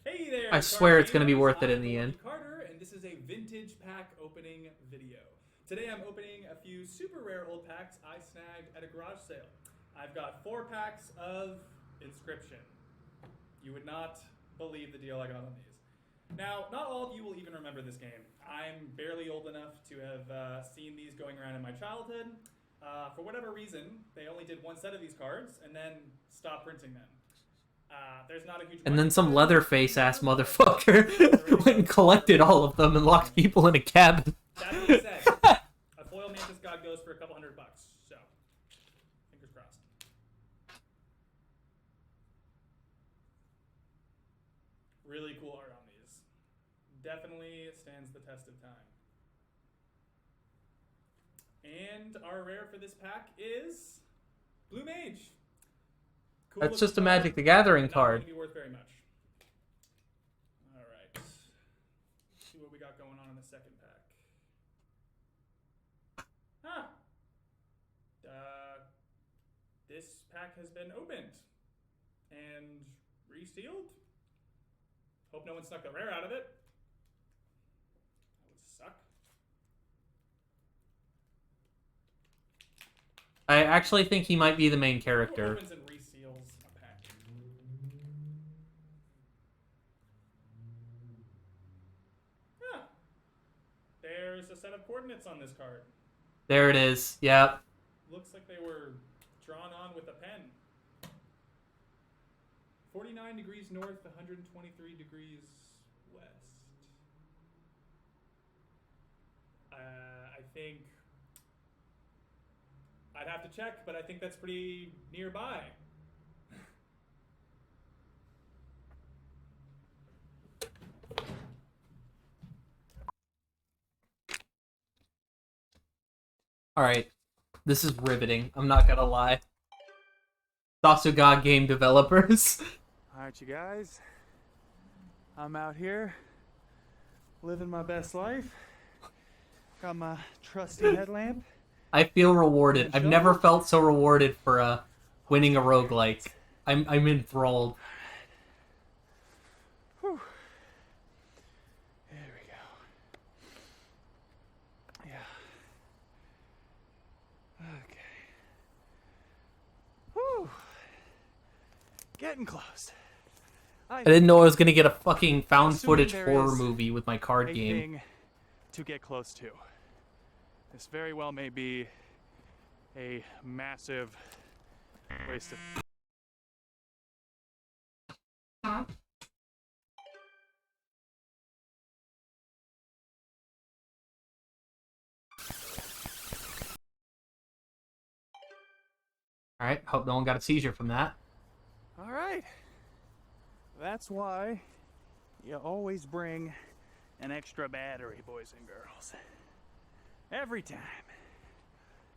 Hey there, I swear it's going to be worth it in the end. Carter, and this is a vintage pack opening video. Today I'm opening a few super rare old packs I snagged at a garage sale. I've got 4 packs of Inscryption. You would not believe the deal I got on these. Now, not all of you will even remember this game. I'm barely old enough to have seen these going around in my childhood. For whatever reason, they only did 1 set of these cards and then stopped printing them. There's not a huge. And then some Leatherface-ass motherfucker went and collected all of them and locked people in a cabin. That being said, a foil Mantis God goes for a couple $100, so fingers crossed. Really cool art on these. Definitely stands the test of time. And our rare for this pack is Blue Mage. Cool. That's just a Magic the Gathering card. Not going to be worth very much. All right. Let's see what we got going on in the second pack. Huh. This pack has been opened and resealed. Hope no one snuck the rare out of it. That would suck. I actually think he might be the main character. Who opens and reseals a pack? Huh. There's a set of coordinates on this card. There it is. Yep. Looks like they were drawn on with a pen. 49 degrees north, 123 degrees west. I think I'd have to check, but I think that's pretty nearby. Alright. This is riveting. I'm not gonna lie. Sasuga game developers. Alright, you guys. I'm out here living my best life. Got my trusty headlamp. I feel rewarded. I've never felt so rewarded for winning a roguelike. I'm enthralled. Whew. There we go. Yeah. Okay. Whew. Getting close. I didn't know I was gonna get a fucking found Assuming footage there horror is movie with my card a game. thing to get close to. This very well may be a massive waste of... Alright, hope no one got a seizure from that. All right. That's why you always bring an extra battery, boys and girls. Every time.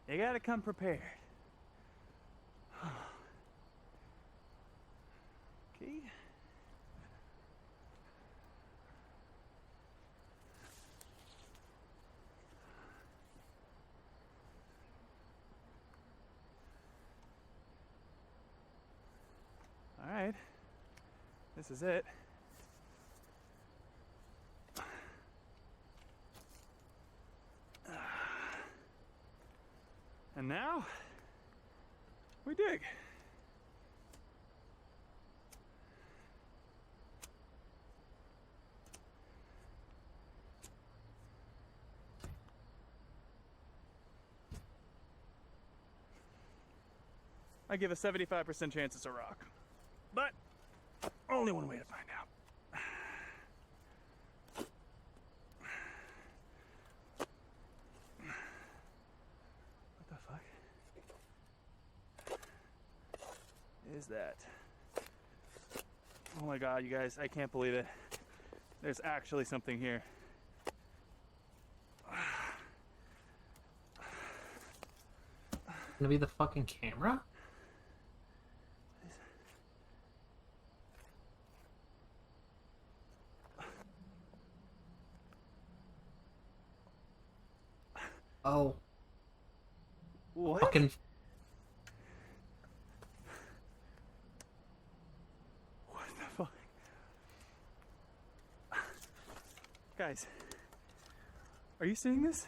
You gotta come prepared. Key? All right. This is it. And now, we dig. I give a 75% chance it's a rock. But only one way to find out. What the fuck is that? Oh my god, you guys, I can't believe it. There's actually something here. Gonna be the fucking camera? Oh. What? Fucking. What the fuck? Guys, are you seeing this?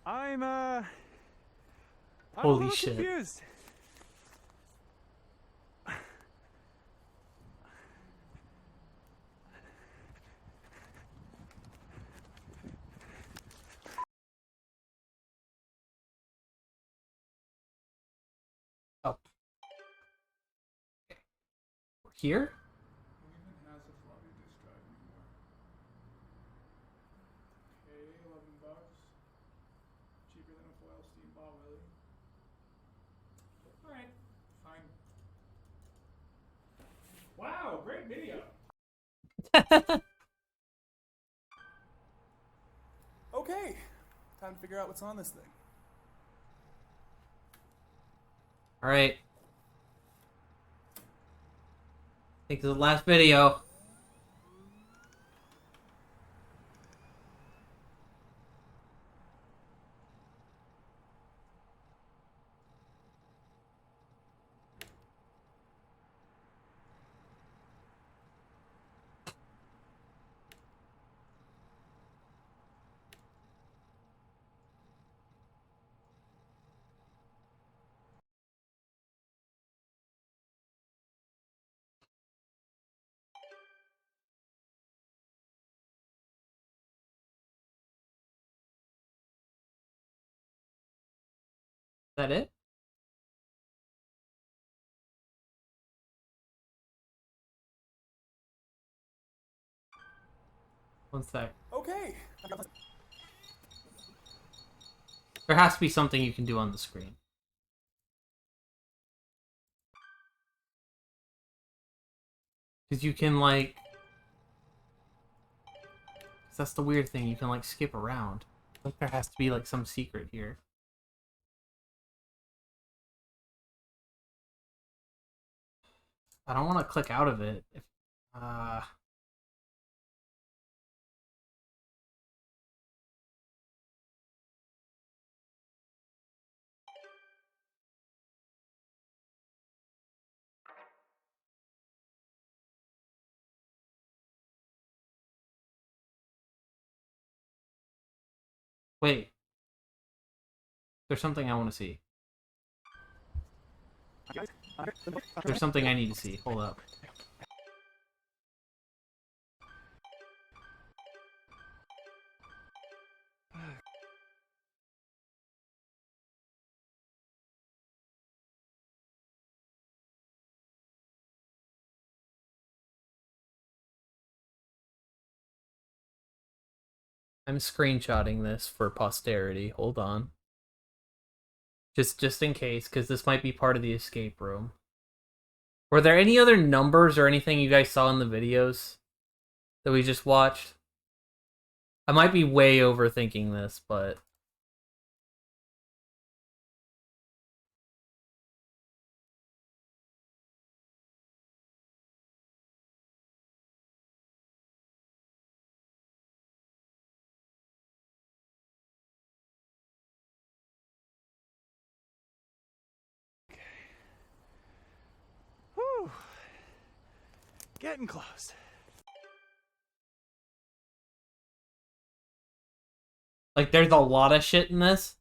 I'm a Holy little shit. confused. Oh. Here? Who even has a floppy disk drive anymore? Okay, $11. Cheaper than a foil steam ball, really. Alright, fine. Wow, great video. Okay, time to figure out what's on this thing. Alright. I think this is the last video. Is that it? One sec. Okay. There has to be something you can do on the screen. Because you can, like... 'cause that's the weird thing, you can, like, skip around. I think there has to be, like, some secret here. I don't want to click out of it. If, wait. There's something I want to see. There's something I need to see. Hold up. I'm screenshotting this for posterity. Hold on. Just in case, because this might be part of the escape room. Were there any other numbers or anything you guys saw in the videos that we just watched? I might be way overthinking this, but... Whew. Getting close. Like, there's a lot of shit in this.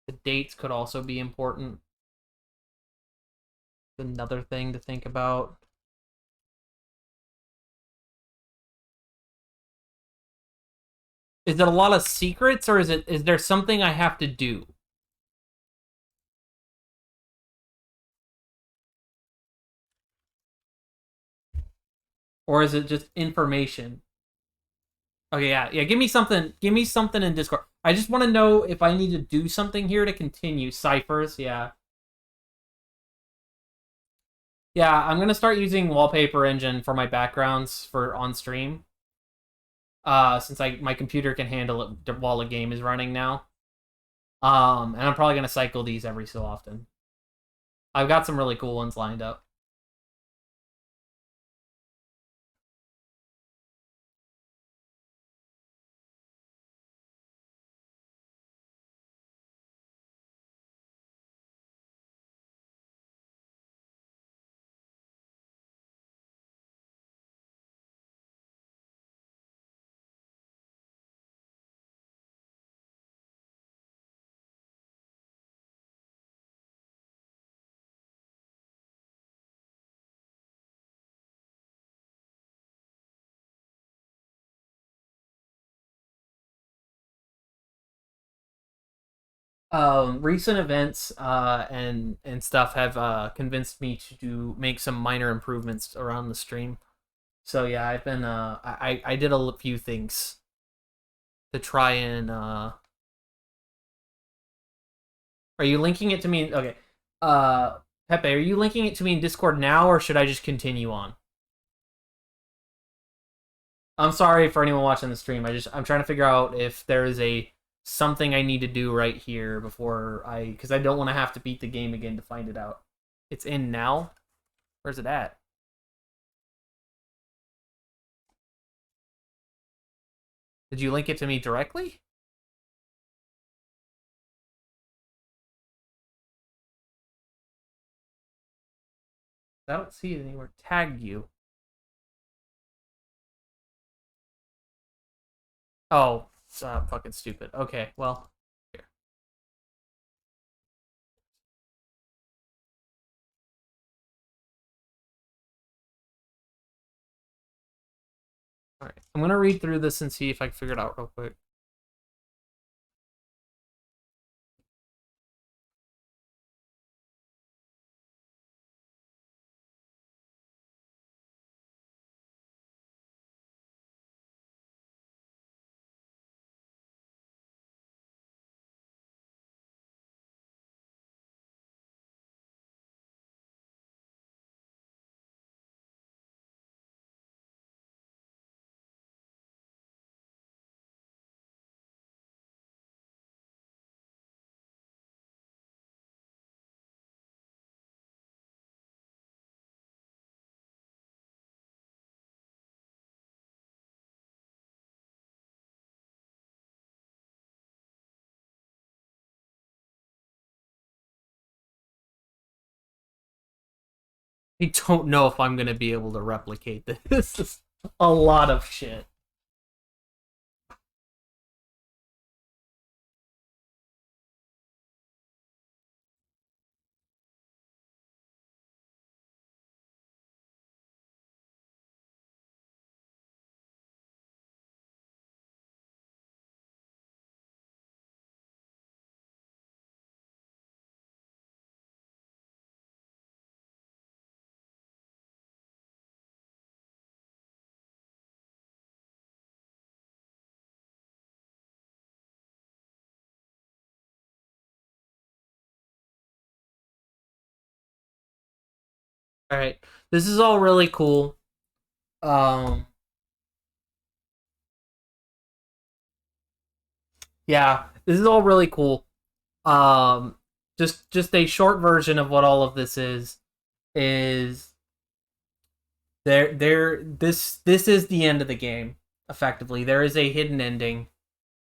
The dates could also be important. Another thing to think about. Is it a lot of secrets, or is there something I have to do? Or is it just information? Okay, yeah. Give me something. Give me something in Discord. I just want to know if I need to do something here to continue. Ciphers, yeah. Yeah, I'm gonna start using Wallpaper Engine for my backgrounds for on stream. Since my computer can handle it while a game is running now. And I'm probably gonna cycle these every so often. I've got some really cool ones lined up. Recent events and stuff have convinced me to make some minor improvements around the stream. So yeah, I've been I did a few things to try and Are you linking it to me? Okay. Pepe, are you linking it to me in Discord now, or should I just continue on? I'm sorry for anyone watching the stream. I'm trying to figure out if there is something I need to do right here before because I don't want to have to beat the game again to find it out. It's in now. Where's it at? Did you link it to me directly? I don't see it anywhere. Tag you. Oh, it's fucking stupid. Okay, well, here. All right, I'm gonna read through this and see if I can figure it out real quick. I don't know if I'm gonna be able to replicate this. This is a lot of shit. All right, this is all really cool. Um, yeah, this is all really cool. Um, just a short version of what all of this is this is the end of the game. Effectively, there is a hidden ending,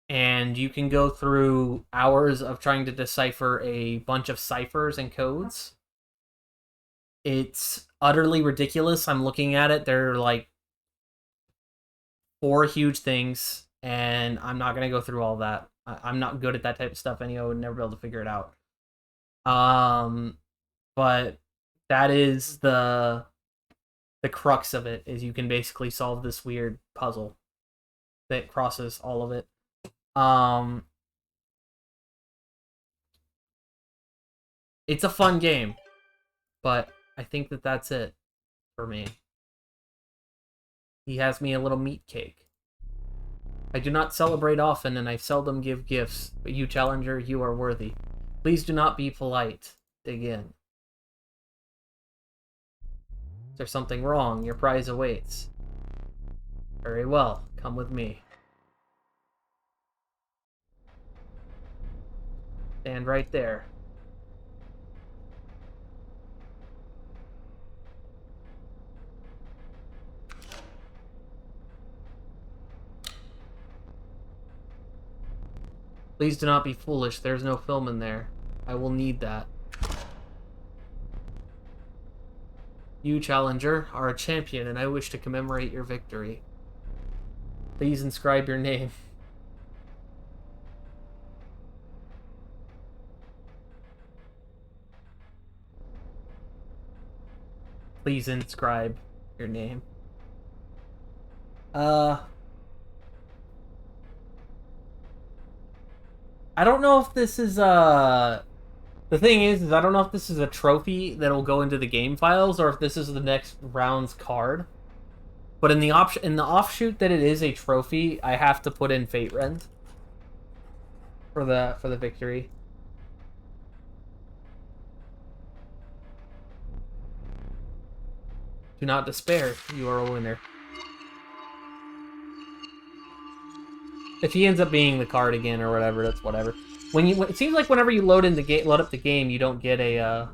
and you can go through hours of trying to decipher a bunch of ciphers and codes. It's utterly ridiculous. I'm looking at it. They're like four huge things, and I'm not gonna go through all that. I'm not good at that type of stuff anyway. I would never be able to figure it out. But that is the crux of it. Is you can basically solve this weird puzzle that crosses all of it. It's a fun game, but I think that that's it for me. He has me a little meat cake. I do not celebrate often, and I seldom give gifts, but you, Challenger, you are worthy. Please do not be polite. Dig in. Is there something wrong? Your prize awaits. Very well. Come with me. Stand right there. Please do not be foolish. There's no film in there. I will need that. You, Challenger, are a champion, and I wish to commemorate your victory. Please inscribe your name. Please inscribe your name. I don't know if this is the thing is I don't know if this is a trophy that'll go into the game files or if this is the next round's card. But in the offshoot that it is a trophy, I have to put in Fate Rend for the victory. Do not despair, you are a winner. If he ends up being the card again or whatever, that's whatever. It seems like whenever you load up the game, you don't get a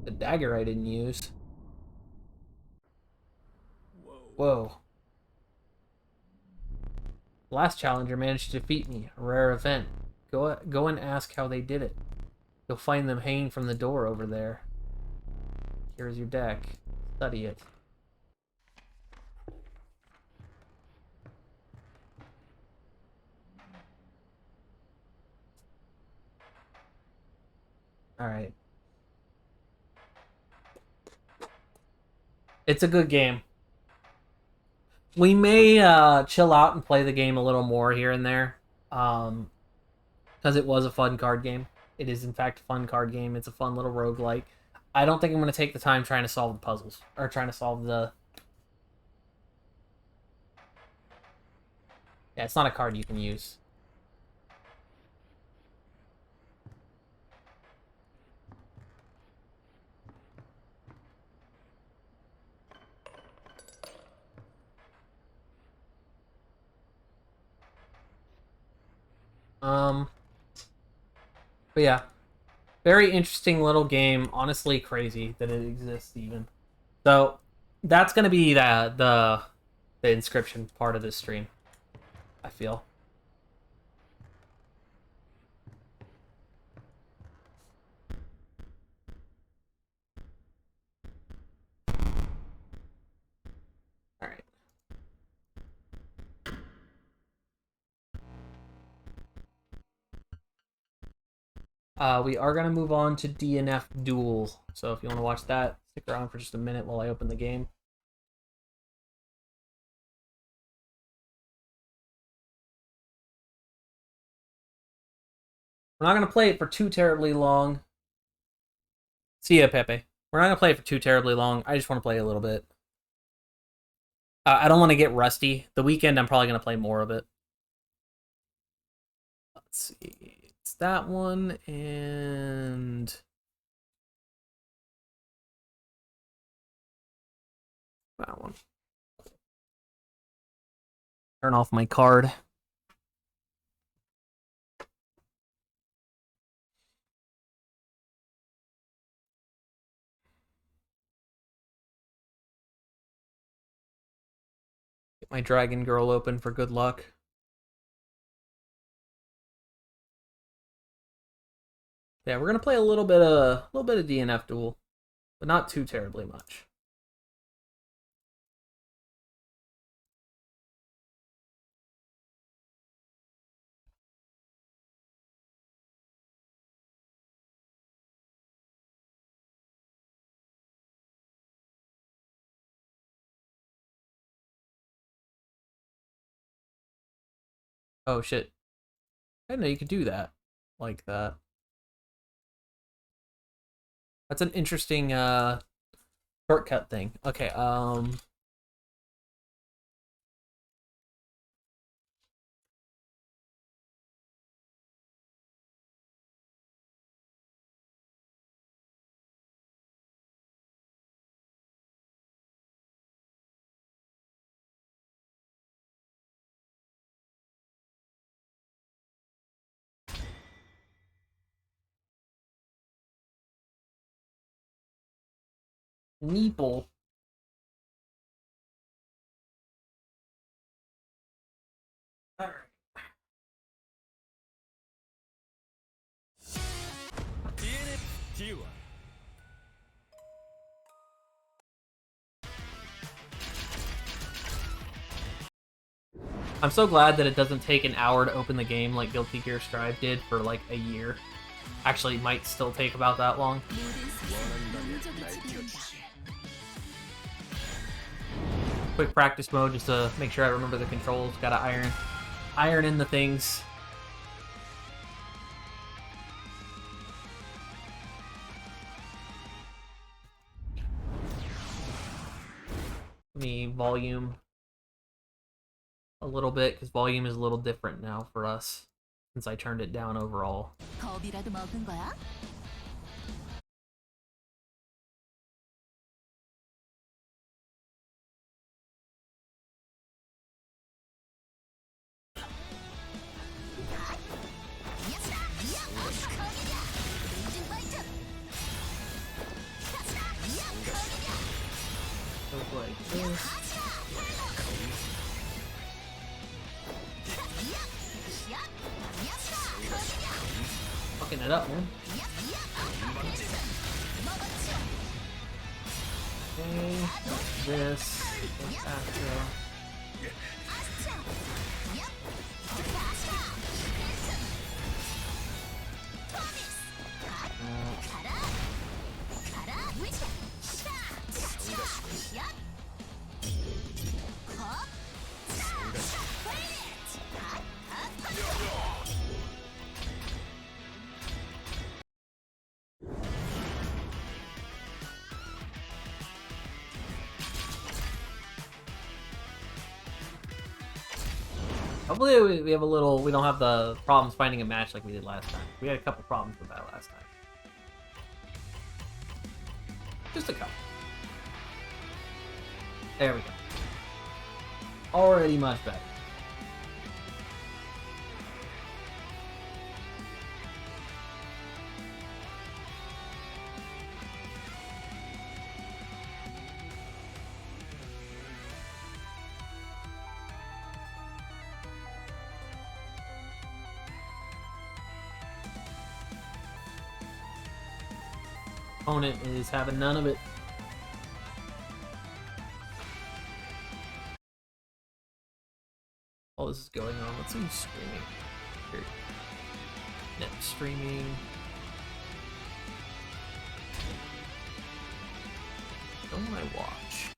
the dagger I didn't use. Whoa. Last challenger managed to defeat me. A rare event. Go and ask how they did it. You'll find them hanging from the door over there. Here's your deck. Study it. Alright. It's a good game. We may chill out and play the game a little more here and there. Because it was a fun card game. It is, in fact, a fun card game. It's a fun little roguelike. I don't think I'm going to take the time trying to solve the puzzles. Or trying to solve the... Yeah, it's not a card you can use. But yeah. Very interesting little game. Honestly, crazy that it exists even. So, that's going to be the Inscryption part of this stream, I feel. Alright. We are going to move on to DNF Duel. So if you want to watch that, stick around for just a minute while I open the game. We're not going to play it for too terribly long. See ya, Pepe. We're not going to play it for too terribly long. I just want to play a little bit. I don't want to get rusty. The weekend, I'm probably going to play more of it. Let's see. It's that one, and... that one. Turn off my card. Get my Dragon Girl open for good luck. Yeah, we're gonna play a little bit of DNF Duel, but not too terribly much. Oh shit. I didn't know you could do that. Like that. That's an interesting shortcut thing. Okay, Meeple. Alright. I'm so glad that it doesn't take an hour to open the game like Guilty Gear Strive did for like a year. Actually, might still take about that long. Quick practice mode just to make sure I remember the controls. Gotta iron in the things. Let me volume a little bit, because volume is a little different now for us since I turned it down overall. Like this. Fucking it up, man. Okay, this after. Hopefully we have a little, we don't have the problems finding a match like we did last time. We had a couple problems with that last time. Just a couple. There we go. Already much better. Opponent is having none of it. All this is going on. Let's see who's streaming. Here. Net streaming. Don't I watch?